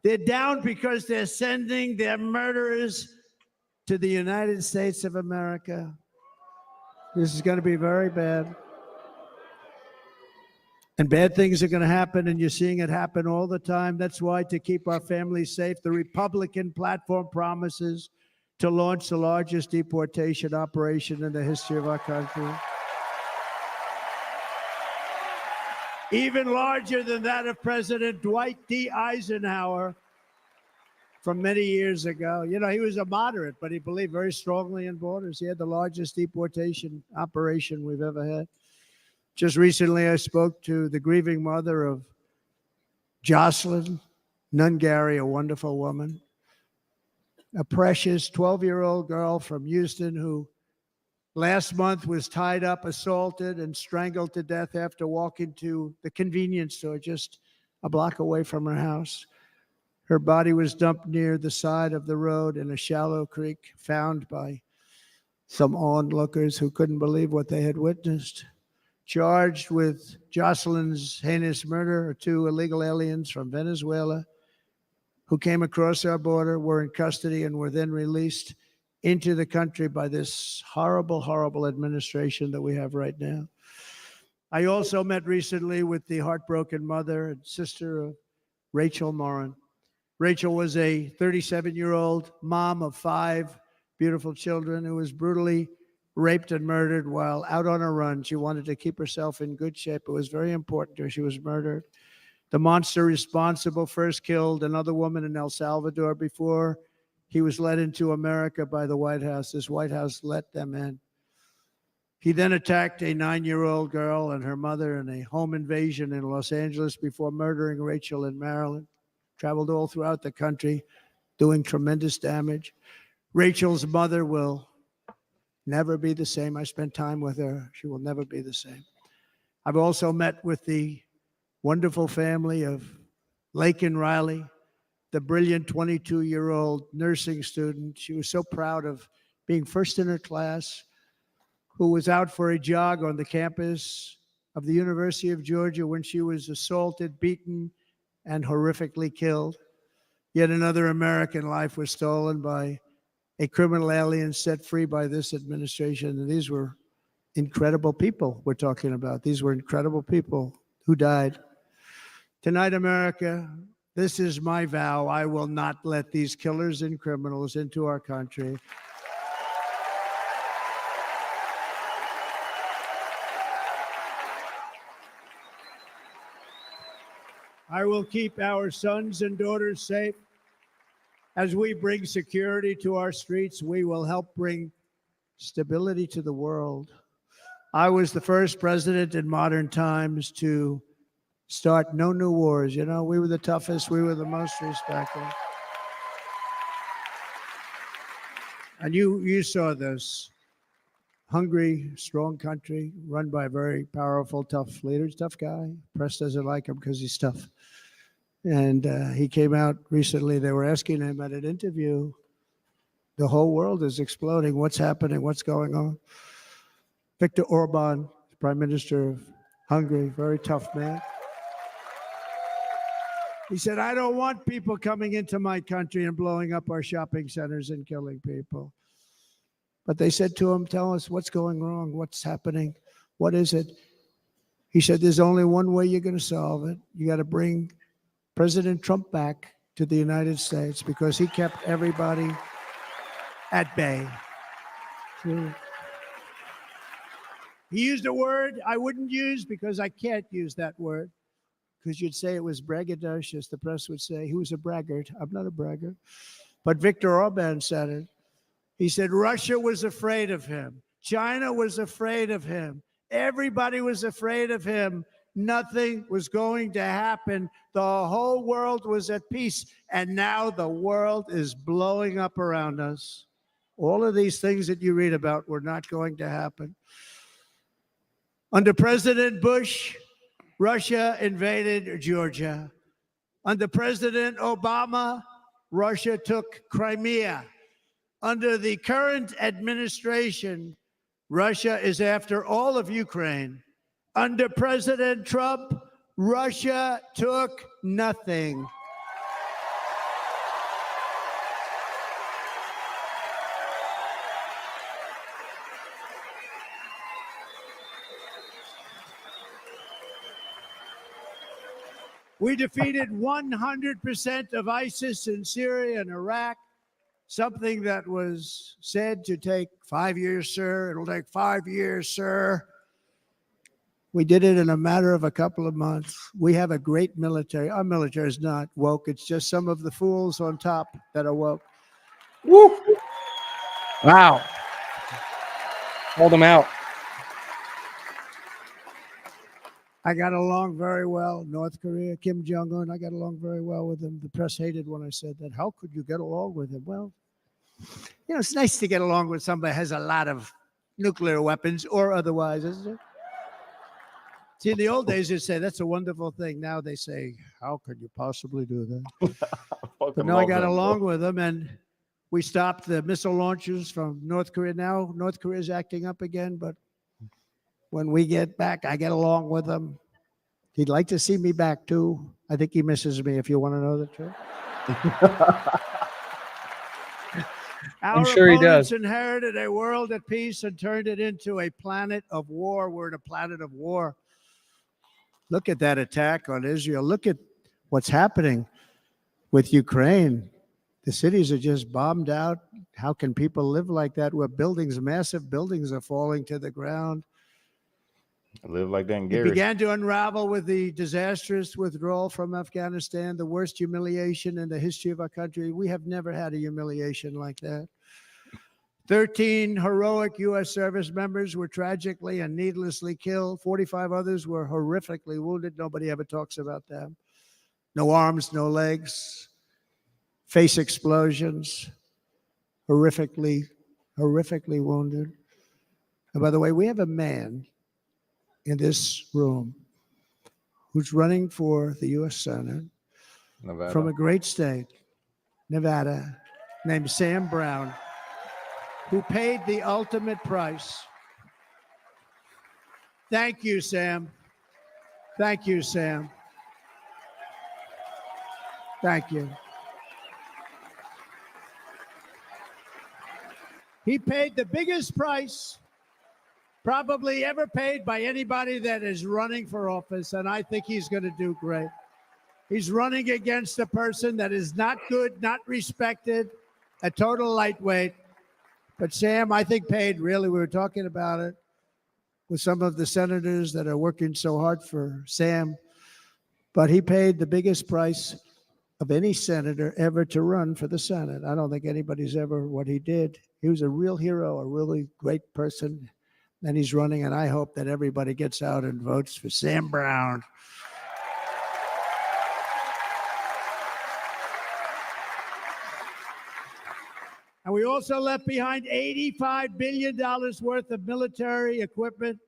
P: They're down because they're sending their murderers to the United States of America. This is going to be very bad. And bad things are going to happen, and you're seeing it happen all the time. That's why, to keep our families safe, the Republican platform promises to launch the largest deportation operation in the history of our country. Even larger than that of President Dwight D. Eisenhower from many years ago. You know, he was a moderate, but he believed very strongly in borders. He had the largest deportation operation we've ever had. Just recently, I spoke to the grieving mother of Jocelyn Nungary, a wonderful woman, a precious 12-year-old girl from Houston who last month was tied up, assaulted, and strangled to death after walking to the convenience store just a block away from her house. Her body was dumped near the side of the road in a shallow creek, found by some onlookers who couldn't believe what they had witnessed. Charged with Jocelyn's heinous murder are 2 illegal aliens from Venezuela who came across our border, were in custody, and were then released into the country by this horrible, horrible administration that we have right now. I also met recently with the heartbroken mother and sister of Rachel Morin. Rachel was a 37-year-old mom of 5 beautiful children who was brutally raped and murdered while out on a run. She wanted to keep herself in good shape. It was very important to her. She was murdered. The monster responsible first killed another woman in El Salvador before he was led into America by the White House. This White House let them in. He then attacked a 9-year-old girl and her mother in a home invasion in Los Angeles before murdering Rachel in Maryland. Traveled all throughout the country, doing tremendous damage. Rachel's mother will never be the same. I spent time with her. She will never be the same. I've also met with the wonderful family of Laken Riley, the brilliant 22-year-old nursing student. She was so proud of being first in her class, who was out for a jog on the campus of the University of Georgia when she was assaulted, beaten, and horrifically killed. Yet another American life was stolen by a criminal alien set free by this administration. And these were incredible people we're talking about. These were incredible people who died. Tonight, America, this is my vow. I will not let these killers and criminals into our country. I will keep our sons and daughters safe. As we bring security to our streets, we will help bring stability to the world. I was the first president in modern times to start no new wars. You know, we were the toughest. We were the most respected. And you saw this. Hungry, strong country run by very powerful, tough leaders, tough guy. Press doesn't like him because he's tough. And he came out recently. They were asking him at an interview, the whole world is exploding. What's happening? What's going on? Viktor Orban, Prime Minister of Hungary, very tough man. He said, I don't want people coming into my country and blowing up our shopping centers and killing people. But they said to him, tell us what's going wrong, what's happening, what is it? He said, there's only one way you're going to solve it. You got to bring President Trump back to the United States because he kept everybody at bay. So he used a word I wouldn't use because I can't use that word because you'd say it was braggadocious. The press would say he was a braggart. I'm not a braggart. But Viktor Orban said it. He said Russia was afraid of him. China was afraid of him. Everybody was afraid of him. Nothing was going to happen. The whole world was at peace. And now the world is blowing up around us. All of these things that you read about were not going to happen. Under President Bush, Russia invaded Georgia. Under President Obama, Russia took Crimea. Under the current administration, Russia is after all of Ukraine. Under President Trump, Russia took nothing. We defeated 100% of ISIS in Syria and Iraq. Something that was said to take 5 years, sir. It'll take 5 years, sir. We did it in a matter of a couple of months. We have a great military. Our military is not woke. It's just some of the fools on top that are woke.
C: Woo! Wow. Hold them out.
P: I got along very well. North Korea, Kim Jong-un, I got along very well with him. The press hated when I said that. How could you get along with him? Well, you know, it's nice to get along with somebody who has a lot of nuclear weapons or otherwise, isn't it? See, in the old days, they'd say, that's a wonderful thing. Now they say, how could you possibly do that? But no, I got along with them, and we stopped the missile launches from North Korea. Now North Korea is acting up again, but when we get back, I get along with him. He'd like to see me back, too. I think he misses me, if you want to know the truth.
C: I'm sure he does.
P: Our opponents inherited a world at peace and turned it into a planet of war. We're in a planet of war. Look at that attack on Israel. Look at what's happening with Ukraine. The cities are just bombed out. How can people live like that where buildings, massive buildings are falling to the ground?
E: I live like that in
P: It
E: Gary.
P: began to unravel with the disastrous withdrawal from Afghanistan, the worst humiliation in the history of our country. We have never had a humiliation like that. 13 heroic U.S. service members were tragically and needlessly killed. 45 others were horrifically wounded. Nobody ever talks about them. No arms, no legs, face explosions, horrifically wounded. And by the way, we have a man in this room who's running for the U.S. Senate
E: Nevada.
P: from a great state, Nevada, named Sam Brown, who paid the ultimate price. Thank you, Sam. Thank you, Sam. Thank you. He paid the biggest price probably ever paid by anybody that is running for office, and I think he's going to do great. He's running against a person that is not good, not respected, a total lightweight. But Sam, I think, paid really, we were talking about it with some of the senators that are working so hard for Sam, but he paid the biggest price of any senator ever to run for the Senate. I don't think anybody's ever what he did. He was a real hero, a really great person, and he's running, and I hope that everybody gets out and votes for Sam Brown. And we also left behind $85 billion worth of military equipment,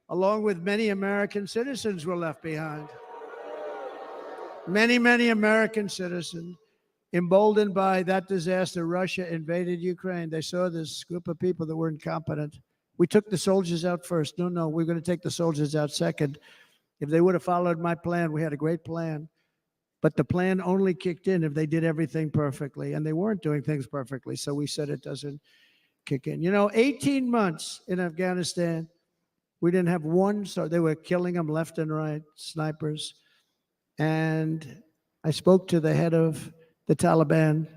P: along with many American citizens were left behind. Many, many American citizens, emboldened by that disaster, Russia invaded Ukraine. They saw this group of people that were incompetent. We took the soldiers out first. No, we're going to take the soldiers out second. If they would have followed my plan, we had a great plan. But the plan only kicked in if they did everything perfectly, and they weren't doing things perfectly. So we said it doesn't kick in. 18 months in Afghanistan, we didn't have one, so they were killing them left and right, snipers. And I spoke to the head of the Taliban.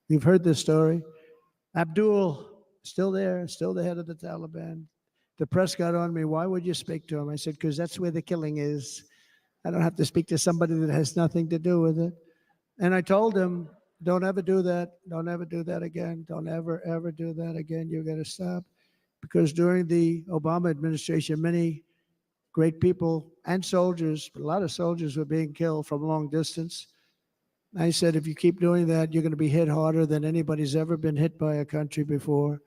P: You've heard this story. Abdul, still there, still the head of the Taliban. The press got on me. Why would you speak to him? I said, because that's where the killing is. I don't have to speak to somebody that has nothing to do with it. And I told him, don't ever do that. Don't ever do that again. Don't ever do that again. You've got to stop. Because during the Obama administration, many great people and soldiers, but a lot of soldiers were being killed from long distance. I said, if you keep doing that, you're going to be hit harder than anybody's ever been hit by a country before.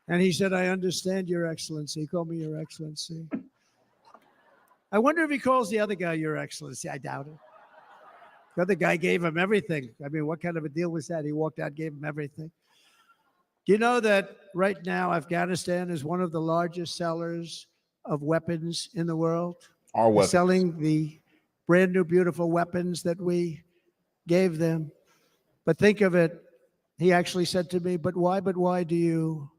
P: And he said, I understand, Your Excellency. He called me Your Excellency. I wonder if he calls the other guy Your Excellency. I doubt it. The other guy gave him everything. I mean, what kind of a deal was that? He walked out, gave him everything. Do you know that right now Afghanistan is one of the largest sellers of weapons in the world?
E: Our weapons.
P: Selling the brand new, beautiful weapons that we gave them. But think of it. He actually said to me, but why do you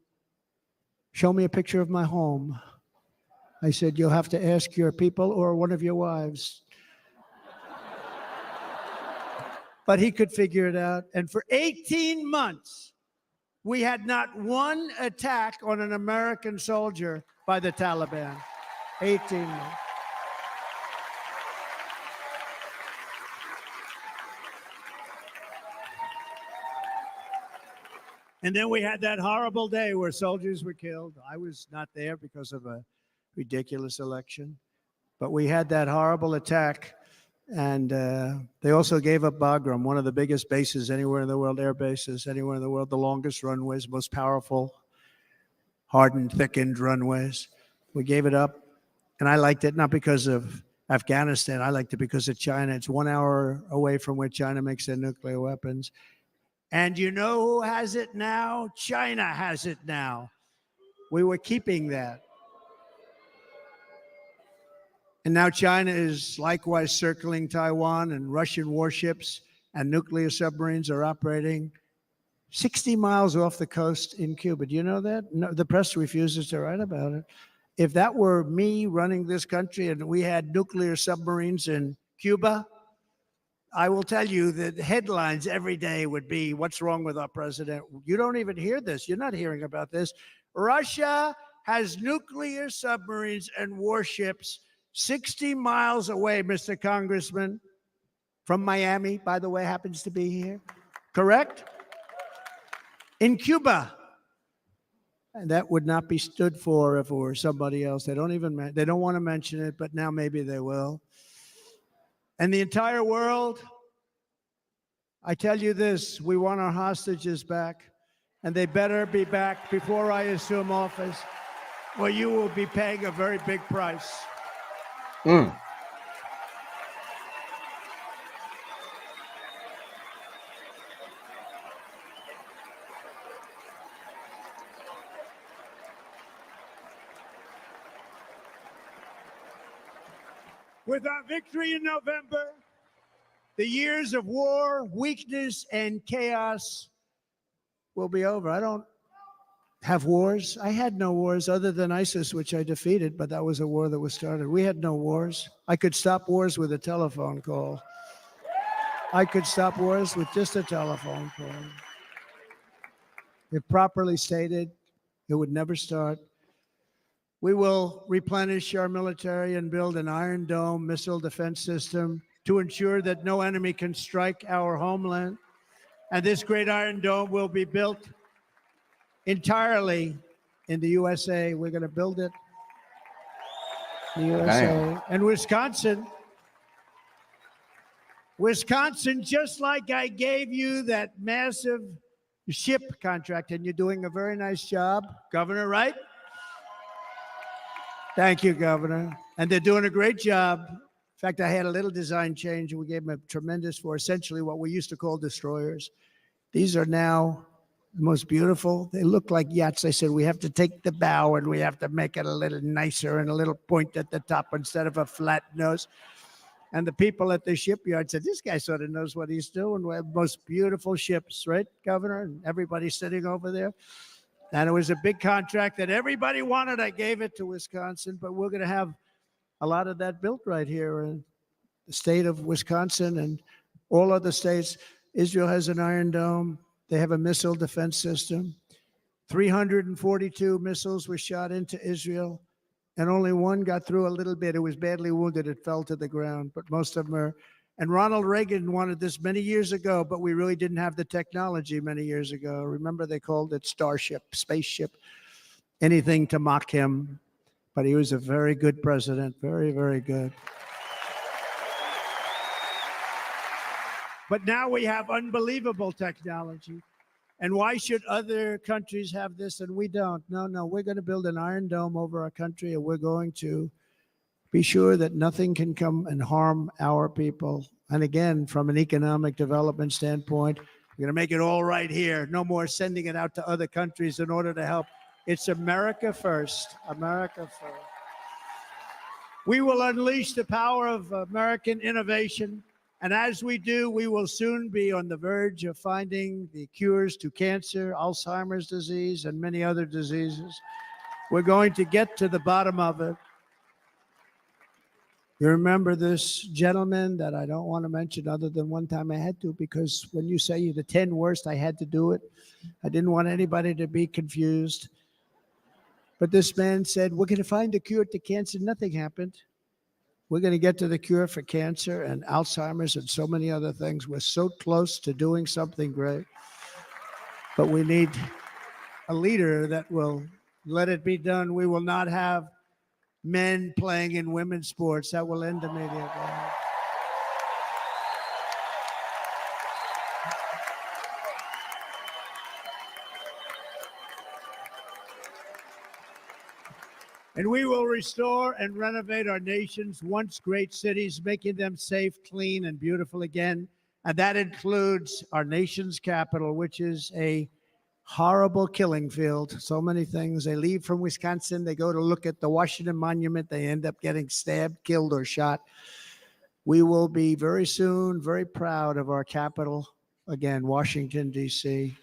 P: show me a picture of my home? I said, you'll have to ask your people or one of your wives. But he could figure it out. And for 18 months, we had not one attack on an American soldier by the Taliban. 18 months. And then we had that horrible day where soldiers were killed. I was not there because of a ridiculous election. But we had that horrible attack. And they also gave up Bagram, one of the biggest bases anywhere in the world, air bases anywhere in the world, the longest runways, most powerful, hardened, thickened runways. We gave it up. And I liked it not because of Afghanistan. I liked it because of China. It's 1 hour away from where China makes their nuclear weapons. And you know who has it now? China has it now. We were keeping that. And now China is likewise circling Taiwan, and Russian warships and nuclear submarines are operating 60 miles off the coast in Cuba. Do you know that? No, the press refuses to write about it. If that were me running this country and we had nuclear submarines in Cuba, I will tell you that headlines every day would be, what's wrong with our president? You don't even hear this. You're not hearing about this. Russia has nuclear submarines and warships 60 miles away, Mr. Congressman, from Miami, by the way, happens to be here. Correct? In Cuba. And that would not be stood for if it were somebody else. They don't want to mention it, but now maybe they will. And the entire world, I tell you this, we want our hostages back, and they better be back before I assume office, or you will be paying a very big price. With our victory in November, the years of war, weakness, and chaos will be over. I don't have wars. I had no wars other than ISIS, which I defeated, but that was a war that was started. We had no wars. I could stop wars with a telephone call. I could stop wars with just a telephone call. If properly stated, it would never start. We will replenish our military and build an Iron Dome missile defense system to ensure that no enemy can strike our homeland. And this great Iron Dome will be built entirely in the USA. We're going to build it in the USA.
E: Damn.
P: And Wisconsin, just like I gave you that massive ship contract, and you're doing a very nice job, Governor, right? Thank you, Governor. And they're doing a great job. In fact, I had a little design change, and we gave them a tremendous for essentially what we used to call destroyers. These are now the most beautiful. They look like yachts. I said, we have to take the bow and we have to make it a little nicer and a little point at the top instead of a flat nose. And the people at the shipyard said, this guy sort of knows what he's doing. We have most beautiful ships, right, Governor? And everybody sitting over there. And it was a big contract that everybody wanted. I gave it to Wisconsin, but we're going to have a lot of that built right here in the state of Wisconsin and all other states. Israel has an Iron Dome. They have a missile defense system. 342 missiles were shot into Israel, and only one got through a little bit. It was badly wounded. It fell to the ground, but most of them are. And Ronald Reagan wanted this many years ago, but we really didn't have the technology many years ago. Remember, they called it Starship, spaceship, anything to mock him. But he was a very good president, very, very good. But now we have unbelievable technology. And why should other countries have this and we don't? No, we're going to build an Iron Dome over our country, and we're going to be sure that nothing can come and harm our people. And again, from an economic development standpoint, we're going to make it all right here. No more sending it out to other countries in order to help. It's America first. America first. We will unleash the power of American innovation. And as we do, we will soon be on the verge of finding the cures to cancer, Alzheimer's disease, and many other diseases. We're going to get to the bottom of it. You remember this gentleman that I don't want to mention other than one time I had to, because when you say the 10 worst, I had to do it. I didn't want anybody to be confused. But this man said, we're going to find a cure to cancer. Nothing happened. We're going to get to the cure for cancer and Alzheimer's and so many other things. We're so close to doing something great. But we need a leader that will let it be done. We will not have men playing in women's sports. That will end immediately. And we will restore and renovate our nation's once great cities, making them safe, clean, and beautiful again. And that includes our nation's capital, which is a horrible killing field. So many things. They leave from Wisconsin. They go to look at the Washington Monument. They end up getting stabbed, killed, or shot. We will be very soon very proud of our capital, again, Washington, D.C.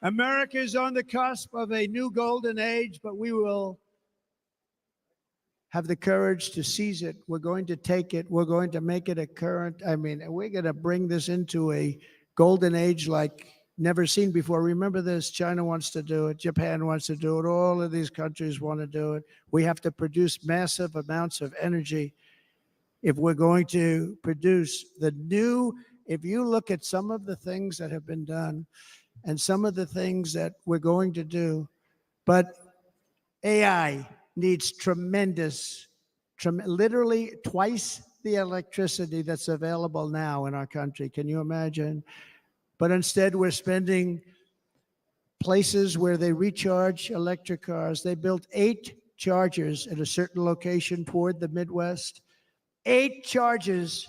P: America is on the cusp of a new golden age, but we will have the courage to seize it. We're going to take it. We're going to make it a current. We're going to bring this into a golden age like never seen before. Remember this, China wants to do it. Japan wants to do it. All of these countries want to do it. We have to produce massive amounts of energy if we're going to produce the new. If you look at some of the things that have been done, and some of the things that we're going to do. But AI needs literally twice the electricity that's available now in our country. Can you imagine? But instead, we're spending places where they recharge electric cars. They built 8 chargers at a certain location toward the Midwest. 8 chargers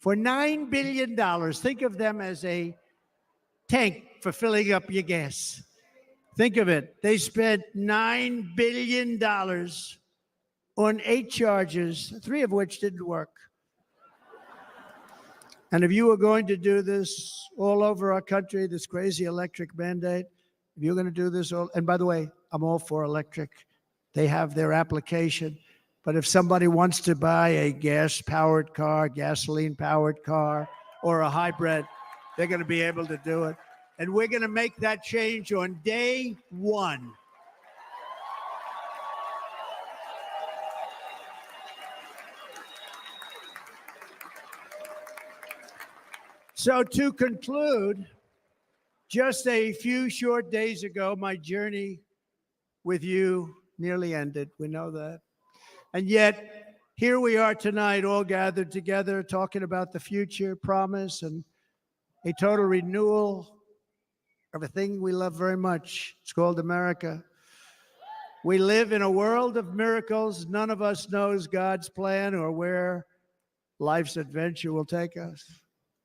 P: for $9 billion. Think of them as a tank for filling up your gas. Think of it. They spent $9 billion on 8 chargers, 3 of which didn't work. And if you were going to do this all over our country, this crazy electric mandate, if you're going to do this all, and by the way, I'm all for electric. They have their application. But if somebody wants to buy a gas-powered car, gasoline-powered car, or a hybrid, they're going to be able to do it. And we're going to make that change on day one. So to conclude, just a few short days ago, my journey with you nearly ended. We know that. And yet, here we are tonight, all gathered together, talking about the future, promise, and a total renewal of a thing we love very much. It's called America. We live in a world of miracles. None of us knows God's plan or where life's adventure will take us.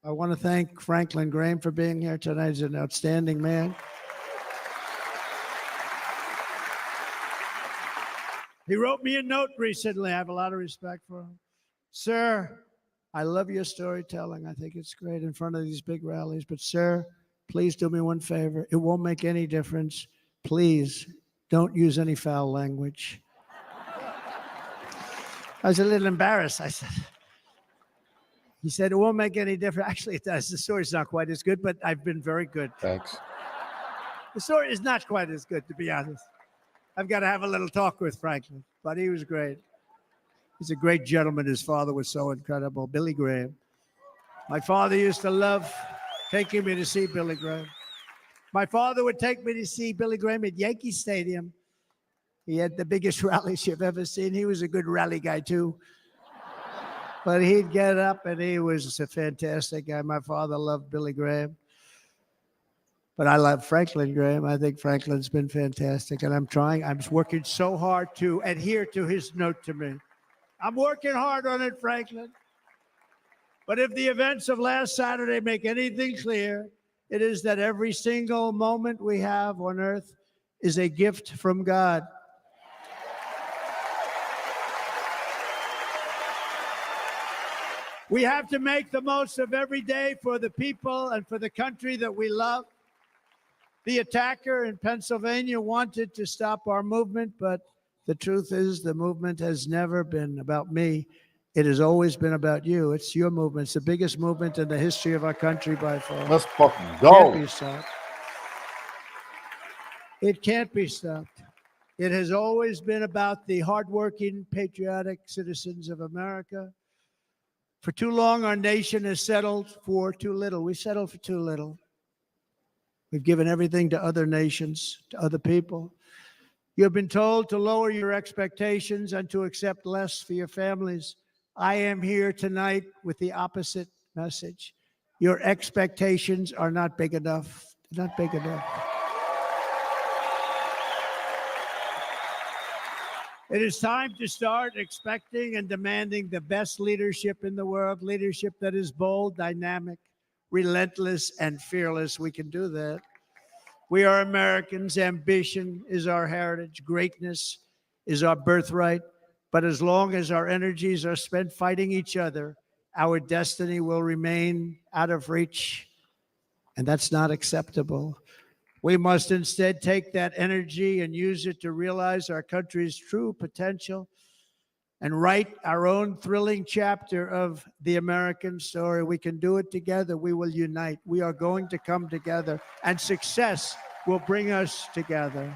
P: I want to thank Franklin Graham for being here tonight. He's an outstanding man. He wrote me a note recently. I have a lot of respect for him. Sir, I love your storytelling. I think it's great in front of these big rallies. But sir, please do me one favor. It won't make any difference. Please don't use any foul language. I was a little embarrassed. He said, it won't make any difference. Actually, it does. The story's not quite as good, but I've been very good.
B: Thanks.
P: The story is not quite as good, to be honest. I've got to have a little talk with Franklin, but he was great. He's a great gentleman. His father was so incredible, Billy Graham. My father used to love taking me to see Billy Graham. My father would take me to see Billy Graham at Yankee Stadium. He had the biggest rallies you've ever seen. He was a good rally guy, too. But he'd get up, and he was a fantastic guy. My father loved Billy Graham. But I love Franklin Graham. I think Franklin's been fantastic, and I'm working so hard to adhere to his note to me. I'm working hard on it, Franklin. But if the events of last Saturday make anything clear, it is that every single moment we have on earth is a gift from God. We have to make the most of every day for the people and for the country that we love. The attacker in Pennsylvania wanted to stop our movement, but the truth is the movement has never been about me. It has always been about you. It's your movement. It's the biggest movement in the history of our country by far.
E: Let's fucking go.
P: Can't be stopped. It can't be stopped. It has always been about the hardworking, patriotic citizens of America. For too long, our nation has settled for too little. We settled for too little. We've given everything to other nations, to other people. You have been told to lower your expectations and to accept less for your families. I am here tonight with the opposite message. Your expectations are not big enough. They're not big enough. It is time to start expecting and demanding the best leadership in the world, leadership that is bold, dynamic, relentless, and fearless. We can do that. We are Americans. Ambition is our heritage. Greatness is our birthright. But as long as our energies are spent fighting each other, our destiny will remain out of reach. And that's not acceptable. We must instead take that energy and use it to realize our country's true potential and write our own thrilling chapter of the American story. We can do it together. We will unite. We are going to come together, and success will bring us together.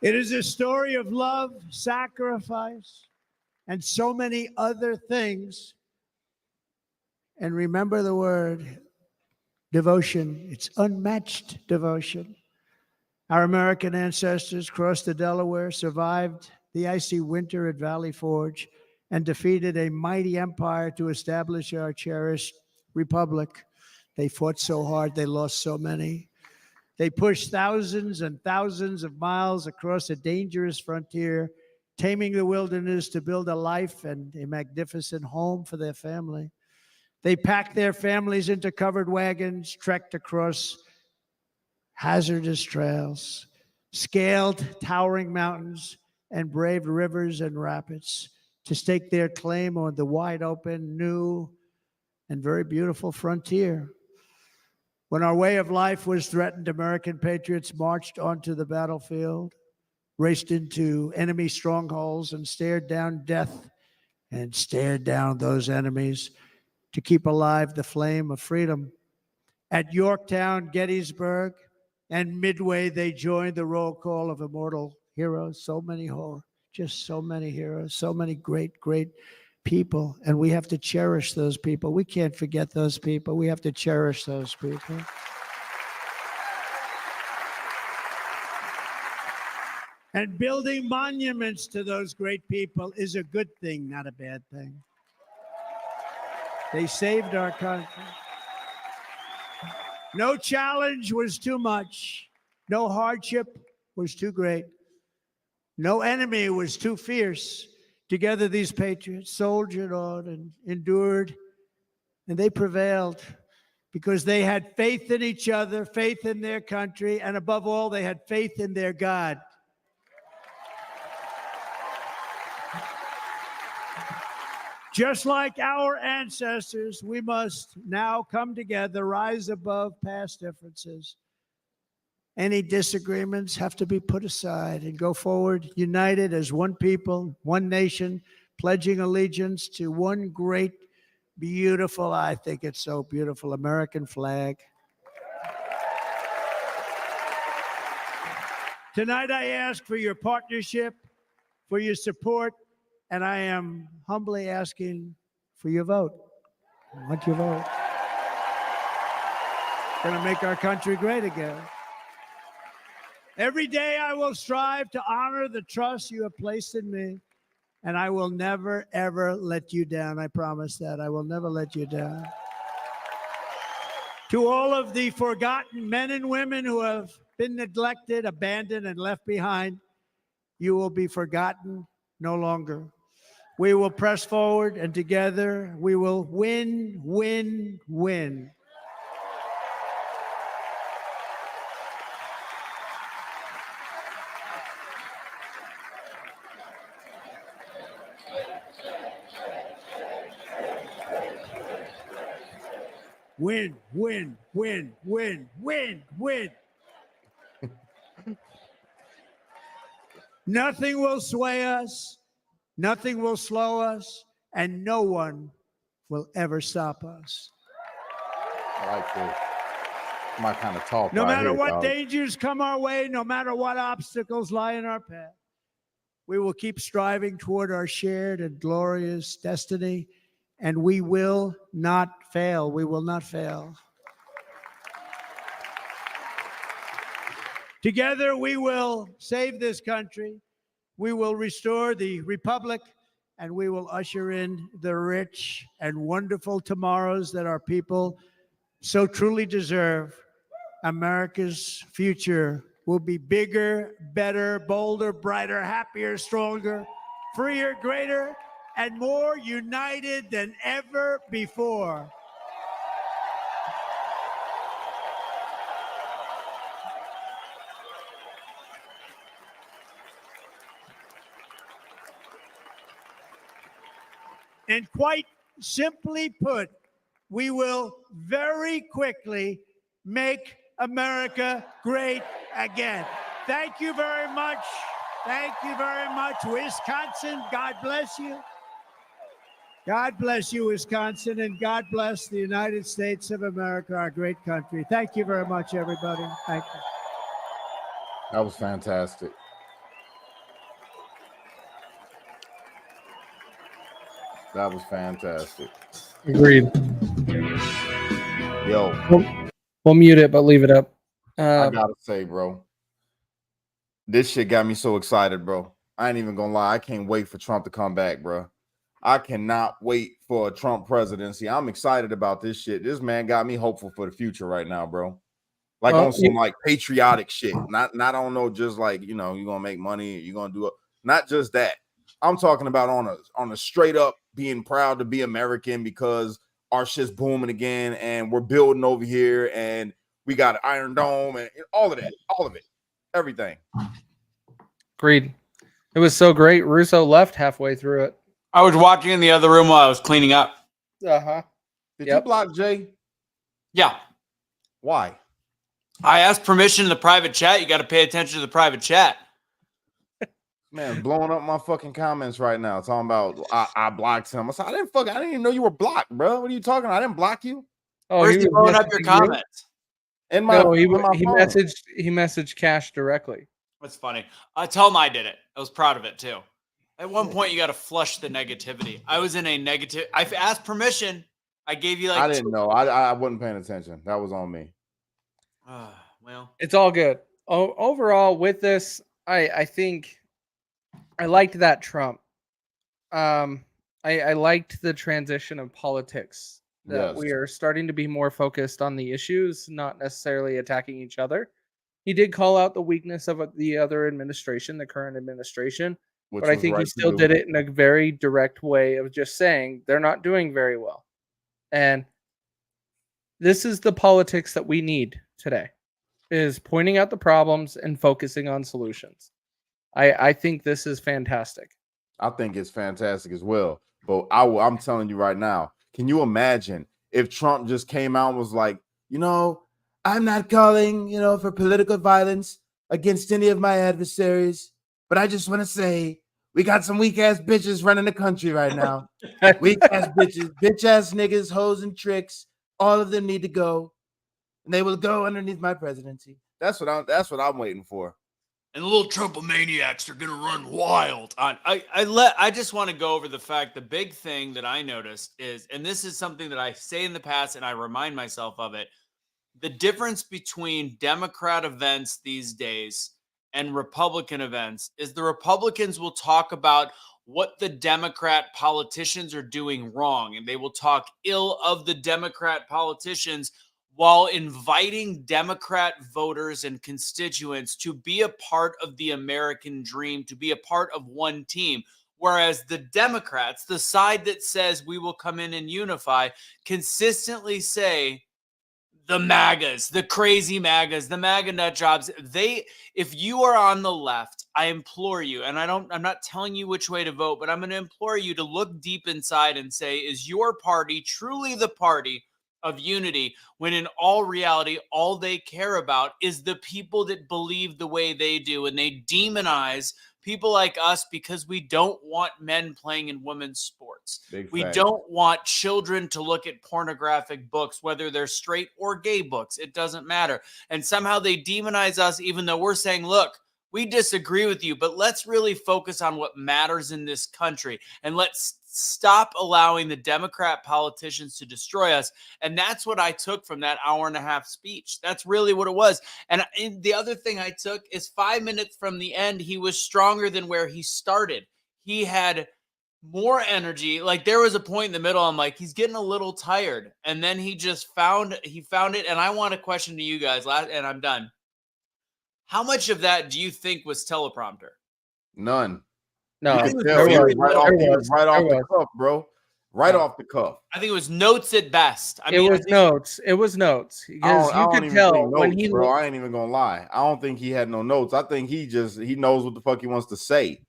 P: It is a story of love, sacrifice, and so many other things. And remember the word devotion. It's unmatched devotion. Our American ancestors crossed the Delaware, survived the icy winter at Valley Forge, and defeated a mighty empire to establish our cherished republic. They fought so hard, they lost so many. They pushed thousands and thousands of miles across a dangerous frontier, taming the wilderness to build a life and a magnificent home for their family. They packed their families into covered wagons, trekked across hazardous trails, scaled towering mountains, and braved rivers and rapids to stake their claim on the wide open, new, and very beautiful frontier. When our way of life was threatened, American patriots marched onto the battlefield, raced into enemy strongholds, and stared down death and stared down those enemies. to keep alive the flame of freedom. At Yorktown, Gettysburg, and Midway, they joined the roll call of immortal heroes. So many just so many heroes, so many great, great people. And we have to cherish those people. We can't forget those people. We have to cherish those people. And building monuments to those great people is a good thing, not a bad thing. They saved our country. No challenge was too much. No hardship was too great. No enemy was too fierce. Together, these patriots soldiered on and endured, and they prevailed because they had faith in each other, faith in their country, and above all, they had faith in their God. Just like our ancestors, we must now come together, rise above past differences. Any disagreements have to be put aside and go forward united as one people, one nation, pledging allegiance to one great, beautiful, I think it's so beautiful, American flag. Tonight I ask for your partnership, for your support, and I am humbly asking for your vote. I want your vote. It's going to make our country great again. Every day I will strive to honor the trust you have placed in me, and I will never, ever let you down. I promise that. I will never let you down. To all of the forgotten men and women who have been neglected, abandoned, and left behind, you will be forgotten no longer. We will press forward, and together we will win, win, win. Win, win, win, win, win, win. Nothing will sway us, nothing will slow us, and no one will ever stop us.
E: I like this. My kind of talk.
P: No
E: right
P: matter
E: here,
P: what
E: dog.
P: dangers come our way, no matter what obstacles lie in our path, we will keep striving toward our shared and glorious destiny, and we will not fail. We will not fail. Together, we will save this country. We will restore the republic, and we will usher in the rich and wonderful tomorrows that our people so truly deserve. America's future will be bigger, better, bolder, brighter, happier, stronger, freer, greater, and more united than ever before. And quite simply put, we will very quickly make America great again. Thank you very much. Thank you very much, Wisconsin. God bless you. God bless you, Wisconsin, and God bless the United States of America, our great country. Thank you very much, everybody. Thank you.
E: That was fantastic. That was fantastic.
C: Agreed.
E: Yo,
C: We'll mute it, but leave it up.
E: I gotta say, bro, this shit got me so excited, bro. I ain't even gonna lie. I can't wait for Trump to come back, bro. I cannot wait for a Trump presidency. I'm excited about this shit. This man got me hopeful for the future right now, bro. Like on some like patriotic shit. Not I don't know, just like, you know, you're gonna make money, you're gonna do it. Not just that. I'm talking about on a straight up being proud to be American because our shit's booming again and we're building over here and we got an Iron Dome and all of that, all of it, everything.
C: Agreed. It was so great. Russo left halfway through it.
D: I was watching in the other room while I was cleaning up.
C: Uh-huh.
E: Did you block Jay?
D: Yeah.
E: Why?
D: I asked permission in the private chat. You got to pay attention to the private chat.
E: Man, blowing up my fucking comments right now, talking about I blocked him. I said, I didn't even know you were blocked, bro. What are you talking about? I didn't block you.
C: Oh,
D: Where's
C: he
D: he
C: was
D: blowing up your
C: messaging you?
D: comments?
E: In my
C: No, he
E: in my phone.
C: messaged Kash directly.
D: That's funny. Tell him I did it. I was proud of it too. At one point, you got to flush the negativity. I was in a negative. I asked permission. I gave you like.
E: I didn't know. I wasn't paying attention. That was on me.
D: Well,
C: it's all good. Overall, with this, I think I liked that Trump. I liked the transition of politics that we are starting to be more focused on the issues, not necessarily attacking each other. He did call out the weakness of the other administration, the current administration, but I think he still did it in a very direct way of just saying they're not doing very well. And this is the politics that we need today, is pointing out the problems and focusing on solutions. I think this is fantastic.
E: I think it's fantastic as well. But I'm telling you right now, can you imagine if Trump just came out and was like, I'm not calling, for political violence against any of my adversaries, but I just want to say we got some weak ass bitches running the country right now. Weak ass bitches, bitch ass niggas, hoes and tricks. All of them need to go, and they will go underneath my presidency. That's what I'm waiting for.
D: And the little Trump maniacs are gonna run wild. I just want to go over the fact. The big thing that I noticed is, and this is something that I say in the past, and I remind myself of it. The difference between Democrat events these days and Republican events is the Republicans will talk about what the Democrat politicians are doing wrong, and they will talk ill of the Democrat politicians while inviting Democrat voters and constituents to be a part of the American dream, to be a part of one team. Whereas the Democrats, the side that says we will come in and unify, consistently say, the MAGAs, the crazy MAGAs, the MAGA nut jobs, if you are on the left, I implore you, and I'm not telling you which way to vote, but I'm going to implore you to look deep inside and say, is your party truly the party of unity, when in all reality, all they care about is the people that believe the way they do, and they demonize people like us because we don't want men playing in women's sports. We don't want children to look at pornographic books, whether they're straight or gay books. It doesn't matter. And somehow they demonize us, even though we're saying, look, we disagree with you, but let's really focus on what matters in this country. And let's stop allowing the Democrat politicians to destroy us. And that's what I took from that hour-and-a-half speech. That's really what it was. And the other thing I took is 5 minutes from the end, he was stronger than where he started. He had more energy. Like, there was a point in the middle, I'm like, he's getting a little tired. And then he found it. And I want a question to you guys, and I'm done. How much of that do you think was teleprompter?
E: None.
C: No,
E: you can tell he was right off the cuff, bro. Right off the cuff.
D: I think it was notes at best.
C: It was notes. Because you could tell when he.
E: Bro, I ain't even gonna lie. I don't think he had no notes. I think he knows what the fuck he wants to say.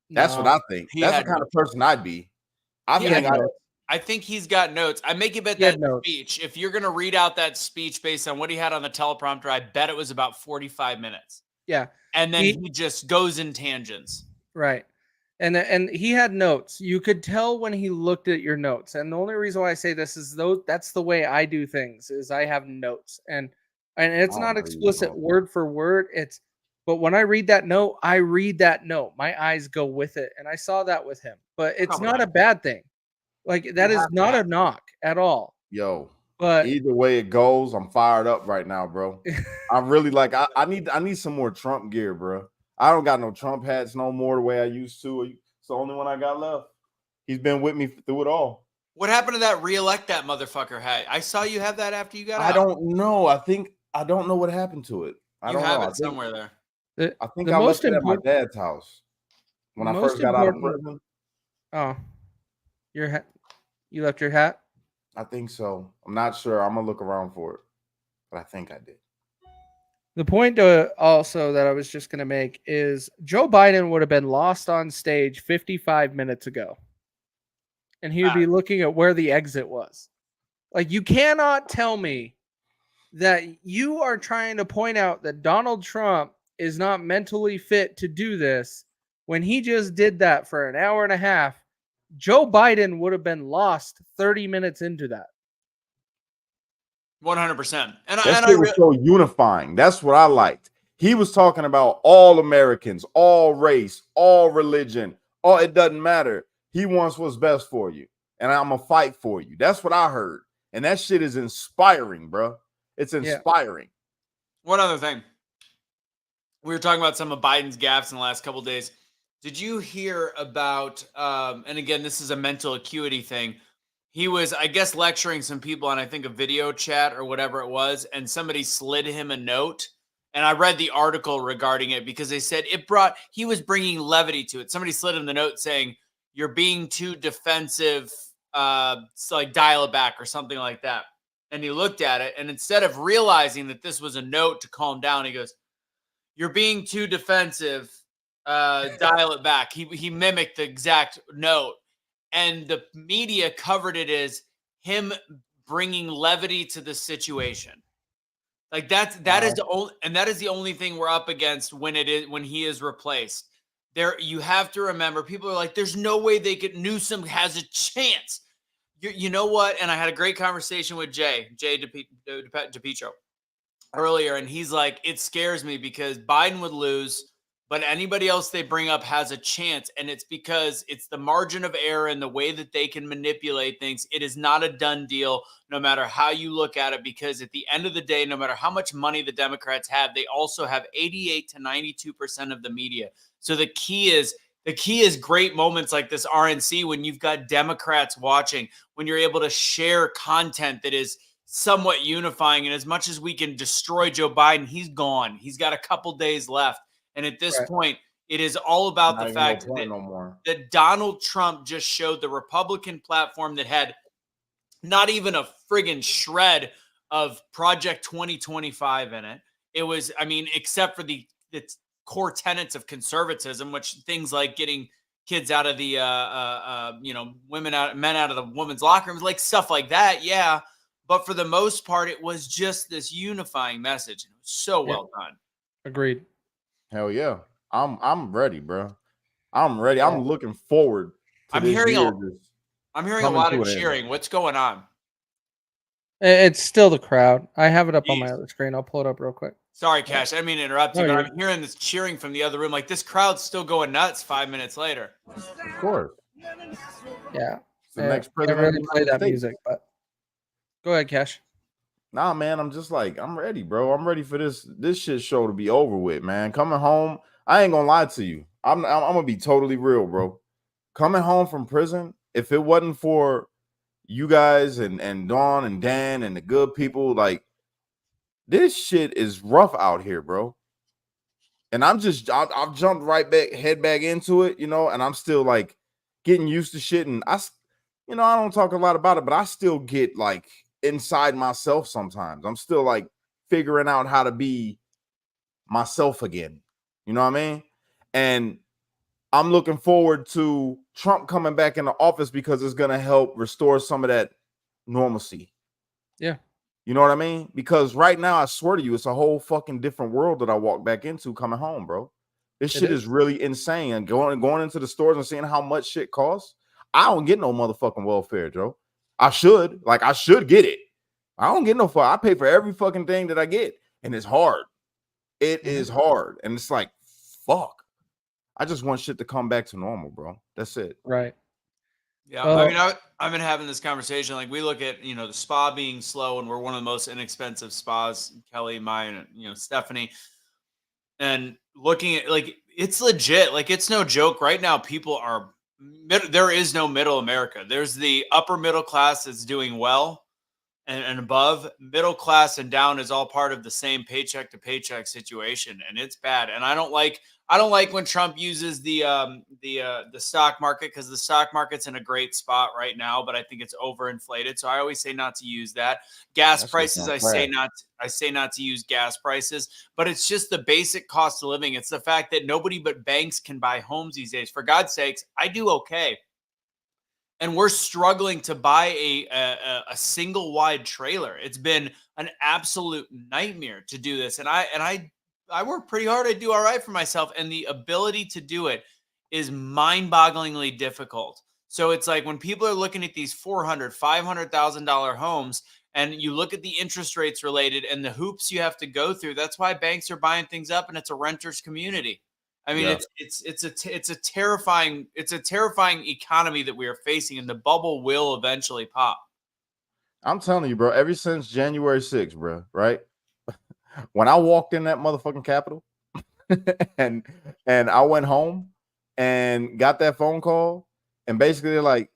E: That's what I think. That's the kind of person I'd be.
D: I think he's got notes. I make you bet that speech, if you're going to read out that speech based on what he had on the teleprompter, I bet it was about 45 minutes.
C: Yeah.
D: And then he just goes in tangents.
C: Right. And he had notes. You could tell when he looked at your notes. And the only reason why I say this is that's the way I do things, is I have notes. And it's not explicit word for word. But when I read that note, My eyes go with it. And I saw that with him. But it's not a bad thing. Like, that is not a knock at all.
E: Yo,
C: but
E: either way it goes, I'm fired up right now, bro. I'm really I need some more Trump gear, bro. I don't got no Trump hats no more the way I used to. It's the only one I got left. He's been with me through it all.
D: What happened to that reelect that motherfucker hat? I saw you have that after you got out.
E: I don't know. I don't know what happened to it. I don't know.
D: It somewhere there.
E: I think I left it at my dad's house when I first got out of prison.
C: Oh, your hat. You left your hat?
E: I think so. I'm not sure. I'm gonna look around for it, but I think I did.
C: The point also that I was just going to make is Joe Biden would have been lost on stage 55 minutes ago. And he would be looking at where the exit was. Like, you cannot tell me that you are trying to point out that Donald Trump is not mentally fit to do this, When he just did that for an hour and a half, Joe Biden would have been lost 30 minutes into that.
D: 100%. And
E: that shit was so unifying. That's what I liked. He was talking about all Americans, all race, all religion. Oh, it doesn't matter. He wants what's best for you, and I'm gonna fight for you. That's what I heard, and that shit is inspiring, bro. It's inspiring.
D: One other thing. We were talking about some of Biden's gaffes in the last couple of days. Did you hear about, and again, this is a mental acuity thing. He was, I guess, lecturing some people on, I think, a video chat or whatever it was, and somebody slid him a note. And I read the article regarding it because they said he was bringing levity to it. Somebody slid him the note saying, "You're being too defensive, so like dial it back," or something like that. And he looked at it, and instead of realizing that this was a note to calm down, he goes, "You're being too defensive, dial it back." He mimicked the exact note, and the media covered it as him bringing levity to the situation. Like that is the only thing we're up against when he is replaced. There, you have to remember, people are like, "There's no way Newsom has a chance." You know what? And I had a great conversation with Jay DePietro earlier, and he's like, "It scares me because Biden would lose, but anybody else they bring up has a chance, and it's because it's the margin of error and the way that they can manipulate things. It is not a done deal, no matter how you look at it, because at the end of the day, no matter how much money the Democrats have, they also have 88 to 92% of the media. So the key is great moments like this RNC when you've got Democrats watching, when you're able to share content that is somewhat unifying. And as much as we can destroy Joe Biden, he's gone. He's got a couple days left. And at this point, it is all about the fact that Donald Trump just showed the Republican platform that had not even a friggin' shred of Project 2025 in it. It was, I mean, except for the core tenets of conservatism, which things like getting kids out of the, men out of the women's locker rooms, like stuff like that. Yeah. But for the most part, it was just this unifying message. It was so well done.
C: Agreed.
E: Hell yeah. I'm ready, bro. I'm ready. I'm looking forward to
D: I'm hearing a lot of cheering. What's going on?
C: It's still the crowd. I have it up on my other screen. I'll pull it up real quick.
D: Sorry, Kash. I didn't mean to interrupt you, but I'm hearing this cheering from the other room. Like this crowd's still going nuts 5 minutes later.
E: Of course.
C: Yeah.
E: The next
C: I can't really play that music, but go ahead, Kash.
E: Nah, man, I'm just like, I'm ready, bro. I'm ready for this shit show to be over with, man. Coming home, I ain't gonna lie to you. I'm gonna be totally real, bro. Coming home from prison, if it wasn't for you guys and Dawn and Dan and the good people, like this shit is rough out here, bro. And I've jumped right back, head back into it, and I'm still like getting used to shit. And I don't talk a lot about it, but I still get like inside myself sometimes. I'm still like figuring out how to be myself again. You know what I mean? And I'm looking forward to Trump coming back into office because it's going to help restore some of that normalcy.
C: Yeah.
E: You know what I mean? Because right now, I swear to you, it's a whole fucking different world that I walk back into coming home, bro. This shit is really insane. And going into the stores and seeing how much shit costs, I don't get no motherfucking welfare, Joe. I should get it. I don't get no fuck. I pay for every fucking thing that I get. And it's hard. It is hard. And it's like, fuck. I just want shit to come back to normal, bro. That's it.
C: Right.
D: Yeah. I mean, I've been having this conversation. Like we look at, the spa being slow and we're one of the most inexpensive spas, Kelly, mine, Stephanie. And looking at like, it's legit. Like it's no joke. Right now, there is no middle America. There's the upper middle class that's doing well and above. Middle class and down is all part of the same paycheck to paycheck situation. And it's bad. And I don't like when Trump uses the stock market, because the stock market's in a great spot right now, but I think it's overinflated. So I always say not to use that. Gas prices, I say not to use gas prices, but it's just the basic cost of living. It's the fact that nobody but banks can buy homes these days. For God's sakes, I do okay. And we're struggling to buy a single wide trailer. It's been an absolute nightmare to do this. And I work pretty hard. I do all right for myself. And the ability to do it is mind-bogglingly difficult. So it's like when people are looking at these $400,000, $500,000 homes, and you look at the interest rates related and the hoops you have to go through. That's why banks are buying things up, and it's a renter's community. I mean, it's a terrifying economy that we are facing, and the bubble will eventually pop.
E: I'm telling you, bro. Ever since January 6th, bro, right? When I walked in that motherfucking Capitol, and I went home and got that phone call, and basically they're like,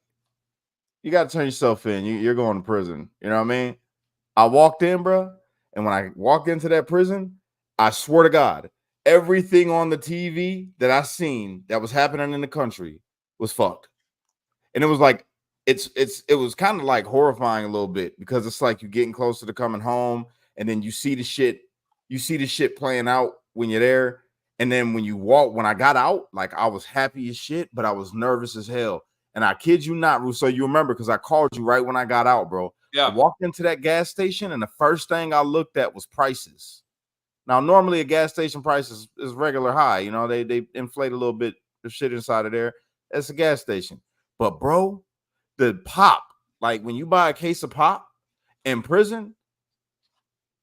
E: you got to turn yourself in. You're going to prison. You know what I mean? I walked in, bro, and when I walked into that prison, I swear to God, everything on the TV that I seen that was happening in the country was fucked. And it was like, it was kind of like horrifying a little bit, because it's like you're getting closer to coming home, and then you see the shit playing out when you're there. And then when I got out, like, I was happy as shit, but I was nervous as hell. And I kid you not, Russo, you remember, because I called you right when I got out, bro.
D: Yeah.
E: I walked into that gas station, and the first thing I looked at was prices. Now, normally a gas station price is regular high. You know, they inflate a little bit the shit inside of there. It's a gas station. But, bro, the pop, like when you buy a case of pop in prison,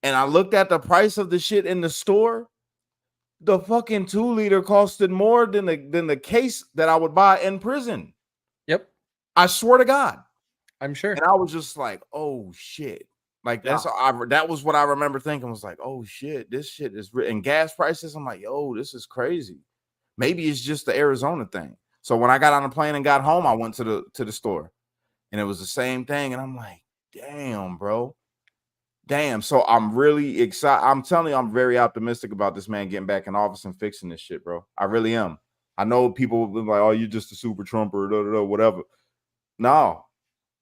E: and I looked at the price of the shit in the store, the fucking 2-liter costed more than the case that I would buy in prison.
C: Yep.
E: I swear to God.
C: I'm sure.
E: And I was just like, oh shit. Like that was what I remember thinking, was like, oh shit, this shit is and gas prices. I'm like, yo, this is crazy. Maybe it's just the Arizona thing. So when I got on the plane and got home, I went to the store, and it was the same thing. And I'm like, damn, bro. Damn. So I'm really excited. I'm telling you, I'm very optimistic about this man getting back in office and fixing this shit, bro. I really am. I know people will be like, oh, you're just a super Trumper, whatever. No,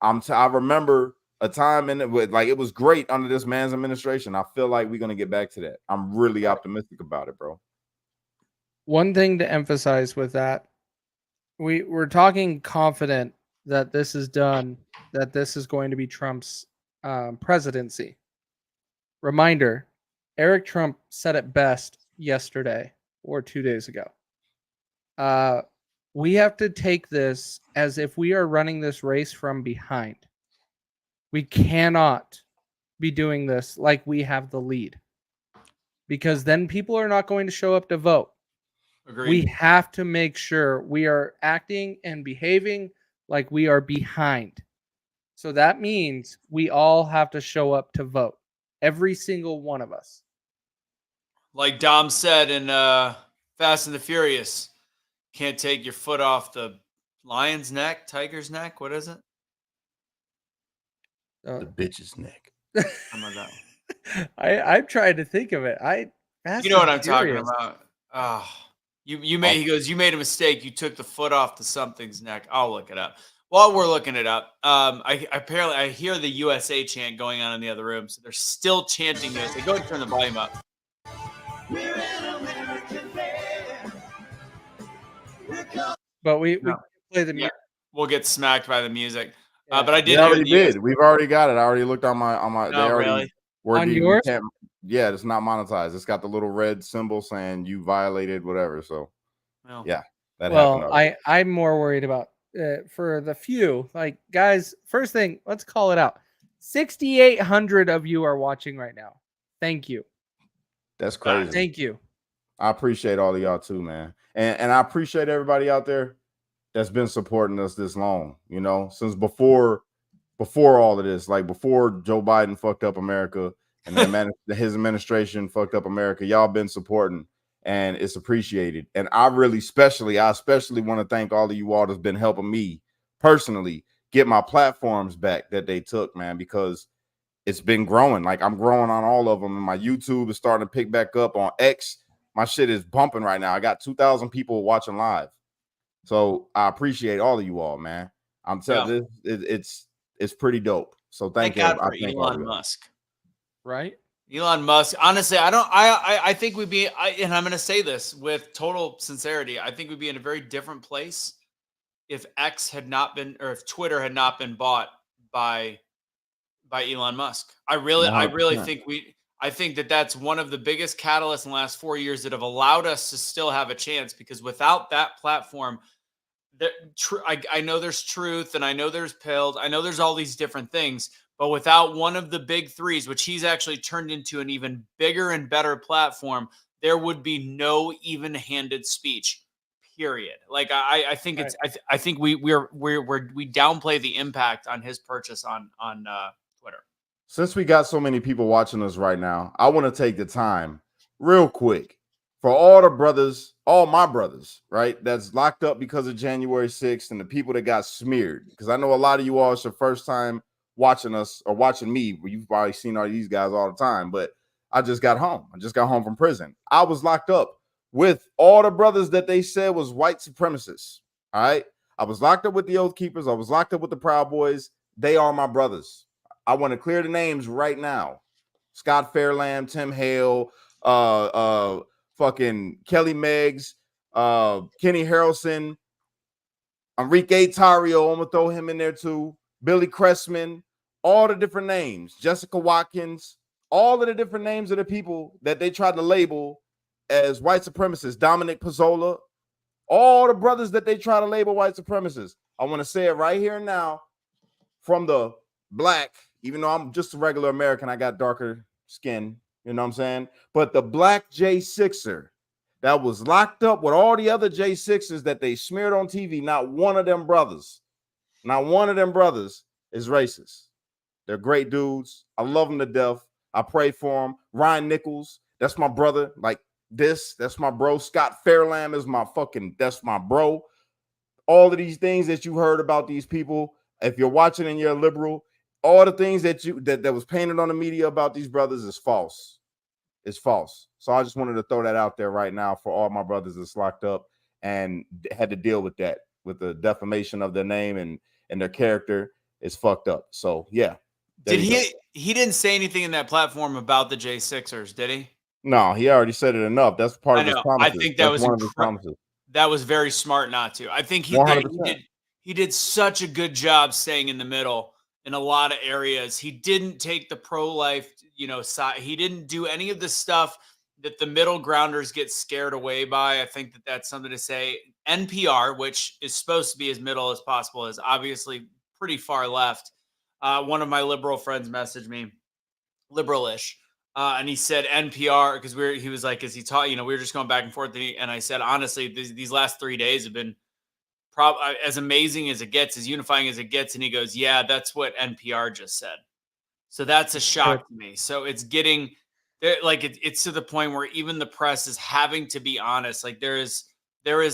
E: I remember a time in it with, like, it was great under this man's administration. I feel like we're gonna get back to that. I'm really optimistic about it, bro.
C: One thing to emphasize with that, we're talking confident that this is done, that this is going to be Trump's presidency. Reminder, Eric Trump said it best yesterday or 2 days ago. We have to take this as if we are running this race from behind. We cannot be doing this like we have the lead, because then people are not going to show up to vote.
D: Agreed.
C: We have to make sure we are acting and behaving like we are behind. So that means we all have to show up to vote. Every single one of us.
D: Like Dom said in Fast and the Furious, can't take your foot off the lion's neck, tiger's neck. What is it?
E: The bitch's neck.
C: I'm trying to think of it.
D: You know what I'm talking about. Oh, you made. He goes, you made a mistake. You took the foot off the something's neck. I'll look it up. While we're looking it up, I hear the USA chant going on in the other room, so they're still chanting USA. Go ahead and turn the volume up.
C: But we play the music.
D: We'll get smacked by the music. But I did.
E: We already did. We've already got it. I already looked on my.
D: No,
E: they already,
D: really?
C: On yours?
E: Yeah, it's not monetized. It's got the little red symbol saying you violated whatever. So, yeah, that happened.
C: Well, I'm more worried about for the few. Like, guys, first thing, let's call it out. 6,800 of you are watching right now. Thank you.
E: That's crazy.
C: Thank you.
E: I appreciate all of y'all too, man. And I appreciate everybody out there that's been supporting us this long, you know, since before all of this, like before Joe Biden fucked up America and then his administration fucked up America. Y'all been supporting, and it's appreciated. And I especially want to thank all of you all that's been helping me personally get my platforms back that they took, man, because it's been growing. Like, I'm growing on all of them, and my YouTube is starting to pick back up. On X, my shit is bumping right now. I got 2,000 people watching live. So I appreciate all of you all, man. I'm telling you, it's pretty dope. So thank you.
D: God for Elon Musk.
C: Right?
D: Elon Musk. Honestly, I think we'd be, and I'm going to say this with total sincerity, I think we'd be in a very different place if X had not been, or if Twitter had not been bought by Elon Musk. I really think I think that that's one of the biggest catalysts in the last 4 years that have allowed us to still have a chance, because without that platform, I know there's truth and I know there's pills. I know there's all these different things, but without one of the big threes, which he's actually turned into an even bigger and better platform, there would be no even-handed speech. Period. Like I think it's I think we downplay the impact on his purchase on Twitter.
E: Since we got so many people watching us right now, I want to take the time real quick for all the brothers, all my brothers, right, that's locked up because of January 6th and the people that got smeared. Because I know a lot of you all, it's your first time watching us or watching me. You've probably seen all these guys all the time, but I just got home. I just got home from prison. I was locked up with all the brothers that they said was white supremacists. All right. I was locked up with the Oath Keepers. I was locked up with the Proud Boys. They are my brothers. I want to clear the names right now. Scott Fairlamb, Tim Hale, fucking Kelly Meggs, Kenny Harrelson, Enrique Tario, I'm gonna throw him in there too. Billy Cressman, all the different names, Jessica Watkins, all of the different names of the people that they tried to label as white supremacists. Dominic Pizzola, all the brothers that they try to label white supremacists. I want to say it right here and now from the black, even though I'm just a regular American, I got darker skin, you know what I'm saying? But the black J6er that was locked up with all the other J6ers that they smeared on TV, not one of them brothers is racist. They're great dudes. I love them to death. I pray for them. Ryan Nichols, that's my brother. Like this, that's my bro. Scott Fairlamb is that's my bro. All of these things that you heard about these people, if you're watching and you're a liberal, all the things that was painted on the media about these brothers is false. It's false. So I just wanted to throw that out there right now for all my brothers that's locked up and had to deal with that, with the defamation of their name and their character is fucked up. So yeah.
D: He didn't say anything in that platform about the J6ers, did he?
E: No, he already said it enough. That's part of his promises.
D: I think that was
E: one of his promises.
D: That was very smart not to. I think he did such a good job staying in the middle in a lot of areas. He didn't take the pro-life, side. He didn't do any of the stuff that the middle grounders get scared away by. I think that that's something to say. NPR, which is supposed to be as middle as possible, is obviously pretty far left. One of my liberal friends messaged me, liberal-ish, and he said NPR, because he was like, is he taught? We were just going back and forth, and I said, honestly, these last 3 days have been as amazing as it gets, as unifying as it gets. And he goes, yeah, that's what NPR just said. So that's a shock to me. So it's getting like, it's to the point where even the press is having to be honest. Like there is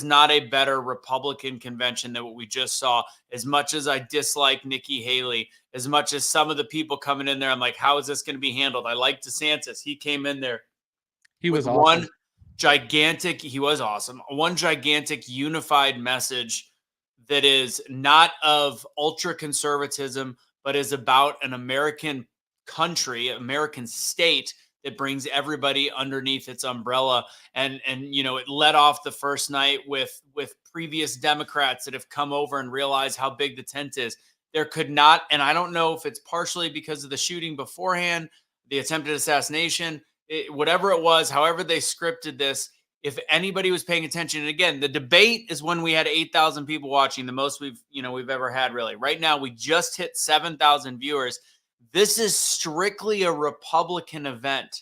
D: not a better Republican convention than what we just saw. As much as I dislike Nikki Haley, as much as some of the people coming in there, I'm like, how is this going to be handled? I like DeSantis. He came in there.
C: He was
D: awesome.
C: One gigantic
D: unified message that is not of ultra conservatism, but is about an American country, American state that brings everybody underneath its umbrella. And it led off the first night with previous Democrats that have come over and realized how big the tent is. There could not, and I don't know if it's partially because of the shooting beforehand, the attempted assassination, whatever it was, however they scripted this, if anybody was paying attention, and again, the debate is when we had 8,000 people watching, the most we've ever had, really. Right now, we just hit 7,000 viewers. This is strictly a Republican event.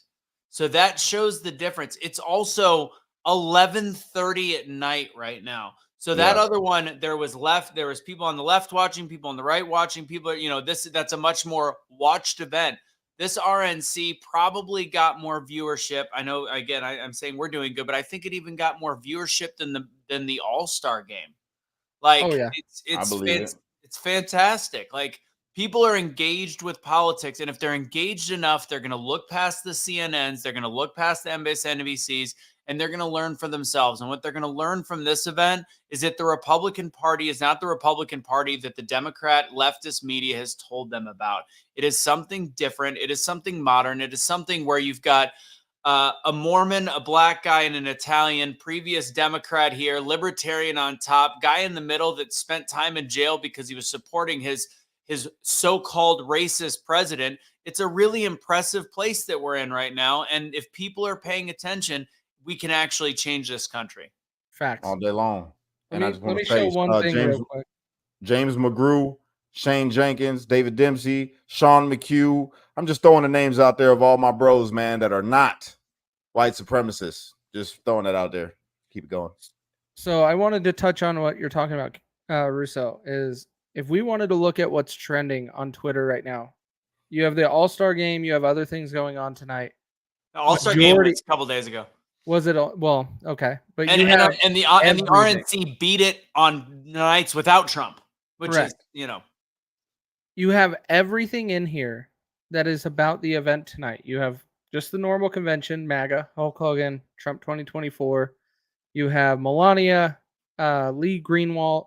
D: So that shows the difference. It's also 11:30 at night right now. So that other one, there was people on the left watching, people on the right watching, people, that's a much more watched event. This RNC probably got more viewership. I know, again, I'm saying we're doing good, but I think it even got more viewership than the All-Star game. Like, it's fantastic. Like, people are engaged with politics, and if they're engaged enough, they're going to look past the CNNs, they're going to look past the MSNBCs, and they're going to learn for themselves. And what they're going to learn from this event is that the Republican Party is not the Republican Party that the Democrat leftist media has told them about. It is something different. It is something modern. It is something where you've got a Mormon, a black guy, and an Italian, previous Democrat here, libertarian on top, guy in the middle that spent time in jail because he was supporting his his so-called racist president. It's a really impressive place that we're in right now. And if people are paying attention, we can actually change this country.
C: Facts.
E: All day long. And I just want to
C: show
E: say,
C: one thing real quick.
E: James McGrew, Shane Jenkins, David Dempsey, Sean McHugh. I'm just throwing the names out there of all my bros, man, that are not white supremacists. Just throwing that out there. Keep it going.
C: So I wanted to touch on what you're talking about, Russo, is if we wanted to look at what's trending on Twitter right now, you have the All-Star game, you have other things going on tonight.
D: The All-Star game was a couple days ago.
C: Was it? Well, okay. But
D: and,
C: you have
D: and the RNC beat it on nights without Trump, which
C: Correct.
D: is, you know.
C: You have everything in here that is about the event tonight. You have just the normal convention, MAGA, Hulk Hogan, Trump 2024. You have Melania, Lee Greenwood,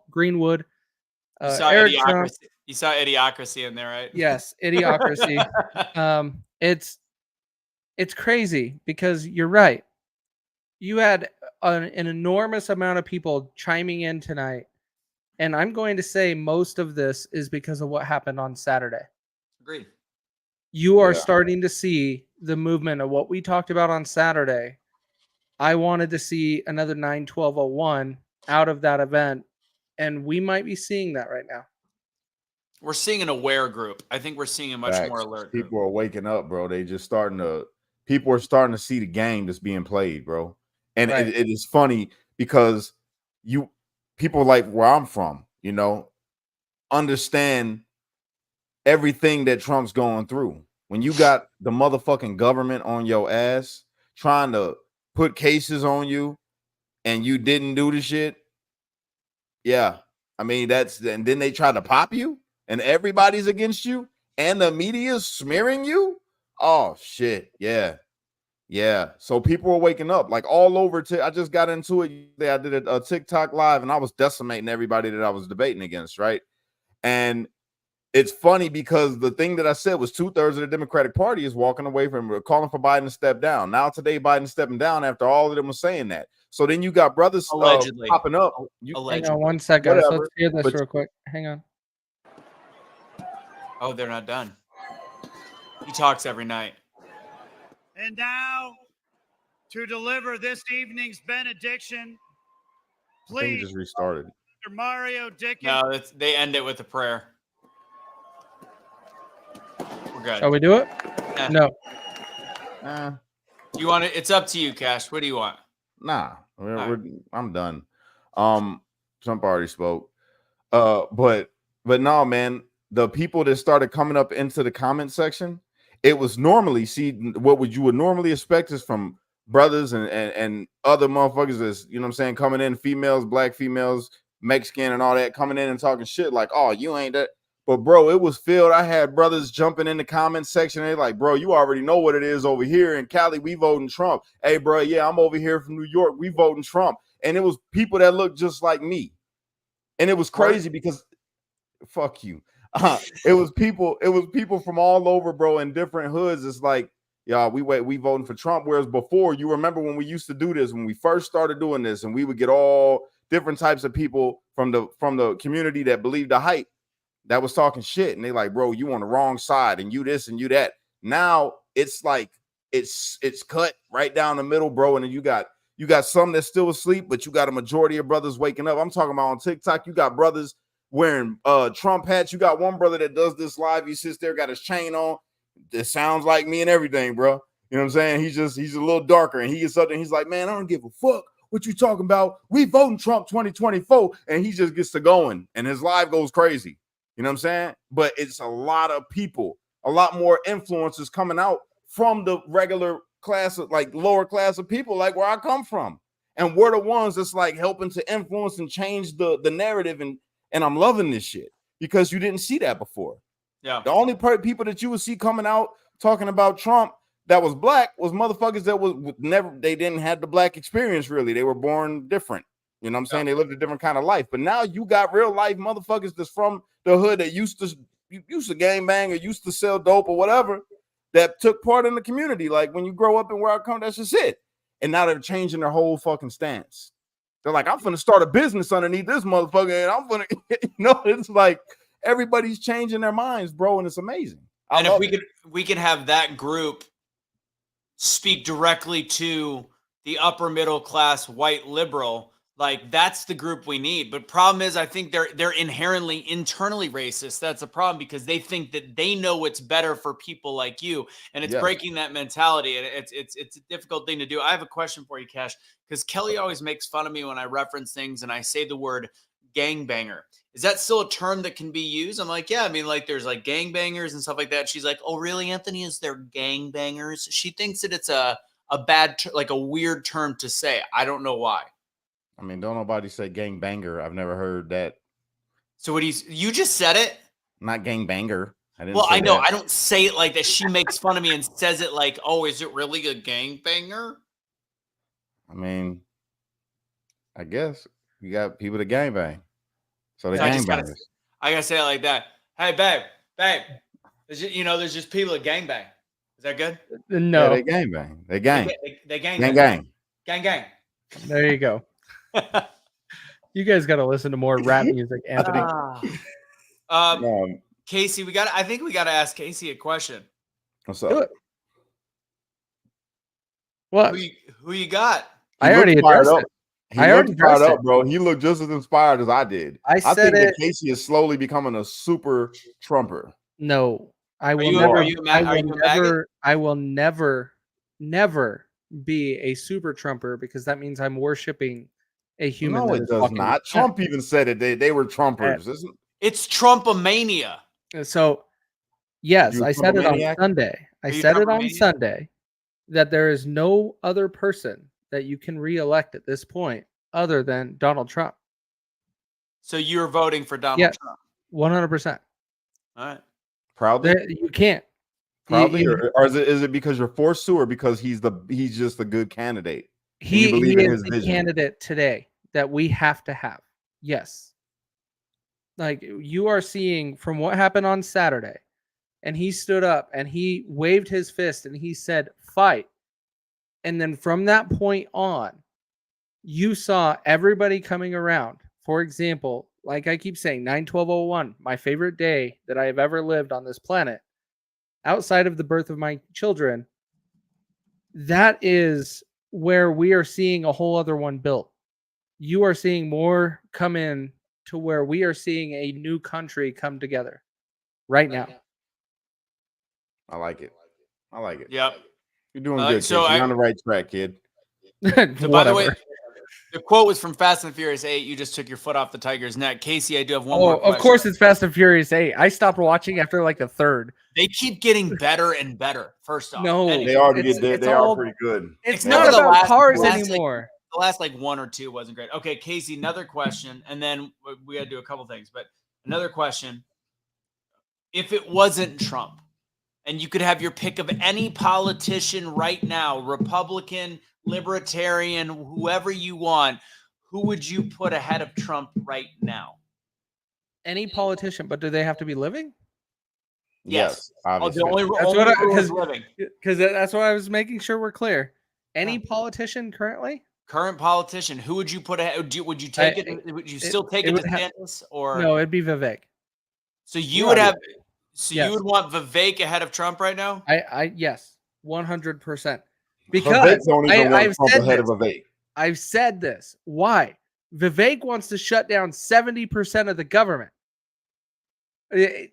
C: Eric Trump.
D: You saw Idiocracy in there, right?
C: Yes, Idiocracy. It's crazy because you're right. You had an enormous amount of people chiming in tonight. And I'm going to say most of this is because of what happened on Saturday.
D: Agreed.
C: You are starting to see the movement of what we talked about on Saturday. I wanted to see another 9/12/01 out of that event, and we might be seeing that right now.
D: We're seeing an aware group. I think we're seeing a much more alert group.
E: People are waking up, bro. They just people are starting to see the game that's being played, bro. And it is funny because people like where I'm from, you know, understand everything that Trump's going through. When you got the motherfucking government on your ass trying to put cases on you and you didn't do the shit. Yeah. I mean, and then they try to pop you and everybody's against you and the media's smearing you. Oh shit. Yeah. Yeah. So people are waking up like all over. I just got into it. I did a TikTok live and I was decimating everybody that I was debating against. Right. And it's funny because the thing that I said was 2/3 of the Democratic Party is walking away from calling for Biden to step down. Now today, Biden's stepping down after all of them were saying that. So then you got brothers popping up.
C: Hang on one second. Let's hear this real quick. Hang on.
D: Oh, they're not done. He talks every night.
P: And now, to deliver this evening's benediction, please,
E: just restarted.
P: Mr. Mario Dickens.
D: No, they end it with a prayer. We're good.
C: Shall we do it? No.
D: You want it? It's up to you, Kash. What do you want?
E: Nah, I'm done. Trump already spoke. But no, man. The people that started coming up into the comment section, it was normally what you would normally expect is from brothers and other motherfuckers that's, you know what I'm saying, coming in, females, black females, Mexican and all that, coming in and talking shit like, oh, you ain't that. But bro, it was filled. I had brothers jumping in the comment section. They're like, bro, you already know what it is over here in Cali. We voting Trump. Hey, bro, yeah, I'm over here from New York. We voting Trump. And it was people that looked just like me. And it was crazy because fuck you. It was people from all over, bro, in different hoods. It's like, y'all, we voting for Trump. Whereas before, you remember when we used to do this, when we first started doing this, and we would get all different types of people from the community that believed the hype that was talking shit. And they like, bro, you on the wrong side, and you this and you that. Now it's like it's cut right down the middle, bro. And then you got some that's still asleep, but you got a majority of brothers waking up. I'm talking about on TikTok, you got brothers wearing Trump hats. You got one brother that does this live. He sits there, got his chain on. It sounds like me and everything, bro. You know what I'm saying? He's a little darker, and he gets up there and he's like, man, I don't give a fuck what you talking about. We voting Trump 2024, and he just gets to going, and his live goes crazy. You know what I'm saying? But it's a lot of people, a lot more influences coming out from the regular class of like lower class of people, like where I come from, and we're the ones that's like helping to influence and change the narrative. And I'm loving this shit because you didn't see that before.
D: Yeah.
E: The only people that you would see coming out talking about Trump that was black was motherfuckers that was they didn't have the black experience really. They were born different. You know what I'm saying? They lived a different kind of life. But now you got real life motherfuckers that's from the hood that used to gang bang or used to sell dope or whatever that took part in the community. Like when you grow up and where I come, that's just it. And now they're changing their whole fucking stance. They're like, I'm finna start a business underneath this motherfucker, and I'm finna, it's like, everybody's changing their minds, bro, and it's amazing.
D: And if we could have that group speak directly to the upper middle class white liberal, like that's the group we need. But problem is, I think they're inherently internally racist. That's a problem because they think that they know what's better for people like you, and it's breaking that mentality. And it's a difficult thing to do. I have a question for you, Kash, because Kelly always makes fun of me when I reference things and I say the word gangbanger. Is that still a term that can be used? I'm like, yeah, I mean, like there's like gangbangers and stuff like that. She's like, oh, really, Anthony? Is there gangbangers? She thinks that it's a bad, like a weird term to say. I don't know why.
E: I mean, don't nobody say gangbanger. I've never heard that.
D: So what you just said it?
E: Not gangbanger. I didn't.
D: Well,
E: say
D: I know.
E: that.
D: I don't say it like that. She makes fun of me and says it like, oh, is it really a gangbanger?
E: I mean, I guess you got people to gangbang. So they
D: I
E: gangbangers.
D: gotta say it like that. Hey, babe. There's just people that gangbang. Is that good?
C: No,
E: yeah, they gangbang. They gang.
D: They gang. Gang.
C: There you go. You guys got to listen to more rap music, Anthony.
D: Kaecey, I think we got to ask Kaecey a question.
E: What's up?
C: What?
D: Who you got?
C: I already addressed it.
E: I already fired up, bro. He looked just as inspired as I did. I think that Kaecey is slowly becoming a super Trumper.
C: No, I will never be a super Trumper because that means I'm worshiping a human.
E: No, it does not. Trump even said it. They were Trumpers. Isn't
D: it's Trumpomania.
C: So, yes, I said it on Sunday. I said it on Sunday that there is no other person that you can reelect at this point other than Donald Trump.
D: So you're voting for Donald Trump?
C: 100%.
D: All right.
E: Proudly?
C: You can't.
E: Proudly, or is it because you're forced to, or because he's just a good candidate?
C: He is the candidate today that we have to have. Yes. Like you are seeing from what happened on Saturday, and he stood up and he waved his fist and he said, fight. And then from that point on, you saw everybody coming around. For example, like I keep saying, 9/12/01, my favorite day that I have ever lived on this planet, outside of the birth of my children, that is where we are seeing a whole other one built. You are seeing more come in to where we are seeing a new country come together right now.
E: I like it.
D: Yep.
E: You're doing good. So you're on the right track, kid.
D: So by the way, the quote was from Fast and Furious 8. You just took your foot off the tiger's neck. Kaecey, I do have one more question.
C: Of course it's Fast and Furious 8. I stopped watching after like the third.
D: They keep getting better and better, first off.
C: No,
E: they are pretty good.
C: It's not about cars anymore.
D: The last like one or two wasn't great. Okay, Kaecey, another question, and then we got to do a couple things. But another question: if it wasn't Trump, and you could have your pick of any politician right now, Republican, Libertarian, whoever you want, who would you put ahead of Trump right now?
C: Any politician, but do they have to be living?
E: Yes, obviously.
C: Because that's what I was making sure we're clear. Any politician currently?
D: Current politician, who would you put ahead? Would you take it? Would you still take it to DeSantis, or
C: no? It'd be Vivek.
D: So you would have. So you would want Vivek ahead of Trump right now?
C: Yes, 100%. Because I've said this. Why? Vivek wants to shut down 70% of the government.
D: Why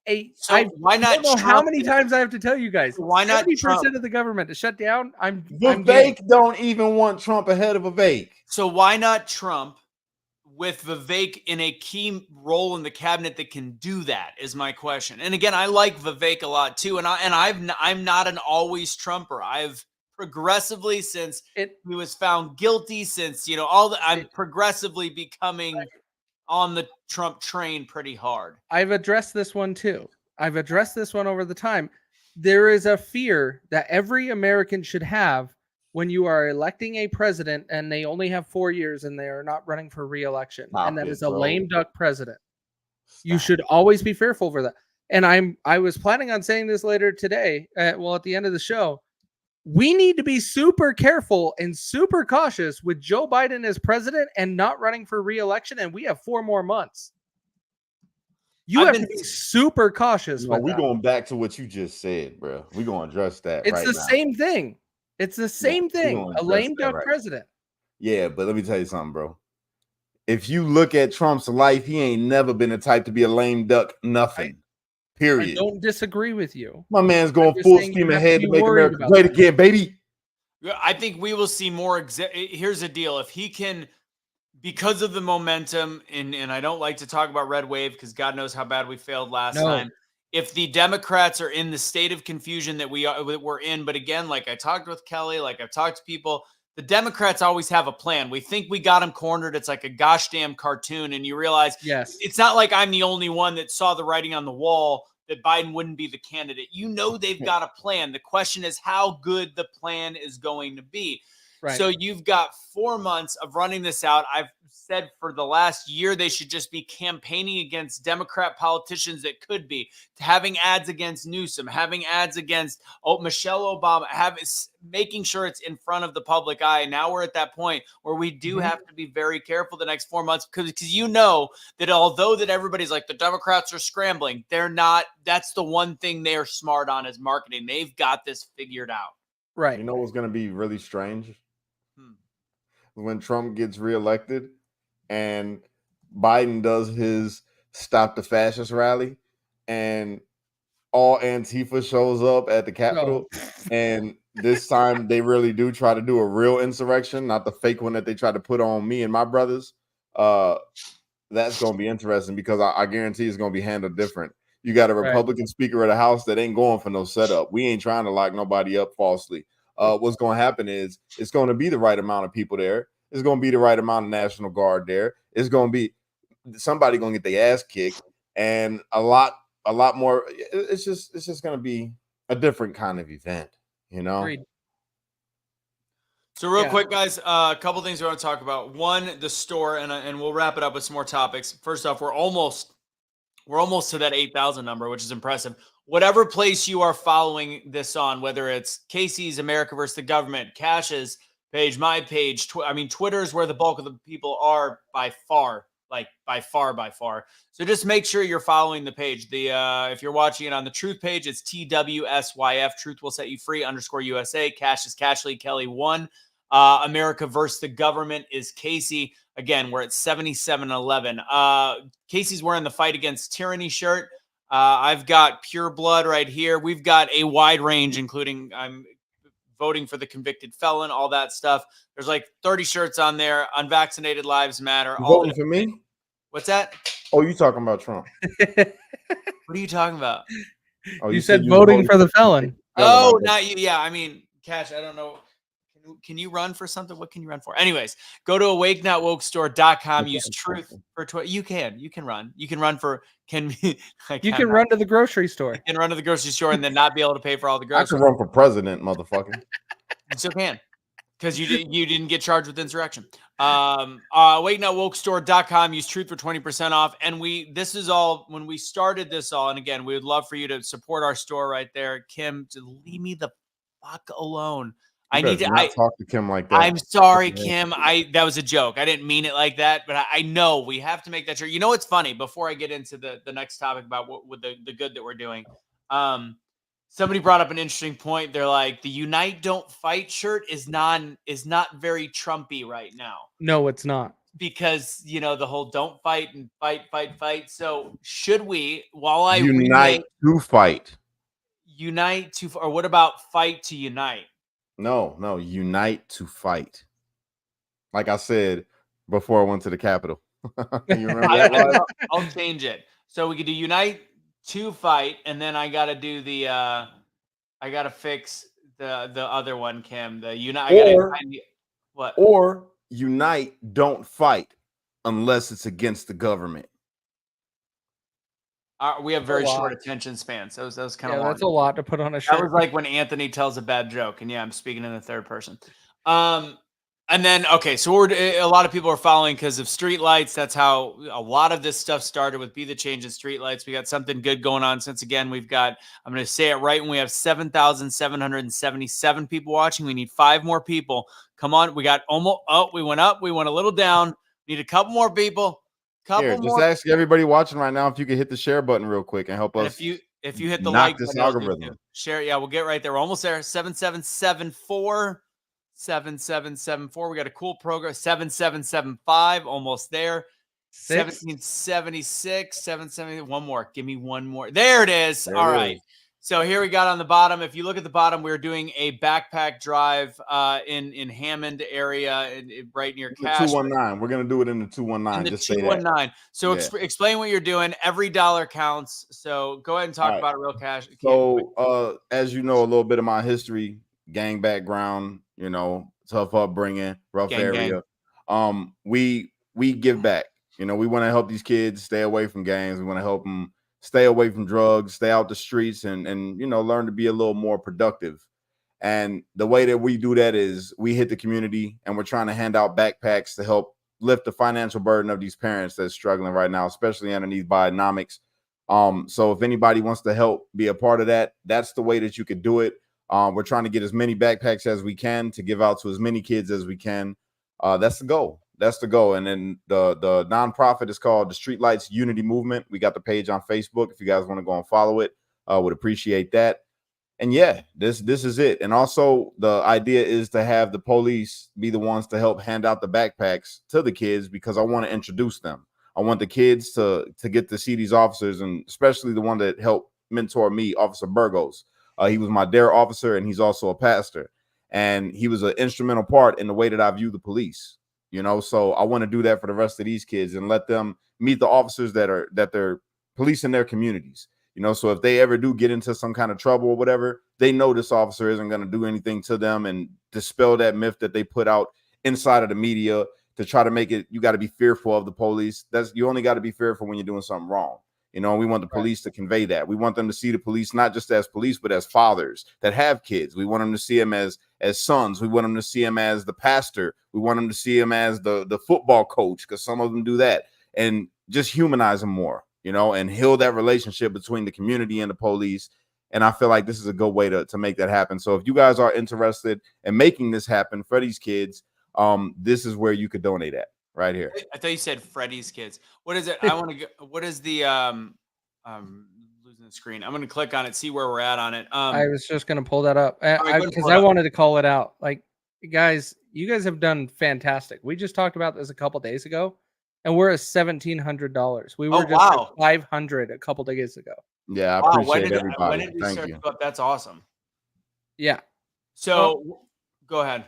D: not?
C: I don't know how many times I have to tell you guys.
D: Why not
C: 70% of the government to shut down?
E: Vivek don't even want Trump ahead of Vivek.
D: So why not Trump with Vivek in a key role in the cabinet that can do that? Is my question. And again, I like Vivek a lot too. I'm not an always Trumper. I've progressively since he was found guilty, since I'm progressively becoming on the Trump train pretty hard.
C: I've addressed this one too. I've addressed this one over the time. There is a fear that every American should have when you are electing a president and they only have 4 years and they are not running for re-election. And that is a lame duck president. You should always be fearful for that. And I was planning on saying this later today, at the end of the show. We need to be super careful and super cautious with Joe Biden as president and not running for re-election. And we have 4 more months. You have to be super cautious with
E: we
C: that.
E: going back to what you just said, bro. We're going to address that
C: It's
E: right
C: the
E: now.
C: same thing. It's the same thing. A lame duck president.
E: Yeah, but let me tell you something, bro. If you look at Trump's life, he ain't never been the type to be a lame duck, nothing. Period.
C: I don't disagree with you.
E: My man's going full steam ahead to make America great again, baby.
D: I think we will see more. Here's the deal. If he can, because of the momentum, and I don't like to talk about red wave because God knows how bad we failed last time. If the Democrats are in the state of confusion that we're in, but again, like I talked with Kelly, like I've talked to people, the Democrats always have a plan. We think we got them cornered. It's like a gosh damn cartoon. And you realize it's not like I'm the only one that saw the writing on the wall that Biden wouldn't be the candidate. You know, they've got a plan. The question is how good the plan is going to be. Right. So you've got 4 months of running this out. I've said for the last year, they should just be campaigning against Democrat politicians that could be having ads against Newsom, having ads against Michelle Obama, making sure it's in front of the public eye. Now we're at that point where we do have to be very careful the next 4 months because you know that although that everybody's like the Democrats are scrambling, they're not. That's the one thing they are smart on is marketing. They've got this figured out.
C: Right.
E: You know what's going to be really strange? When Trump gets reelected and Biden does his Stop the Fascist rally and all Antifa shows up at the Capitol. And this time they really do try to do a real insurrection, not the fake one that they tried to put on me and my brothers. That's going to be interesting because I guarantee it's going to be handled different. You got a Republican Speaker of the House that ain't going for no setup. We ain't trying to lock nobody up falsely. What's going to happen is it's going to be the right amount of people there. It's going to be the right amount of National Guard there. It's going to be somebody going to get their ass kicked and a lot more. It's just going to be a different kind of event, you know?
C: Agreed.
D: So real quick, guys, a couple things we want to talk about. One, the store, and we'll wrap it up with some more topics. First off, we're almost to that 8,000 number, which is impressive. Whatever place you are following this on, whether it's Kaecey's America versus the Government, Kash's page, my page, Twitter is where the bulk of the people are by far. So just make sure you're following the page. If you're watching it on the Truth page, it's TWSYF. Truth will set you free _USA. Kash is Cashley Kelly 1. America versus the Government is Kaecey. Again, we're at 7711. Casey's wearing the Fight Against Tyranny shirt. I've got Pure Blood right here. We've got a wide range, including I'm voting for the convicted felon, all that stuff. There's like 30 shirts on there. Unvaccinated lives matter.
E: Voting for me?
D: What's that?
E: Oh, you talking about Trump?
D: What are you talking about?
E: Oh,
C: you said voting for the felon.
D: Oh, not you. Yeah, I mean, Kash, I don't know. Can you run for something? What can you run for? Anyways, go to awakenotwokestore.com. Use truth for Twitter. You can run. You can run for
C: you can run to the grocery store.
D: You can run to the grocery store and then not be able to pay for all the groceries.
E: I can run for president, motherfucker.
D: You still can. Because you didn't get charged with insurrection. Awakenotwokestore.com. Use truth for 20% off. And this is all when we started this all. And again, we would love for you to support our store right there. Kim, to leave me the fuck alone. I need to
E: talk to Kim like that.
D: I'm sorry, Kim. That was a joke. I didn't mean it like that, but I know we have to make that sure. You know what's funny? Before I get into the next topic about what with the good that we're doing, somebody brought up an interesting point. They're like, the Unite Don't Fight shirt is not very Trumpy right now.
C: No, it's not.
D: Because the whole don't fight and fight. So should we, while I
E: unite to fight?
D: Unite to, or what about fight to unite?
E: No, unite to fight. Like I said before I went to the Capitol. You remember that?
D: I'll change it. So we could do unite to fight, and then I gotta do I gotta fix the other one, Kim. The unite. What?
E: Or unite, don't fight unless it's against the government.
D: We have very short attention spans. That was kind of long.
C: That's a lot to put on a shirt.
D: That was like when Anthony tells a bad joke, and I'm speaking in the third person. And then so a lot of people are following because of streetlights. That's how a lot of this stuff started with Be the Change in streetlights. We got something good going on since again I'm going to say it right when we have 7,777 people watching. We need 5 more people. Come on, we got almost. Oh, we went up. We went a little down. Need a couple more people. couple
E: Here, just
D: more.
E: ask everybody watching right now if you can hit the share button real quick and help
D: And
E: us.
D: if you hit the
E: knock
D: like
E: this
D: button, it'll do
E: algorithm.
D: too. Share, yeah, we'll get right there. We're almost there. 7774 7774. We got a cool program. 7775, almost there. 1776, 770. One more. Give me one more. There it is.
E: There
D: All
E: it
D: right.
E: is.
D: So here we got on the bottom. If you look at the bottom, we're doing a backpack drive in Hammond area, right near Kash.
E: 219. We're gonna do it in the 219.
D: In the
E: Just say that.
D: 219. So
E: Yeah.
D: explain what you're doing. Every dollar counts. So go ahead and talk
E: All right.
D: about it real cash.
E: So, as you know, a little bit of my history, gang background, tough upbringing, rough
D: Gang,
E: area. We give back. We want to help these kids stay away from gangs. We want to help them stay away from drugs, stay out the streets, and learn to be a little more productive. And the way that we do that is we hit the community, and we're trying to hand out backpacks to help lift the financial burden of these parents that's struggling right now, especially underneath Bidenomics. So if anybody wants to help be a part of that, that's the way that you could do it. We're trying to get as many backpacks as we can to give out to as many kids as we can. That's the goal. That's the goal. And then the nonprofit is called the Streetlights Unity Movement. We got the page on Facebook. If you guys want to go and follow it, would appreciate that. And yeah, this is it. And also the idea is to have the police be the ones to help hand out the backpacks to the kids, because I want to introduce them. I want the kids to get to see these officers, and especially the one that helped mentor me, Officer Burgos. He was my DARE officer, and he's also a pastor. And he was an instrumental part in the way that I view the police. So I want to do that for the rest of these kids and let them meet the officers that they're policing their communities. So if they ever do get into some kind of trouble or whatever, they know this officer isn't going to do anything to them, and dispel that myth that they put out inside of the media to try to make it, you got to be fearful of the police. You only got to be fearful when you're doing something wrong. And we want the police to convey that. We want them to see the police not just as police, but as fathers that have kids. We want them to see them as sons. We want them to see them as the pastor. We want them to see them as the football coach, because some of them do that, and just humanize them more, and heal that relationship between the community and the police. And I feel like this is a good way to make that happen. So if you guys are interested in making this happen for these kids, this is where you could donate at. Right here.
D: I thought you said Freddy's Kids. What is it? I want to go. What is the losing the screen? I'm going to click on it, see where we're at on it.
C: I was just going to pull that up because
D: I
C: I wanted to call it out. Like, guys, you guys have done fantastic. We just talked about this a couple days ago, and we're at $1,700. We were just at 500 a couple days ago.
E: Yeah, I appreciate everybody.
D: When did we
E: Thank
D: start
E: you.
D: to go up? That's awesome.
C: Yeah.
D: So go ahead.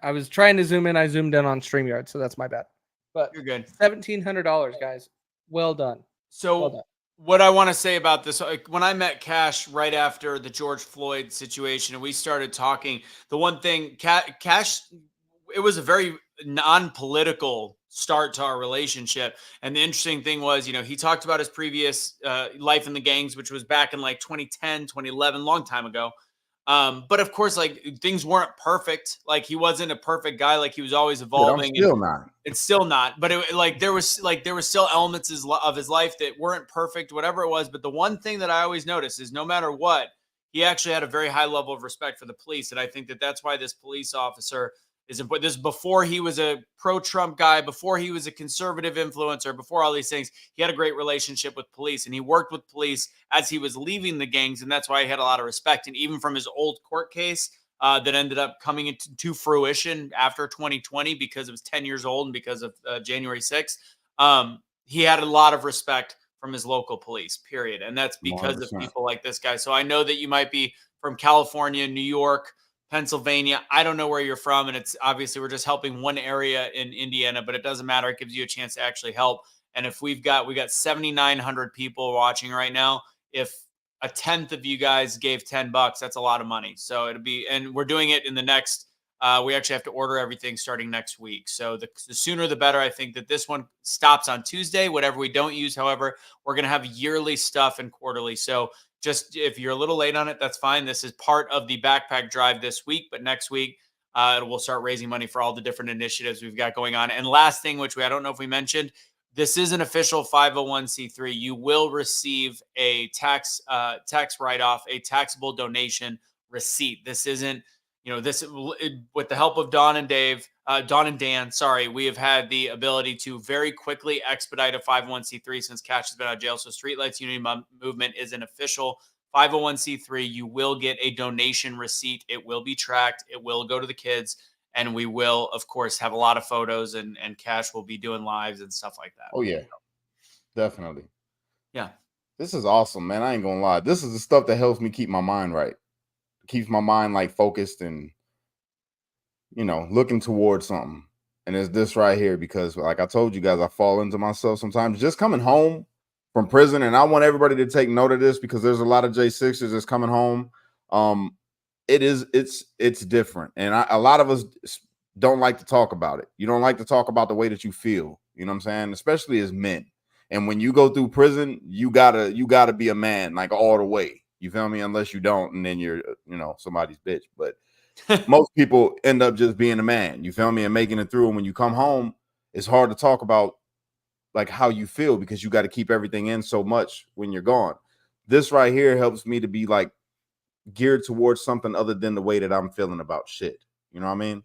C: I was trying to zoom in. I zoomed in on StreamYard, so that's my bad. But
D: you're good.
C: $1,700, guys. Well done.
D: So
C: well done.
D: What I want to say about this, when I met Kash right after the George Floyd situation, and we started talking, the one thing, Kash, it was a very non-political start to our relationship. And the interesting thing was, he talked about his previous life in the gangs, which was back in like 2010, 2011, long time ago. But of course, like, things weren't perfect. Like, he wasn't a perfect guy. Like, he was always evolving.
E: I'm still not.
D: It's still not. But there was still elements of his life that weren't perfect, whatever it was. But the one thing that I always notice is no matter what, he actually had a very high level of respect for the police. And I think that's why this police officer is important. This is before he was a pro-Trump guy, before he was a conservative influencer, before all these things. He had a great relationship with police, and he worked with police as he was leaving the gangs, and that's why he had a lot of respect. And even from his old court case that ended up coming into fruition after 2020 because it was 10 years old and because of January 6th, he had a lot of respect from his local police, period. And that's because
E: 100%.
D: of people like this guy. So I know that you might be from California, New York, Pennsylvania. I don't know where you're from. And it's obviously we're just helping one area in Indiana, but it doesn't matter. It gives you a chance to actually help. And if we got 7,900 people watching right now, if a tenth of you guys gave $10, that's a lot of money. So and we're doing it in the next, we actually have to order everything starting next week. So the sooner the better. I think that this one stops on Tuesday, whatever we don't use. However, we're going to have yearly stuff and quarterly. So just if you're a little late on it, that's fine. This is part of the backpack drive this week, but next week we'll start raising money for all the different initiatives we've got going on. And last thing, which I don't know if we mentioned, this is an official 501c3. You will receive a tax write-off, a taxable donation receipt. This isn't, this with the help of Don and Dan, sorry, we have had the ability to very quickly expedite a 501c3 since Kash has been out of jail. So Streetlights Unity Movement is an official 501c3. You will get a donation receipt. It will be tracked. It will go to the kids. And we will, of course, have a lot of photos, and Kash will be doing lives and stuff like that.
E: Oh, yeah. Definitely.
D: Yeah.
E: This is awesome, man. I ain't gonna lie. This is the stuff that helps me keep my mind right. Keeps my mind like focused and, looking towards something. And it's this right here because, like I told you guys, I fall into myself sometimes. Just coming home from prison, and I want everybody to take note of this because there's a lot of J6ers that's coming home. It's different, and a lot of us don't like to talk about it. You don't like to talk about the way that you feel. You know what I'm saying? Especially as men. And when you go through prison, you gotta be a man like all the way. You feel me? Unless you don't, and then you're somebody's bitch. But most people end up just being a man. You feel me? And making it through. And when you come home, it's hard to talk about like how you feel because you got to keep everything in so much when you're gone. This right here helps me to be like geared towards something other than the way that I'm feeling about shit. You know what I mean?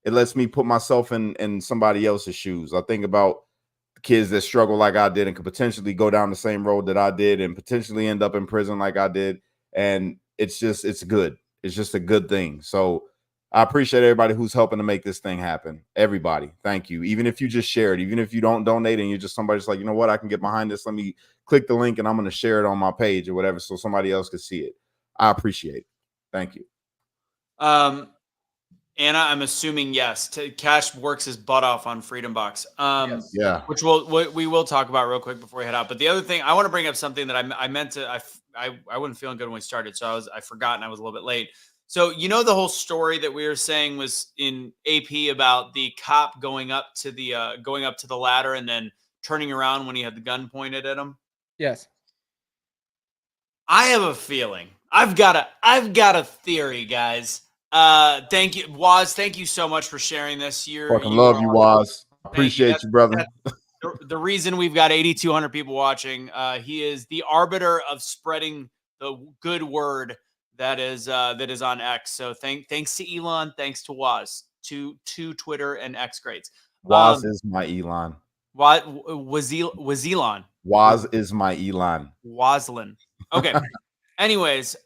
E: It lets me put myself in somebody else's shoes. I think about kids that struggle like I did and could potentially go down the same road that I did and potentially end up in prison like I did. And it's good. It's just a good thing. So I appreciate everybody who's helping to make this thing happen. Everybody. Thank you. Even if you just share it, even if you don't donate and you're just somebody's like, you know what, I can get behind this. Let me click the link and I'm going to share it on my page or whatever so somebody else can see it. I appreciate it. Thank you.
D: Anna, I'm assuming yes. Kash works his butt off on Freedom Box.
E: Yes. Yeah.
D: Which we will talk about real quick before we head out. But the other thing, I want to bring up something that I meant to. I wasn't feeling good when we started, so I forgot and I was a little bit late. So the whole story that we were saying was in AP about the cop going up to the ladder and then turning around when he had the gun pointed at him.
C: Yes.
D: I have a feeling. I've got a theory, guys. Thank you, Waz. Thank you so much for sharing this.
E: Fucking love you, Waz. Appreciate you, brother.
D: The reason we've got 8,200 people watching. He is the arbiter of spreading the good word that is on X. So thanks to Elon, thanks to Waz, to Twitter and X greats.
E: Waz is my Elon.
D: What was Elon?
E: Waz is my Elon.
D: Wazlin. Okay. Anyways,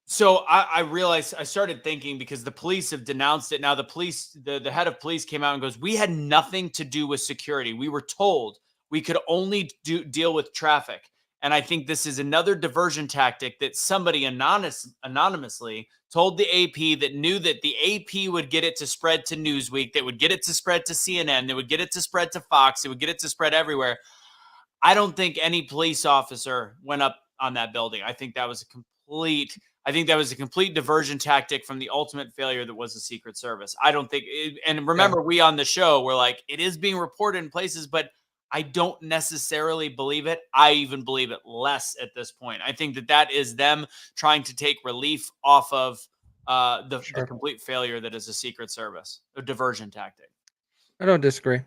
D: so I realized, I started thinking because the police have denounced it. Now the police, the head of police came out and goes, we had nothing to do with security. We were told we could only deal with traffic. And I think this is another diversion tactic that somebody anonymously told the AP that knew that the AP would get it to spread to Newsweek, that would get it to spread to CNN, that would get it to spread to Fox, it would get it to spread everywhere. I don't think any police officer went up on that building. I think that was a complete diversion tactic from the ultimate failure that was the Secret Service. I don't think and remember, we on the show were like, it is being reported in places, but I don't necessarily believe it. I even believe it less at this point. I think that is them trying to take relief off of the complete failure that is the Secret Service, a diversion tactic.
C: I don't disagree.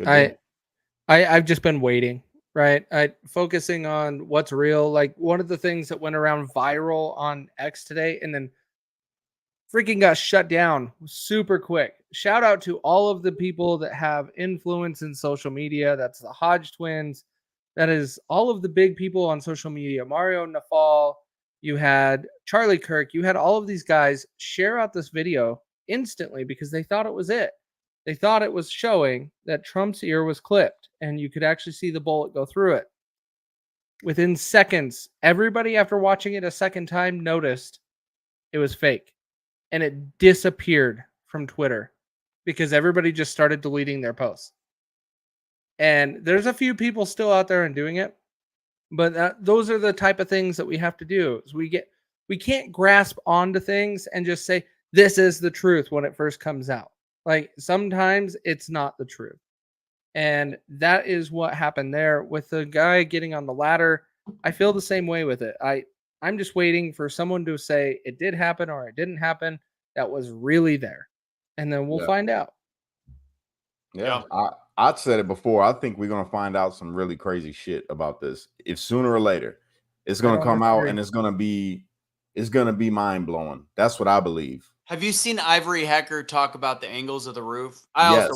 C: I've just been waiting, right? Focusing on what's real. Like one of the things that went around viral on X today and then freaking got shut down super quick. Shout out to all of the people that have influence in social media. That's the Hodge twins. That is all of the big people on social media. Mario Nafal, you had Charlie Kirk, you had all of these guys share out this video instantly because they thought it was it. They thought it was showing that Trump's ear was clipped and you could actually see the bullet go through it. Within seconds, everybody after watching it a second time noticed it was fake. And it disappeared from Twitter because everybody just started deleting their posts. And there's a few people still out there and doing it, but those are the type of things that we have to do. Is we can't grasp onto things and just say this is the truth when it first comes out. Like sometimes it's not the truth. And that is what happened there with the guy getting on the ladder. I feel the same way with it. I'm just waiting for someone to say it did happen or it didn't happen. That was really there. And then we'll find out.
E: Yeah. I said it before. I think we're going to find out some really crazy shit about this. If sooner or later it's going to come out and it's going to be mind blowing. That's what I believe.
D: Have you seen Ivory Hecker talk about the angles of the roof?
E: Yes.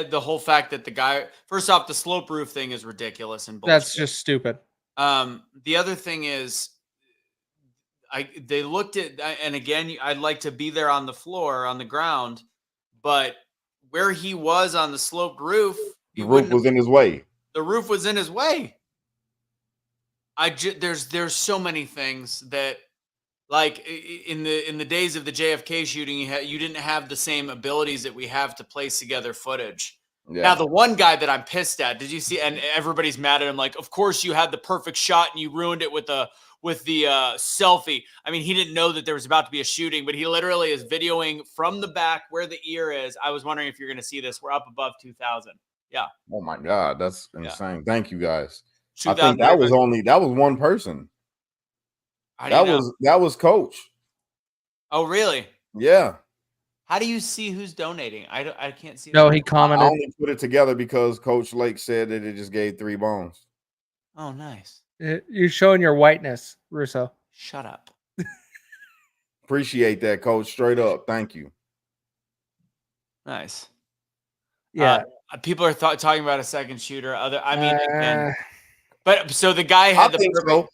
D: The whole fact that the guy, first off, the slope roof thing is ridiculous and bullshit.
C: That's just stupid.
D: The other thing is, they looked at, and again, I'd like to be there on the floor, on the ground, but where he was on the sloped roof,
E: the roof was in his way.
D: The roof was in his way. There's so many things that, like in the days of the JFK shooting, you didn't have the same abilities that we have to place together footage. Yeah. Now, the one guy that I'm pissed at, did you see? And everybody's mad at him. Like, of course you had the perfect shot and you ruined it with the selfie. I mean, he didn't know that there was about to be a shooting, but he literally is videoing from the back where the ear is. I was wondering if you're going to see this. We're up above 2,000. Yeah.
E: Oh my God, that's insane. Yeah. Thank you guys. I think that was one person. That was Coach.
D: Oh, really?
E: Yeah.
D: How do you see who's donating? I can't see.
C: No, he commented.
E: I only put it together because Coach Lake said that it just gave 3 bones.
D: Oh, nice.
C: You're showing your whiteness, Russo.
D: Shut up.
E: Appreciate that, Coach. Straight up. Thank you.
D: Nice.
C: Yeah.
D: People are talking about a second shooter. Again, but so the guy had the perfect. So.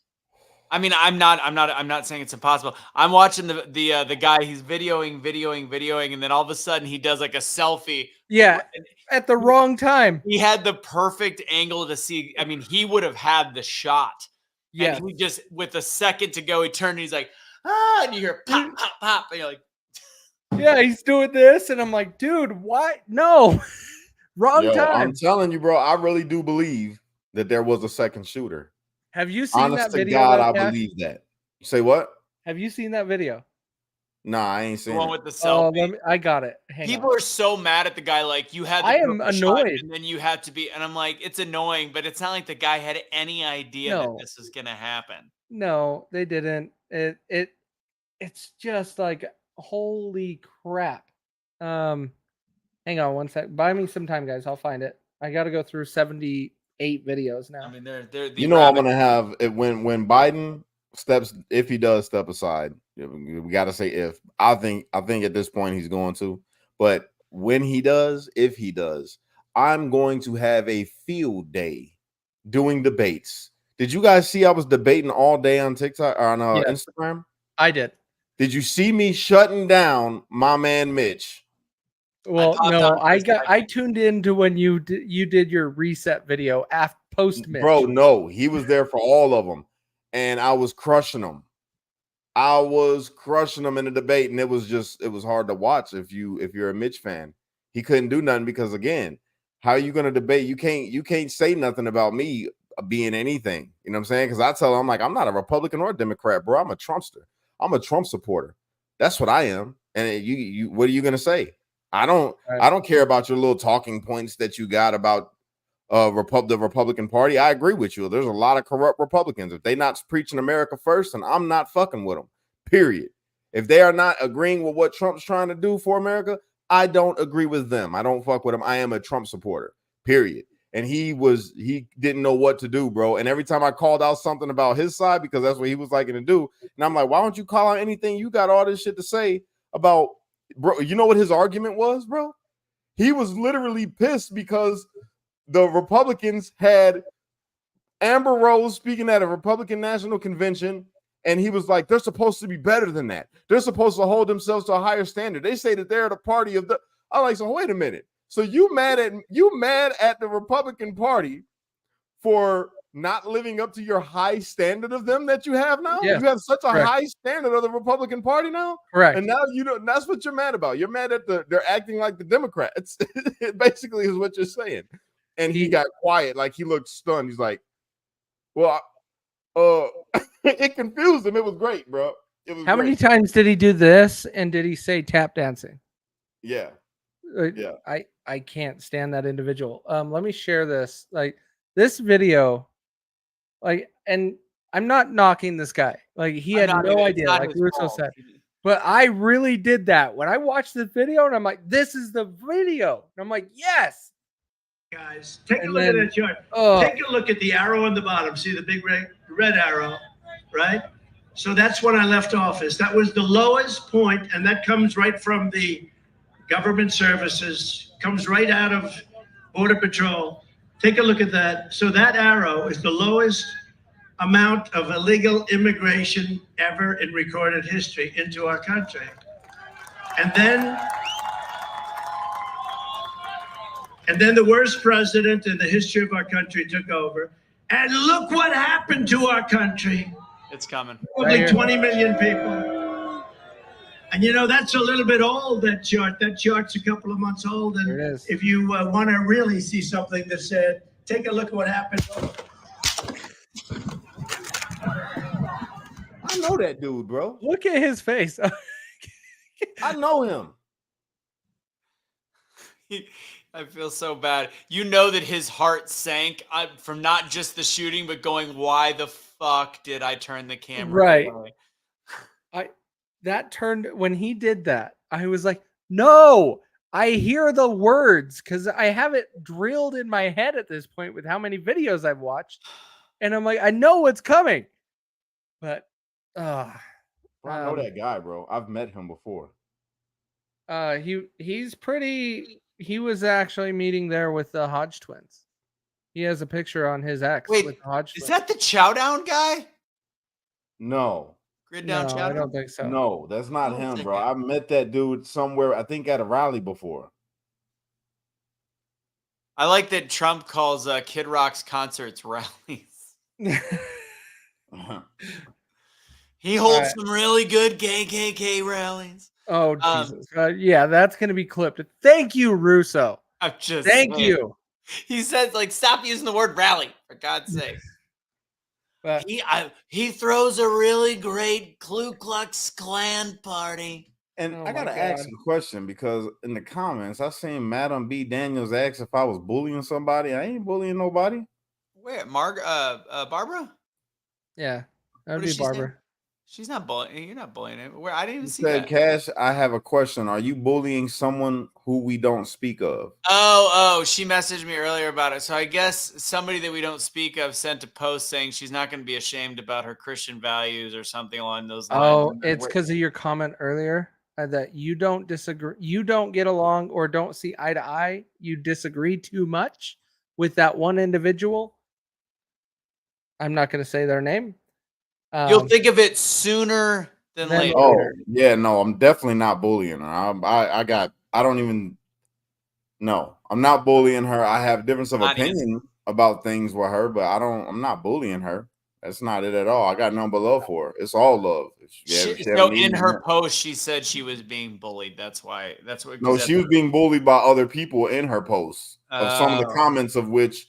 D: I mean, I'm not saying it's impossible. I'm watching the guy. He's videoing, and then all of a sudden he does like a selfie.
C: Yeah, at the wrong time.
D: He had the perfect angle to see. I mean, he would have had the shot. Yeah. And he just, with a second to go, he turned and he's like, and you hear pop, pop, pop, and you're like,
C: yeah, he's doing this, and I'm like, dude, why? No, wrong time.
E: I'm telling you, bro. I really do believe that there was a second shooter.
C: Have you seen
E: Honest
C: that
E: to
C: video?
E: God,
C: though,
E: I believe that. You say what?
C: Have you seen that video?
E: Nah, I ain't seen
D: the one
E: it.
D: with the selfie.
C: I got it.
D: People are so mad at the guy. Like, you had.
C: I am annoyed,
D: and then you had to be. And I'm like, it's annoying, but it's not like the guy had any idea that this is gonna happen.
C: No, they didn't. It's just like, holy crap. Hang on one sec. Buy me some time, guys. I'll find it. I got to go through 78 videos now.
D: I mean, they're
E: you know, I'm gonna have it when Biden steps, if he does step aside. We got to say if. I think at this point he's going to, but when he does, if he does, I'm going to have a field day doing debates. Did you guys see I was debating all day on TikTok or on Instagram?
C: I did.
E: Did you see me shutting down my man Mitch?
C: Well, no, I tuned into when you did your reset video after post Mitch.
E: Bro, no, he was there for all of them, and I was crushing them. I was crushing them in the debate, and it was hard to watch if you're a Mitch fan. He couldn't do nothing because, again, how are you going to debate? You can't say nothing about me being anything. You know what I'm saying? Because I tell him, I'm not a Republican or a Democrat, bro. I'm a Trumpster. I'm a Trump supporter. That's what I am. And you what are you going to say? I don't care about your little talking points that you got about the Republican Party. I agree with you. There's a lot of corrupt Republicans. If they're not preaching America first, then I'm not fucking with them. Period. If they are not agreeing with what Trump's trying to do for America, I don't agree with them. I don't fuck with them. I am a Trump supporter. Period. And he didn't know what to do, bro. And every time I called out something about his side, because that's what he was liking to do, and I'm like, why don't you call out anything? You got all this shit to say about. Bro, you know what his argument was, bro? He was literally pissed because the Republicans had Amber Rose speaking at a Republican National Convention, and he was like, they're supposed to be better than that. They're supposed to hold themselves to a higher standard. They say that they're the party of the. I'm like, so wait a minute. So you mad at the Republican Party for not living up to your high standard of them that you have now?
C: Yeah,
E: you have such a
C: correct.
E: high standard of the Republican Party now?
C: Correct.
E: And now that's what you're mad about. You're mad at they're acting like the Democrats. It basically is what you're saying. And he got quiet, like he looked stunned. He's like, well, it confused him. It was great, bro. It was
C: How many times did he do this? And did he say tap dancing?
E: Yeah.
C: Yeah. I can't stand that individual. Let me share this. Like, this video, and I'm not knocking this guy. Like, he had no idea, like Russo said. But I really did that. When I watched the video, and I'm like, this is the video. And I'm like, yes.
N: Guys, take a look at that chart. Take a look at the arrow on the bottom. See the big red arrow, right?
P: So that's when I left office. That was the lowest point, and that comes right from the government services, comes right out of Border Patrol. Take a look at that. So that arrow is the lowest amount of illegal immigration ever in recorded history into our country. And then the worst president in the history of our country took over. And look what happened to our country.
D: It's coming.
P: Probably 20 million people. And you know, that's a little bit old, that chart. That chart's a couple of months old. And if you want to really see something that said, take a look at what happened.
E: I know that dude, bro.
C: Look at his face.
E: I know him.
D: I feel so bad. You know that his heart sank from not just the shooting, but going, why the fuck did I turn the camera away?
C: That turned when he did that. I was like, no, I hear the words because I have it drilled in my head at this point with how many videos I've watched. And I'm like, I know what's coming. But
E: I know that guy, bro. I've met him before.
C: He's pretty. He was actually meeting there with the Hodge twins. He has a picture on his ex with the Hodge twins.
D: Is that the Chowdown guy?
E: No.
D: Grid down Chowdown?
C: I don't think so.
E: No, that's not him, bro. I met that dude somewhere, I think at a rally before.
D: I like that Trump calls Kid Rock's concerts rallies. He holds some really good KKK rallies.
C: Oh, Jesus. Yeah, that's going to be clipped. Thank you, Russo.
D: I'm just
C: Thank
D: saying.
C: you.
D: He says, like, stop using the word rally, for God's sake.
C: But
D: he throws a really great Ku Klux Klan party.
E: And I got to ask a question because in the comments, I seen Madam B. Daniels ask if I was bullying somebody. I ain't bullying nobody.
D: Where? Barbara?
C: Yeah, that would
D: What
C: be Barbara.
D: Say? She's not bullying. You're not bullying him. Where? I didn't even see
E: Said,
D: that.
E: Kash, I have a question. Are you bullying someone who we don't speak of?
D: Oh, she messaged me earlier about it. So I guess somebody that we don't speak of sent a post saying she's not going to be ashamed about her Christian values or something along those lines.
C: Oh, it's because of your comment earlier that you don't disagree, you don't get along or don't see eye to eye. You disagree too much with that one individual. I'm not going to say their name.
D: You'll think of it sooner than later.
E: Oh, yeah, no, I'm definitely not bullying her. I'm not bullying her. I have difference of opinion about things with her, but I'm not bullying her. That's not it at all. I got nothing but love for her. It's all love.
D: So in her post, she said she was being bullied. That's what.
E: No, she was being bullied by other people in her posts. Of some of the comments of which,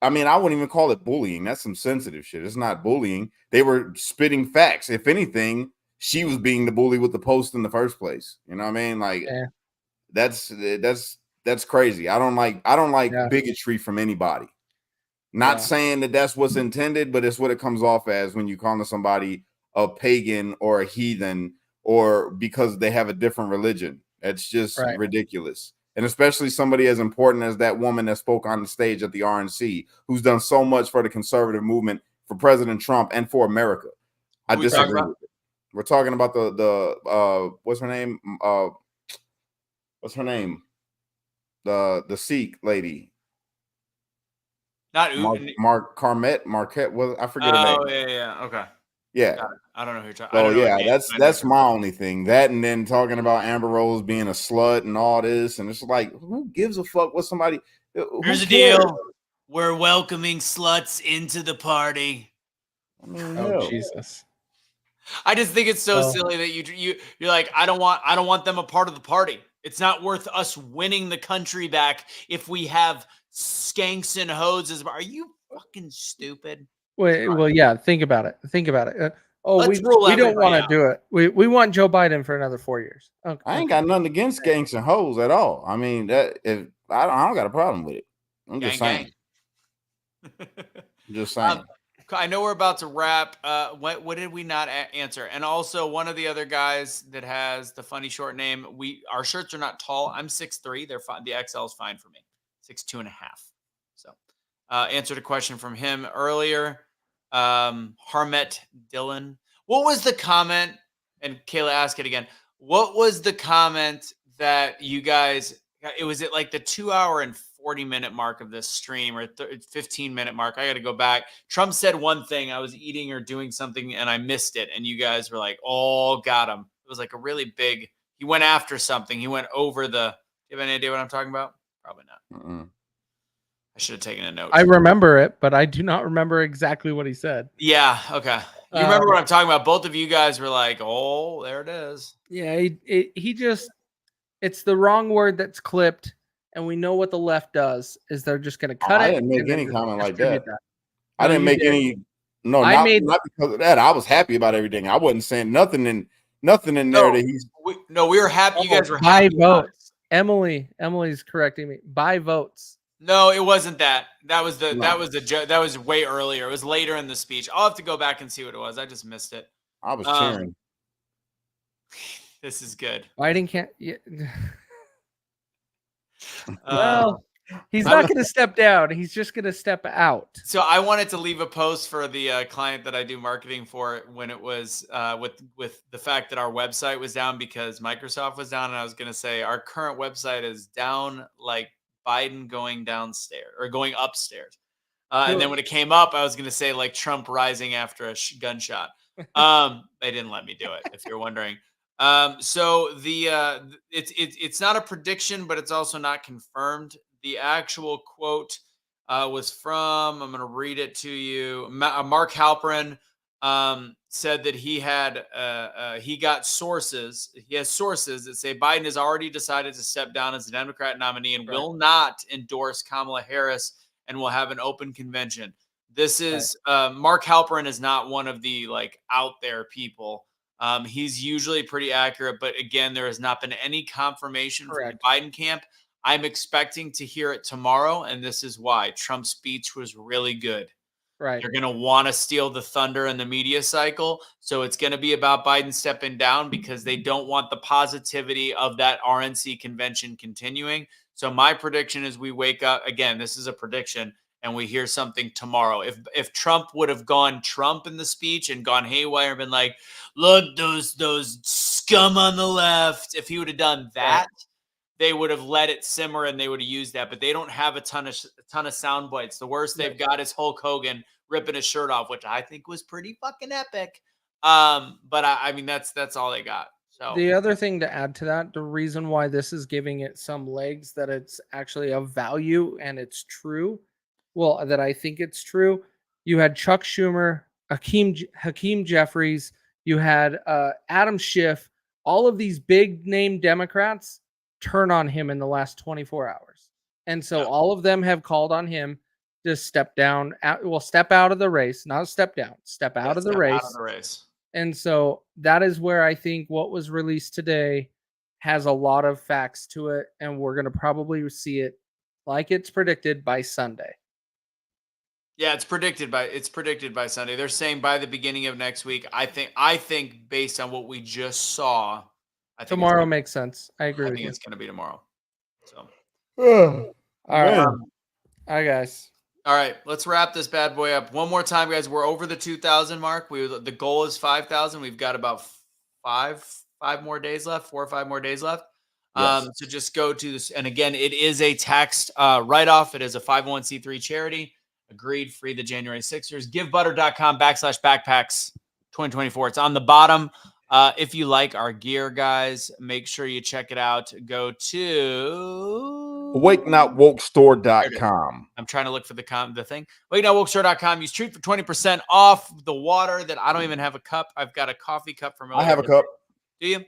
E: I mean, I wouldn't even call it bullying. That's some sensitive shit. It's not bullying. They were spitting facts. If anything, she was being the bully with the post in the first place. You know what I mean? Like, that's crazy. I don't like bigotry from anybody. Not saying that that's what's intended, but it's what it comes off as when you call somebody a pagan or a heathen or because they have a different religion. It's just ridiculous. And especially somebody as important as that woman that spoke on the stage at the RNC, who's done so much for the conservative movement, for President Trump, and for America. I disagree with it. We're talking about the what's her name? What's her name? The Sikh lady.
D: Not
E: Marquette. Well, I forget her name.
D: Oh, yeah. Okay.
E: Yeah.
D: I don't know who you're talking about.
E: Oh, yeah, that's my only thing. That and then talking about Amber Rose being a slut and all this. And it's like, who gives a fuck what somebody...
D: Here's the deal. We're welcoming sluts into the party.
E: I mean,
C: Jesus.
D: I just think it's so silly that you're like, I don't want them a part of the party. It's not worth us winning the country back if we have skanks and hoes as... Are you fucking stupid?
C: Wait, well, yeah. Think about it. We don't want to do it. We want Joe Biden for another 4 years. Okay.
E: I ain't got nothing against skanks and hoes at all. I mean, I don't got a problem with it. I'm just saying. Just saying.
D: I know we're about to wrap. What did we not answer? And also, one of the other guys that has the funny short name. Our shirts are not tall. I'm 6'3". They're fine. The XL is fine for me. 6'2.5". So, answered a question from him earlier. Harmet Dylan. What was the comment? And Kayla, ask it again. What was the comment that you guys? It was at like the 2 hour and 40-minute mark of this stream, or 15-minute mark. I got to go back. Trump said one thing. I was eating or doing something and I missed it, and you guys were like, "Oh, got him." It was like a really big. He went after something. He went over the. Do you have any idea what I'm talking about? Probably not. I should have taken a note.
C: I remember it, but I do not remember exactly what he said.
D: Yeah. Okay. You remember what I'm talking about? Both of you guys were like, "Oh, there it is."
C: Yeah. He just. It's the wrong word that's clipped, and we know what the left does is they're just going to cut it.
E: I didn't make
C: and then
E: any
C: just
E: comment like
C: distribute
E: that.
C: No,
E: I didn't
C: you
E: make
C: did.
E: any. No,
C: I
E: not,
C: made-
E: not because of that. I was happy about everything. I wasn't saying nothing in there that he's.
D: We were happy. You guys were
C: by
D: happy about it.
C: votes. Emily's correcting me. By votes.
D: No, it wasn't that. That was that was way earlier. It was later in the speech. I'll have to go back and see what it was. I just missed it.
E: I was cheering.
D: This is good.
C: Biden can't. Yeah.
D: Uh,
C: He's not going to step down. He's just going to step out.
D: So I wanted to leave a post for the client that I do marketing for when it was with the fact that our website was down because Microsoft was down, and I was going to say our current website is down like Biden going downstairs or going upstairs. And then when it came up, I was going to say like Trump rising after a gunshot. They didn't let me do it, if you're wondering. So it's not a prediction, but it's also not confirmed. The actual quote was from, I'm going to read it to you. Mark Halperin said that he got sources. He has sources that say Biden has already decided to step down as the Democrat nominee and will not endorse Kamala Harris and will have an open convention. This is Mark Halperin is not one of the like out there people. He's usually pretty accurate, but again, there has not been any confirmation from the Biden camp. I'm expecting to hear it tomorrow, and this is why. Trump's speech was really good.
C: Right.
D: They're going to want to steal the thunder in the media cycle, so it's going to be about Biden stepping down because they don't want the positivity of that RNC convention continuing. So my prediction is we wake up, again, this is a prediction, and we hear something tomorrow. If Trump would have gone Trump in the speech and gone haywire and been like, look, those scum on the left, if he would have done that, they would have let it simmer and they would have used that. But they don't have a ton of sound bites. The worst they've got is Hulk Hogan ripping his shirt off, which I think was pretty fucking epic. But I mean, that's all they got. So
C: the other thing to add to that, the reason why this is giving it some legs, that it's actually of value and it's true. Well, that I think it's true. You had Chuck Schumer, Hakeem Jeffries, you had Adam Schiff, all of these big name Democrats turn on him in the last 24 hours. And so all of them have called on him to step down, step out of the race, not step down, step out of the race. And so that is where I think what was released today has a lot of facts to it. And we're going to probably see it like it's predicted by Sunday.
D: Yeah, it's predicted by Sunday. They're saying by the beginning of next week. I think based on what we just saw, I think
C: tomorrow makes sense. I agree.
D: I
C: with
D: think
C: you.
D: it's going to be tomorrow. So,
C: all right, all right, guys.
D: All right, let's wrap this bad boy up one more time, guys. We're over the 2,000 mark. The goal is 5,000. We've got about 4 or 5 more days left. Yes. So just go to this, and again, it is a taxed write-off. It is a 501c3 charity. Agreed. Free the January Sixers. GiveButter.com/backpacks 2024. It's on the bottom. If you like our gear, guys, make sure you check it out. Go to
E: AwakeNotWokeStore.com.
D: I'm trying to look for the thing. AwakeNotWokeStore.com. Use treat for 20% off the water that I don't even have a cup. I've got a coffee cup from earlier.
E: I have a cup.
D: Do you?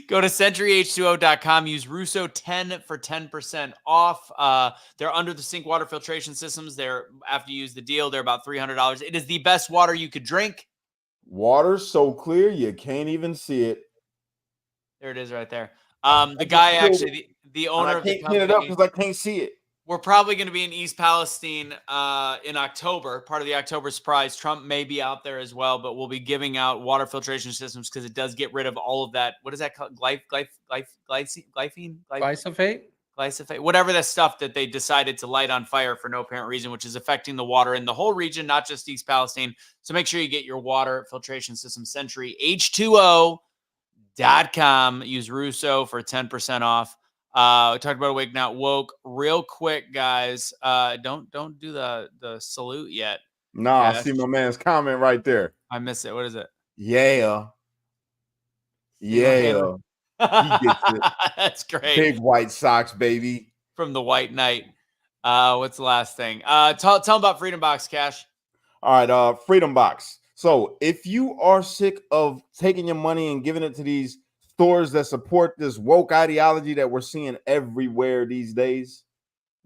D: Go to CenturyH2O.com. Use Russo 10 for 10% off. They're under the sink water filtration systems. They're after you use the deal, they're about $300. It is the best water you could drink.
E: Water's so clear you can't even see it.
D: There it is, right there. The guy actually, the owner of the company.
E: I can't clean it up because I can't see it.
D: We're probably going to be in East Palestine in October, part of the October surprise. Trump may be out there as well, but we'll be giving out water filtration systems because it does get rid of all of that. What is that called? Glyphosate?
C: Glyphosate?
D: glyphosate, whatever the stuff that they decided to light on fire for no apparent reason, which is affecting the water in the whole region, not just East Palestine. So make sure you get your water filtration system Sentry H2O.com. Use Russo for 10% off. We talked about Awake Not Woke. Real quick, guys. Don't do the salute yet.
E: No, I see my man's comment right there.
D: I miss it. What is it?
E: Yeah. Yeah. He gets it.
D: That's great.
E: Big White Sox, baby.
D: From the White Knight. What's the last thing? Tell them about Freedom Box, Cash.
E: All right, Freedom Box. So if you are sick of taking your money and giving it to these stores that support this woke ideology that we're seeing everywhere these days,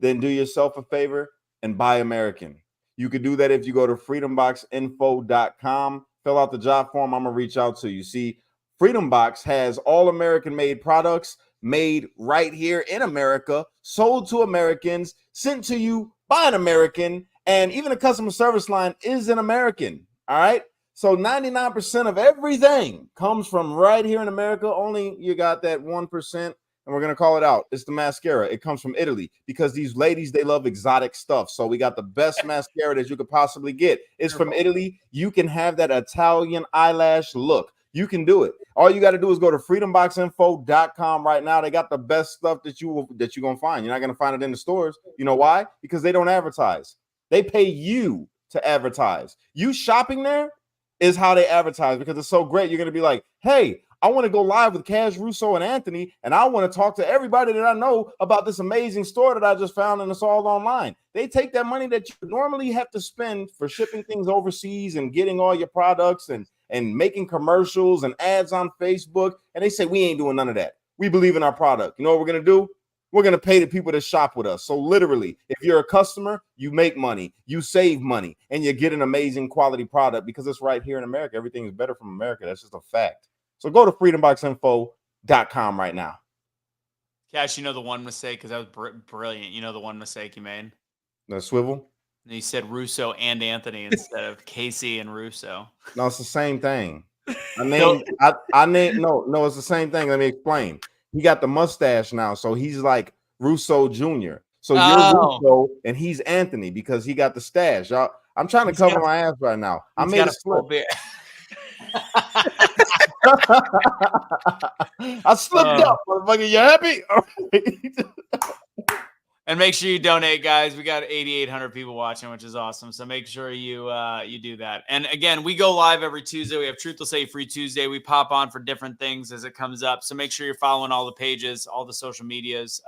E: then do yourself a favor and buy American. You could do that if you go to freedomboxinfo.com, fill out the job form. I'm going to reach out to you. See, Freedom Box has all American-made products made right here in America, sold to Americans, sent to you by an American, and even the customer service line is an American. All right? So 99% of everything comes from right here in America. Only you got that 1%. And we're going to call it out. It's the mascara. It comes from Italy because these ladies, they love exotic stuff. So we got the best mascara that you could possibly get. It's from Italy. You can have that Italian eyelash look. You can do it. All you got to do is go to freedomboxinfo.com right now. They got the best stuff that you're going to find. You're not going to find it in the stores. You know why? Because they don't advertise. They pay you to advertise. You shopping there is how they advertise because it's so great. You're going to be like, hey, I want to go live with Kash, Russo, and Anthony, and I want to talk to everybody that I know about this amazing store that I just found, and it's all online. They take that money that you normally have to spend for shipping things overseas and getting all your products and making commercials and ads on Facebook, and they say, we ain't doing none of that. We believe in our product. You know what we're going to do? We're going to pay the people that shop with us. So literally, if you're a customer, you make money, you save money, and you get an amazing quality product because it's right here in America. Everything is better from America. That's just a fact. So go to freedomboxinfo.com right now.
D: Cash, you know the one mistake, because that was brilliant. You know the one mistake you made?
E: The swivel?
D: And you said Russo and Anthony instead of Kaecey and Russo.
E: No, it's the same thing. No, it's the same thing. Let me explain. He got the mustache now, so he's like Russo Jr. So you're Russo and he's Anthony because he got the stash. Y'all, I'm trying to cover my ass right now. I made a slip. I slipped up, motherfucker. You happy?
D: And make sure you donate, guys. We got 8,800 people watching, which is awesome. So make sure you do that. And again, we go live every Tuesday. We have Truth Will Set You Free Tuesday. We pop on for different things as it comes up. So make sure you're following all the pages, all the social medias.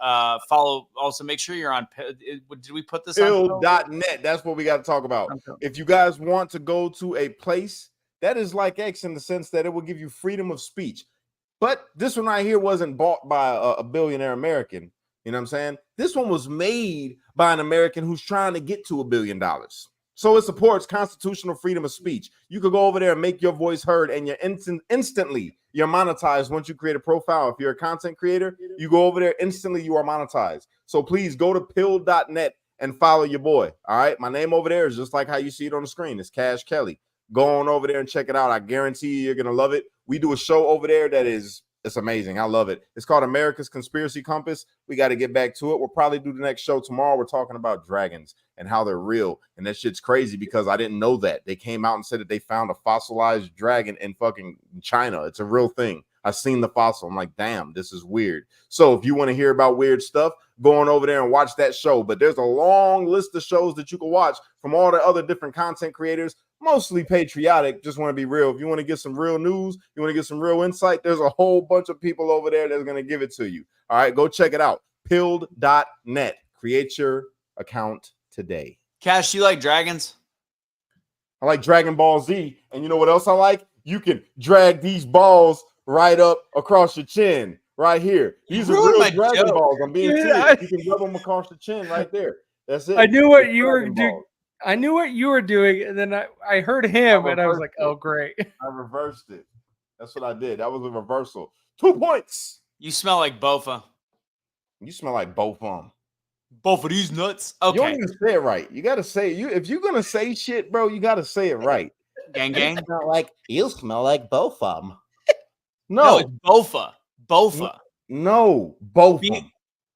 D: Follow. Also, make sure you're on. Did we put this on?
E: Pill.net. That's what we got to talk about. If you guys want to go to a place that is like X in the sense that it will give you freedom of speech. But this one right here wasn't bought by a billionaire American. You know what I'm saying? This one was made by an American who's trying to get to $1 billion. So it supports constitutional freedom of speech. You could go over there and make your voice heard, and you're instantly you're monetized once you create a profile. If you're a content creator, you go over there, instantly you are monetized. So please go to pill.net and follow your boy. All right. My name over there is just like how you see it on the screen. It's Kash Kelly. Go on over there and check it out. I guarantee you're going to love it. We do a show over there that is it's amazing. I love it. It's called America's Conspiracy Compass. We got to get back to it. We'll probably do the next show tomorrow. We're talking about dragons and how they're real. And that shit's crazy because I didn't know that. They came out and said that they found a fossilized dragon in fucking China. It's a real thing. I seen the fossil. I'm like, damn, this is weird. So if you want to hear about weird stuff, go on over there and watch that show. But there's a long list of shows that you can watch from all the other different content creators, mostly patriotic. Just want to be real. If you want to get some real news, you want to get some real insight, there's a whole bunch of people over there that's going to give it to you. All right, go check it out. Pilled.net. Create your account today.
D: Cash, you like dragons?
E: I like Dragon Ball Z. And you know what else I like? You can drag these balls right up across your chin, right here. These are real Dragon Balls. I'm being serious. You can rub them across the chin right there. That's it.
C: I knew what you were doing. I knew what you were doing, and then I heard him, and I was like, "Oh, great!"
E: I reversed it. That's what I did. That was a reversal. 2 points.
D: You smell like Bofa.
E: You smell like both of them.
D: Both of these nuts. Okay.
E: You don't even say it right. You gotta say if you're gonna say shit, bro, you gotta say it right.
D: Gang gang.
B: You smell like both of them.
D: No, it's Bofa. Bofa.
E: No, both of them.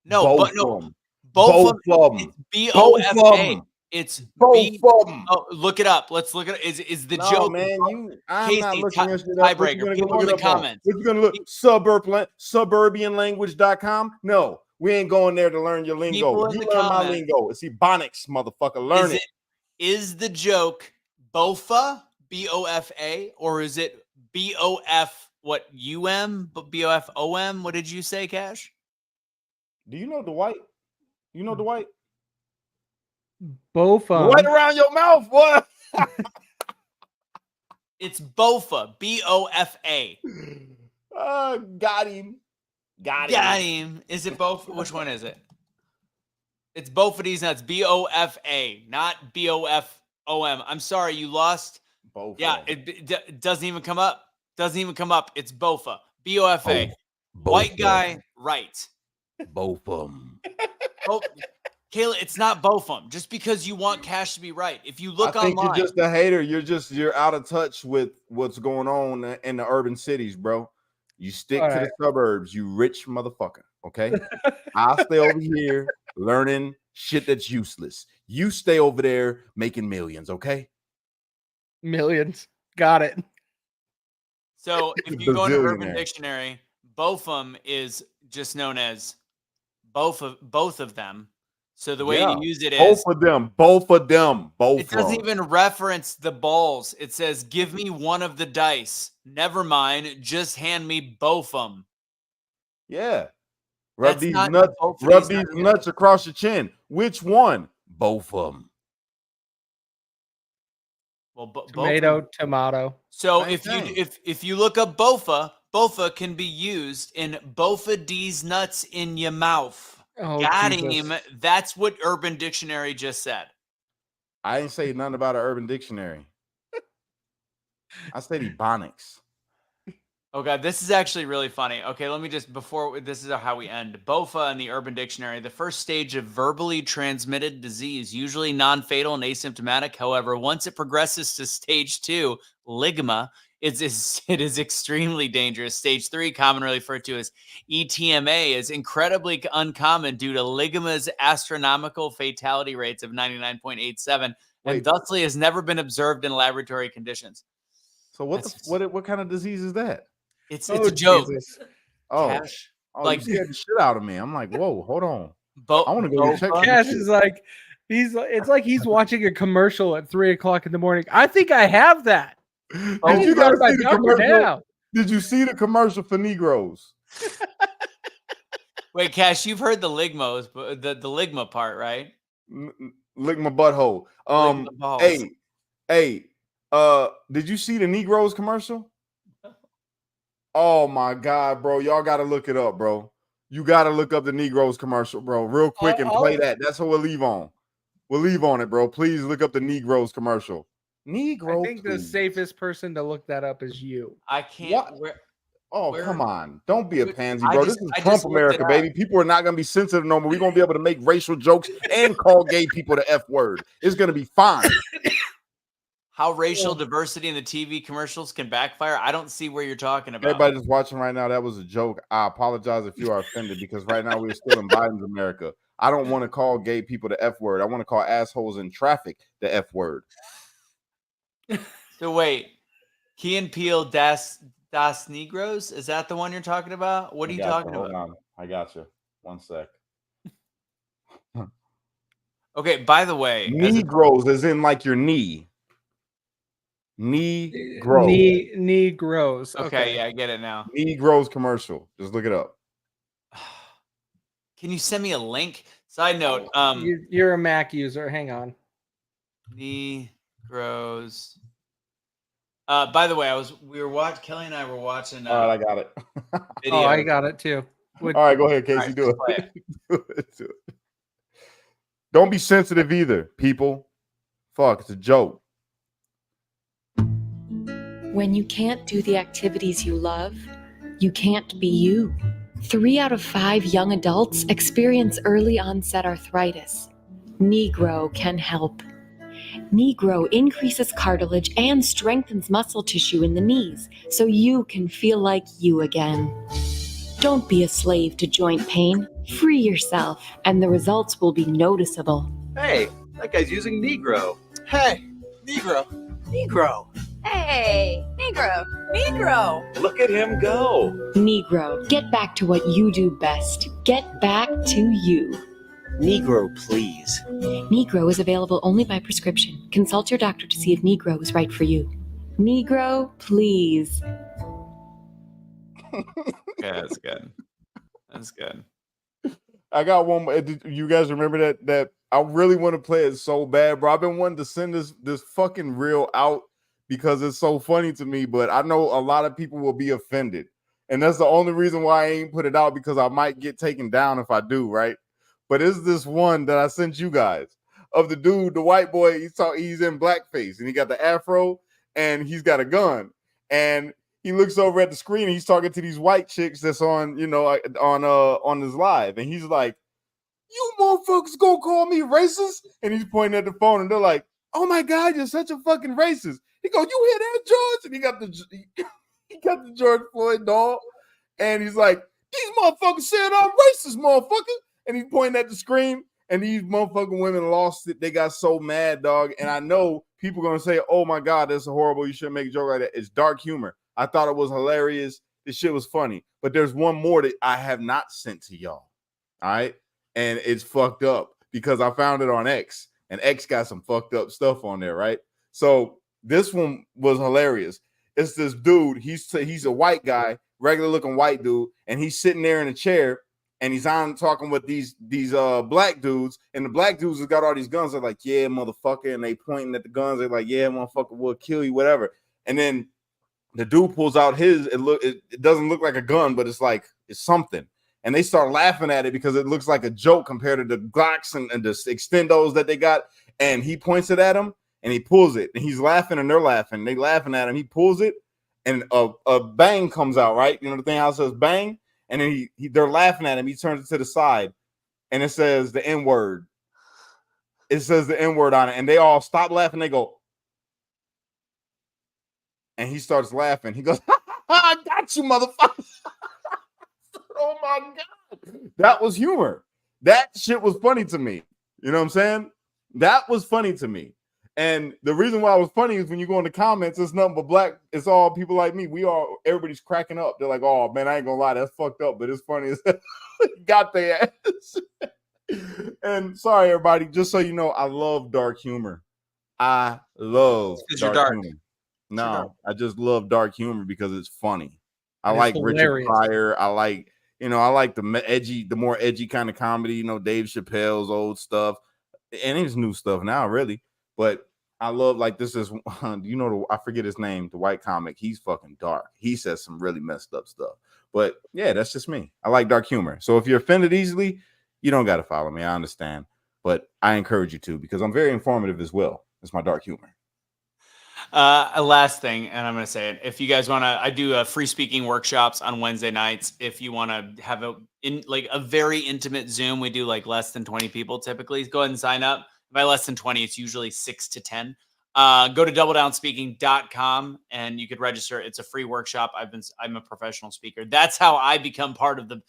D: No,
E: Both
D: but no,
E: of them.
D: both of
E: them.
D: It's
E: Both of
D: BOFA.
E: them.
D: It's
E: Both of them.
D: Oh, look it up. Let's look at it. Is the
E: No,
D: joke?
E: man, I'm not
D: Kaecey,
E: looking that shit up. What you
D: tiebreaker.
E: gonna go
D: People
E: look
D: in
E: it
D: the
E: up on?
D: comments.
E: What you gonna look? Suburbianlanguage.com? No, we ain't going there to learn your lingo.
D: People in
E: You
D: the
E: learn my
D: comments.
E: lingo. It's Ebonics, motherfucker. Learn it.
D: Is the joke BOFA, BOFA, or is it BOF, what, UM, BOFOM? What did you say, Cash?
E: Do you know Dwight? You know Dwight?
C: Both of
E: Right
C: them.
E: around your mouth, what?
D: It's BOFA, BOFA.
E: Got him. Got
D: him. Is it both? Which one is it? It's both of these nuts. BOFA, not BOFOM. I'm sorry, you lost.
E: Both.
D: Yeah, it doesn't even come up. Doesn't even come up. It's BOFA. BOFA. White guy, right.
B: Both of them.
D: Oh, Kayla, it's not both of them. Just because you want Cash to be right. If you look
E: I think
D: online,
E: you're just a hater. You're out of touch with what's going on in the urban cities, bro. You stick to the suburbs, you rich motherfucker. Okay. I'll stay over here learning shit that's useless. You stay over there making millions, okay?
C: Millions. Got it.
D: so if you go into Urban
E: Bazillionaire.
D: Dictionary, BOFM is just known as both of them. So the way
E: Yeah,
D: you use it
E: both
D: is
E: of them, both of them, both.
D: it doesn't even reference the balls. It says, "Give me one of the dice." Never mind, just hand me both of them.
E: Yeah. Rub
D: That's
E: these
D: not
E: nuts.
D: both of
E: Rub
D: these
E: these
D: nuts.
E: nuts across your chin. Which one? Both of them.
D: Well,
C: Tomato.
D: So
E: Same
D: if
E: thing.
D: if you look up bofa can be used in bofa D's nuts in your mouth.
C: Oh,
D: Got
C: Jesus.
D: him. That's what Urban Dictionary just said.
E: I didn't say nothing about an Urban Dictionary. I said Ebonics.
D: Oh God, this is actually really funny. Okay, let me just this is how we end. BOFA in the Urban Dictionary, the first stage of verbally transmitted disease, usually non-fatal and asymptomatic. However, once it progresses to stage 2, ligma, it is extremely dangerous. Stage 3, commonly referred to as ETMA, is incredibly uncommon due to ligma's astronomical fatality rates of 99.87, and thusly has never been observed in laboratory conditions.
E: So what kind of disease is that?
D: It's a joke.
C: Jesus.
E: Oh,
D: Cash.
E: like you scared the shit out of me. I'm like, whoa, hold on. I want to go check.
C: Cash is like, it's like he's watching a commercial at 3:00 in the morning. I think I have that.
E: Did you guys see the commercial?
C: Now.
E: Did you see the commercial for Negroes?
D: Wait, Cash, you've heard the ligmos, but the ligma part, right?
E: Lick my butthole.
D: Lick my balls.
E: Hey, did you see the Negroes commercial? Oh my God, bro. Y'all gotta look it up, bro. You gotta look up the Negroes commercial, bro, real quick and play that. That's what we'll leave on. We'll leave on it, bro. Please look up the Negroes commercial. Negro.
C: I think the safest person to look that up is you.
D: I can't.
E: Come on. Don't be a pansy,
D: I
E: bro.
D: just-
E: This is
D: I
E: Trump
D: just looked
E: America,
D: it up.
E: baby. People are not going to be sensitive no more. We're going to be able to make racial jokes and call gay people the F word. It's going to be fine.
D: How racial diversity in the TV commercials can backfire? I don't see where you're talking about.
E: Everybody that's watching right now, that was a joke. I apologize if you are offended because right now we're still in Biden's America. I don't want to call gay people the F word. I want to call assholes in traffic the F word.
D: So wait, Key and Peele Das Negros? Is that the one you're talking about? What are you talking about?
E: Hold on. I got you. One sec.
D: Okay, by the way,
E: Negroes as in like your knee. Negro.
C: Negroes.
D: Okay, yeah, I get it now.
E: Negroes commercial. Just look it up.
D: Can you send me a link? Side note,
C: You're a Mac user. Hang on.
D: Negroes. By the way, Kelly and I were watching.
E: All right, I got it.
D: Video.
C: Oh, I got it too.
E: All right, go ahead, Kaecey. Do it. Do it. Don't be sensitive either, people. Fuck, it's a joke.
Q: When you can't do the activities you love, you can't be you. 3 out of 5 young adults experience early onset arthritis. Negro can help. Negro increases cartilage and strengthens muscle tissue in the knees so you can feel like you again. Don't be a slave to joint pain. Free yourself, and the results will be noticeable.
R: Hey, that guy's using Negro. Hey, Negro. Negro.
S: Hey, Negro. Negro.
R: Look at him go.
Q: Negro, get back to what you do best. Get back to you.
R: Negro, please.
Q: Negro is available only by prescription. Consult your doctor to see if Negro is right for you. Negro, please.
D: Yeah, that's good. That's good.
E: I got one more. You guys remember that I really want to play it so bad, bro. I've been wanting to send this fucking reel out because it's so funny to me, but I know a lot of people will be offended. And that's the only reason why I ain't put it out, because I might get taken down if I do, right? But it's this one that I sent you guys of the dude, the white boy, he's in blackface and he got the afro and he's got a gun. And he looks over at the screen and he's talking to these white chicks that's on, on his live. And he's like, "You motherfuckers gonna call me racist?" And he's pointing at the phone and they're like, "Oh my God, you're such a fucking racist." He goes, "You hear that, George?" And he got the George Floyd dog. And he's like, "These motherfuckers said I'm racist, motherfucker." And he's pointing at the screen and these motherfucking women lost it. They got so mad, dog. And I know people are gonna say, "Oh my God, that's horrible. You shouldn't make a joke like that." It's dark humor. I thought it was hilarious. This shit was funny. But there's one more that I have not sent to y'all. All right. And it's fucked up because I found it on X. And X got some fucked up stuff on there, right? So this one was hilarious. It's this dude. He's a white guy, regular looking white dude, and he's sitting there in a chair and he's on talking with these black dudes, and the black dudes have got all these guns. They're like, "Yeah, motherfucker," and they pointing at the guns. They're like, "Yeah, motherfucker, we'll kill you," whatever. And then the dude pulls out his. It doesn't look like a gun, but it's something. And they start laughing at it because it looks like a joke compared to the Glocks and the extendos that they got. And he points it at him and he pulls it. And he's laughing and they're laughing. They laughing at him. He pulls it and a bang comes out, right? You know the thing how it says bang? And then they're laughing at him. He turns it to the side and it says the N-word. It says the N-word on it. And they all stop laughing. They go. And he starts laughing. He goes, "I got you, motherfucker." Oh my God. That was humor. That shit was funny to me. You know what I'm saying? That was funny to me. And the reason why it was funny is when you go in the comments, it's nothing but black. It's all people like me. Everybody's cracking up. They're like, "Oh man, I ain't gonna lie, that's fucked up, but it's funny as got their ass." And sorry, everybody, just so you know, I love dark humor. I love dark humor. No, I just love dark humor because it's funny. I like Richard Pryor. I like the more edgy kind of comedy, Dave Chappelle's old stuff and his new stuff now, really. But I love this is, I forget his name, the white comic. He's fucking dark. He says some really messed up stuff. But yeah, that's just me. I like dark humor. So if you're offended easily, you don't got to follow me. I understand. But I encourage you to because I'm very informative as well. It's my dark humor.
D: A last thing, and I'm going to say it. If you guys want to, I do free speaking workshops on Wednesday nights. If you want to have a very intimate Zoom, we do less than 20 people typically. Go ahead and sign up. By less than 20, it's usually 6 to 10. Go to doubledownspeaking.com and you could register. It's a free workshop. I'm a professional speaker. That's how I become part of the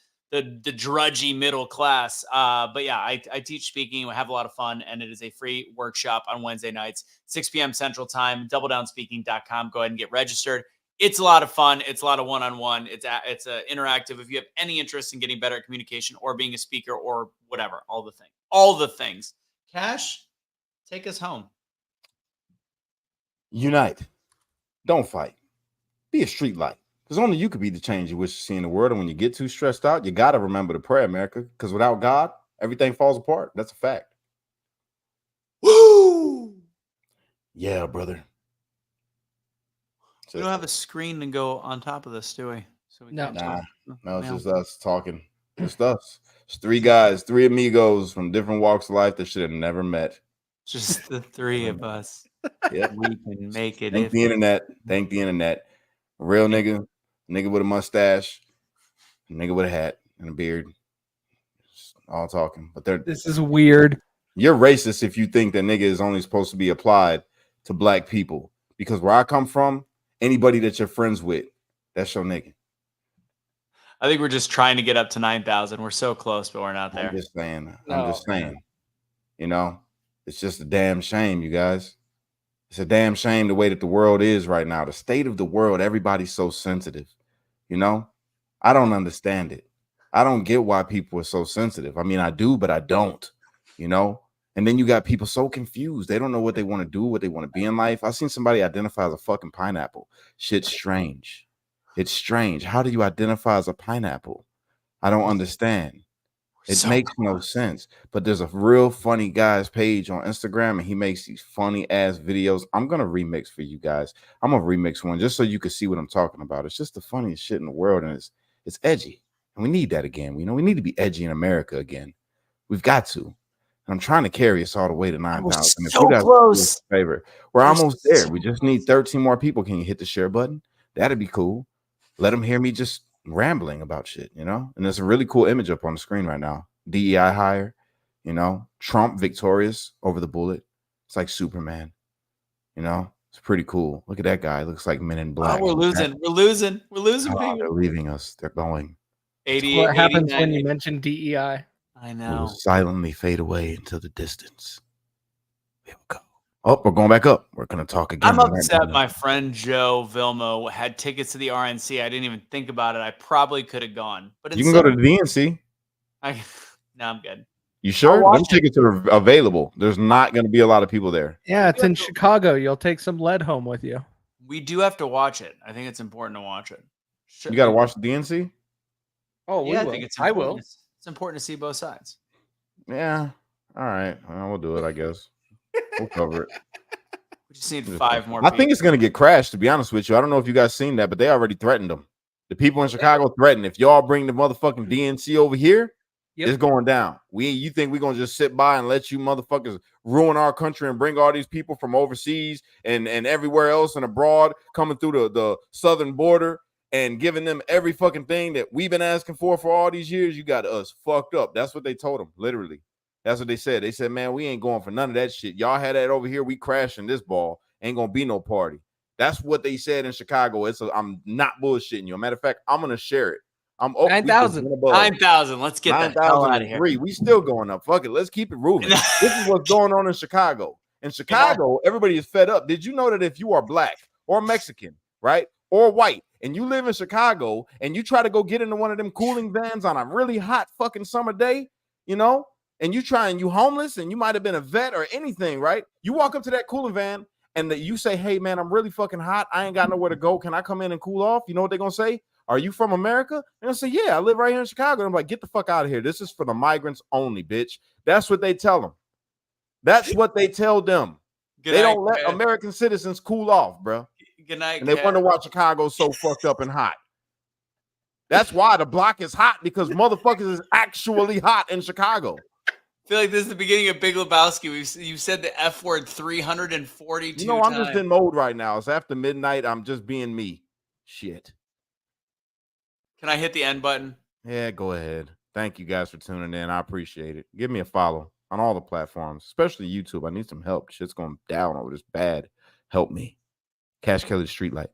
D: drudgy middle class. But yeah, I teach speaking. We have a lot of fun, and it is a free workshop on Wednesday nights, 6 p.m. Central Time. Doubledownspeaking.com. Go ahead and get registered. It's a lot of fun. It's a lot of one-on-one. It's interactive. If you have any interest in getting better at communication or being a speaker or whatever, all the things. Kash, take us home.
E: Unite. Don't fight. Be a street light. Because only you could be the change you wish to see in the world. And when you get too stressed out, you got to remember to pray, America. Because without God, everything falls apart. That's a fact.
D: Woo!
E: Yeah, brother.
D: We don't have a screen to go on top of this, do we? So we
E: No, it's just us talking. Just us. It's three guys, three amigos from different walks of life that should have never met.
D: Just the three of us.
E: Yeah,
D: we can make it.
E: Thank the internet. Thank the internet. A real nigga with a mustache, a nigga with a hat and a beard. Just all talking. But
C: this is weird.
E: You're racist if you think that nigga is only supposed to be applied to black people. Because where I come from, anybody that you're friends with, that's your nigga.
D: I think we're just trying to get up to 9,000. We're so close, but we're not there.
E: I'm just saying.
C: No.
E: I'm just saying. You know, it's just a damn shame, you guys. It's a damn shame the way that the world is right now. The state of the world, everybody's so sensitive. You know, I don't understand it. I don't get why people are so sensitive. I mean, I do, but I don't, you know. And then you got people so confused. They don't know what they want to do, what they want to be in life. I've seen somebody identify as a fucking pineapple. Shit's strange. It's strange. How do you identify as a pineapple? I don't understand. It makes no sense. But there's a real funny guy's page on Instagram, and he makes these funny ass videos. I'm gonna remix for you guys. I'm gonna remix one just so you can see what I'm talking about. It's just the funniest shit in the world, and it's edgy. And we need that again. You know, we need to be edgy in America again. We've got to. And I'm trying to carry us all the way to 9,000.
D: So close.
E: Favor. We're almost there. We just need 13 more people. Can you hit the share button? That'd be cool. Let them hear me just rambling about shit, you know? And there's a really cool image up on the screen right now. DEI hire, you know, Trump victorious over the bullet. It's like Superman, you know? It's pretty cool. Look at that guy. Looks like Men in Black.
D: Oh, we're losing. We're losing. We're losing.
E: Oh, they're leaving us. They're going.
D: 88,
C: What happens
D: 89.
C: when you mention DEI?
D: I
E: We
D: know.
E: will silently fade away into the distance. Here we go. Oh, we're going back up. We're going to talk again.
D: I'm upset my friend Joe Vilmo had tickets to the RNC. I didn't even think about it. I probably could have gone. But
E: You can go to the DNC.
D: No, I'm good.
E: You sure?
D: I'll watch
E: Them tickets are available. There's not going to be a lot of people there.
C: Yeah, it's in Chicago. You'll take some lead home with you.
D: We do have to watch it. I think it's important to watch it.
E: You got to watch the DNC?
C: Oh,
D: Yeah, I think it's
C: I
D: important.
C: will.
D: It's important to see both sides.
E: Yeah. All right. Well, we'll do it, I guess. We'll cover it.
D: We just need 5 more
E: I
D: people.
E: think it's going to get crashed, to be honest with you. I don't know if you guys seen that, but they already threatened them. The people in Chicago threatened, if y'all bring the motherfucking DNC over here, it's going down. You think we're going to just sit by and let you motherfuckers ruin our country and bring all these people from overseas and everywhere else and abroad coming through the southern border and giving them every fucking thing that we've been asking for all these years? You got us fucked up. That's what they told them, literally. That's what they said. They said, man, we ain't going for none of that shit. Y'all had that over here. We crashing this ball. Ain't going to be no party. That's what they said in Chicago. I'm not bullshitting you. As a matter of fact, I'm going to share it.
D: 9,000. 9,000. Let's get the hell out of here.
E: 9,003. We still going up. Fuck it. Let's keep it moving. This is what's going on in Chicago. In Chicago, everybody is fed up. Did you know that if you are black or Mexican, right, or white, and you live in Chicago and you try to go get into one of them cooling vans on a really hot fucking summer day, you know, and you homeless and you might have been a vet or anything, right? You walk up to that cooling van and you say, hey, man, I'm really fucking hot. I ain't got nowhere to go. Can I come in and cool off? You know what they're going to say? Are you from America? They're going to say, yeah, I live right here in Chicago. And I'm like, get the fuck out of here. This is for the migrants only, bitch. That's what they tell them. That's what they tell them. They don't let American citizens cool off, bro.
D: Good night.
E: And they wonder why Chicago's so fucked up and hot. That's why the block is hot, because motherfuckers is actually hot in Chicago.
D: I feel like this is the beginning of Big Lebowski. You said the F word 342
E: You know, I'm just in mode right now. It's after midnight. I'm just being me. Shit.
D: Can I hit the end button?
E: Yeah, go ahead. Thank you guys for tuning in. I appreciate it. Give me a follow on all the platforms, especially YouTube. I need some help. Shit's going down over this bad. Help me. Cash Kelly, the Streetlight.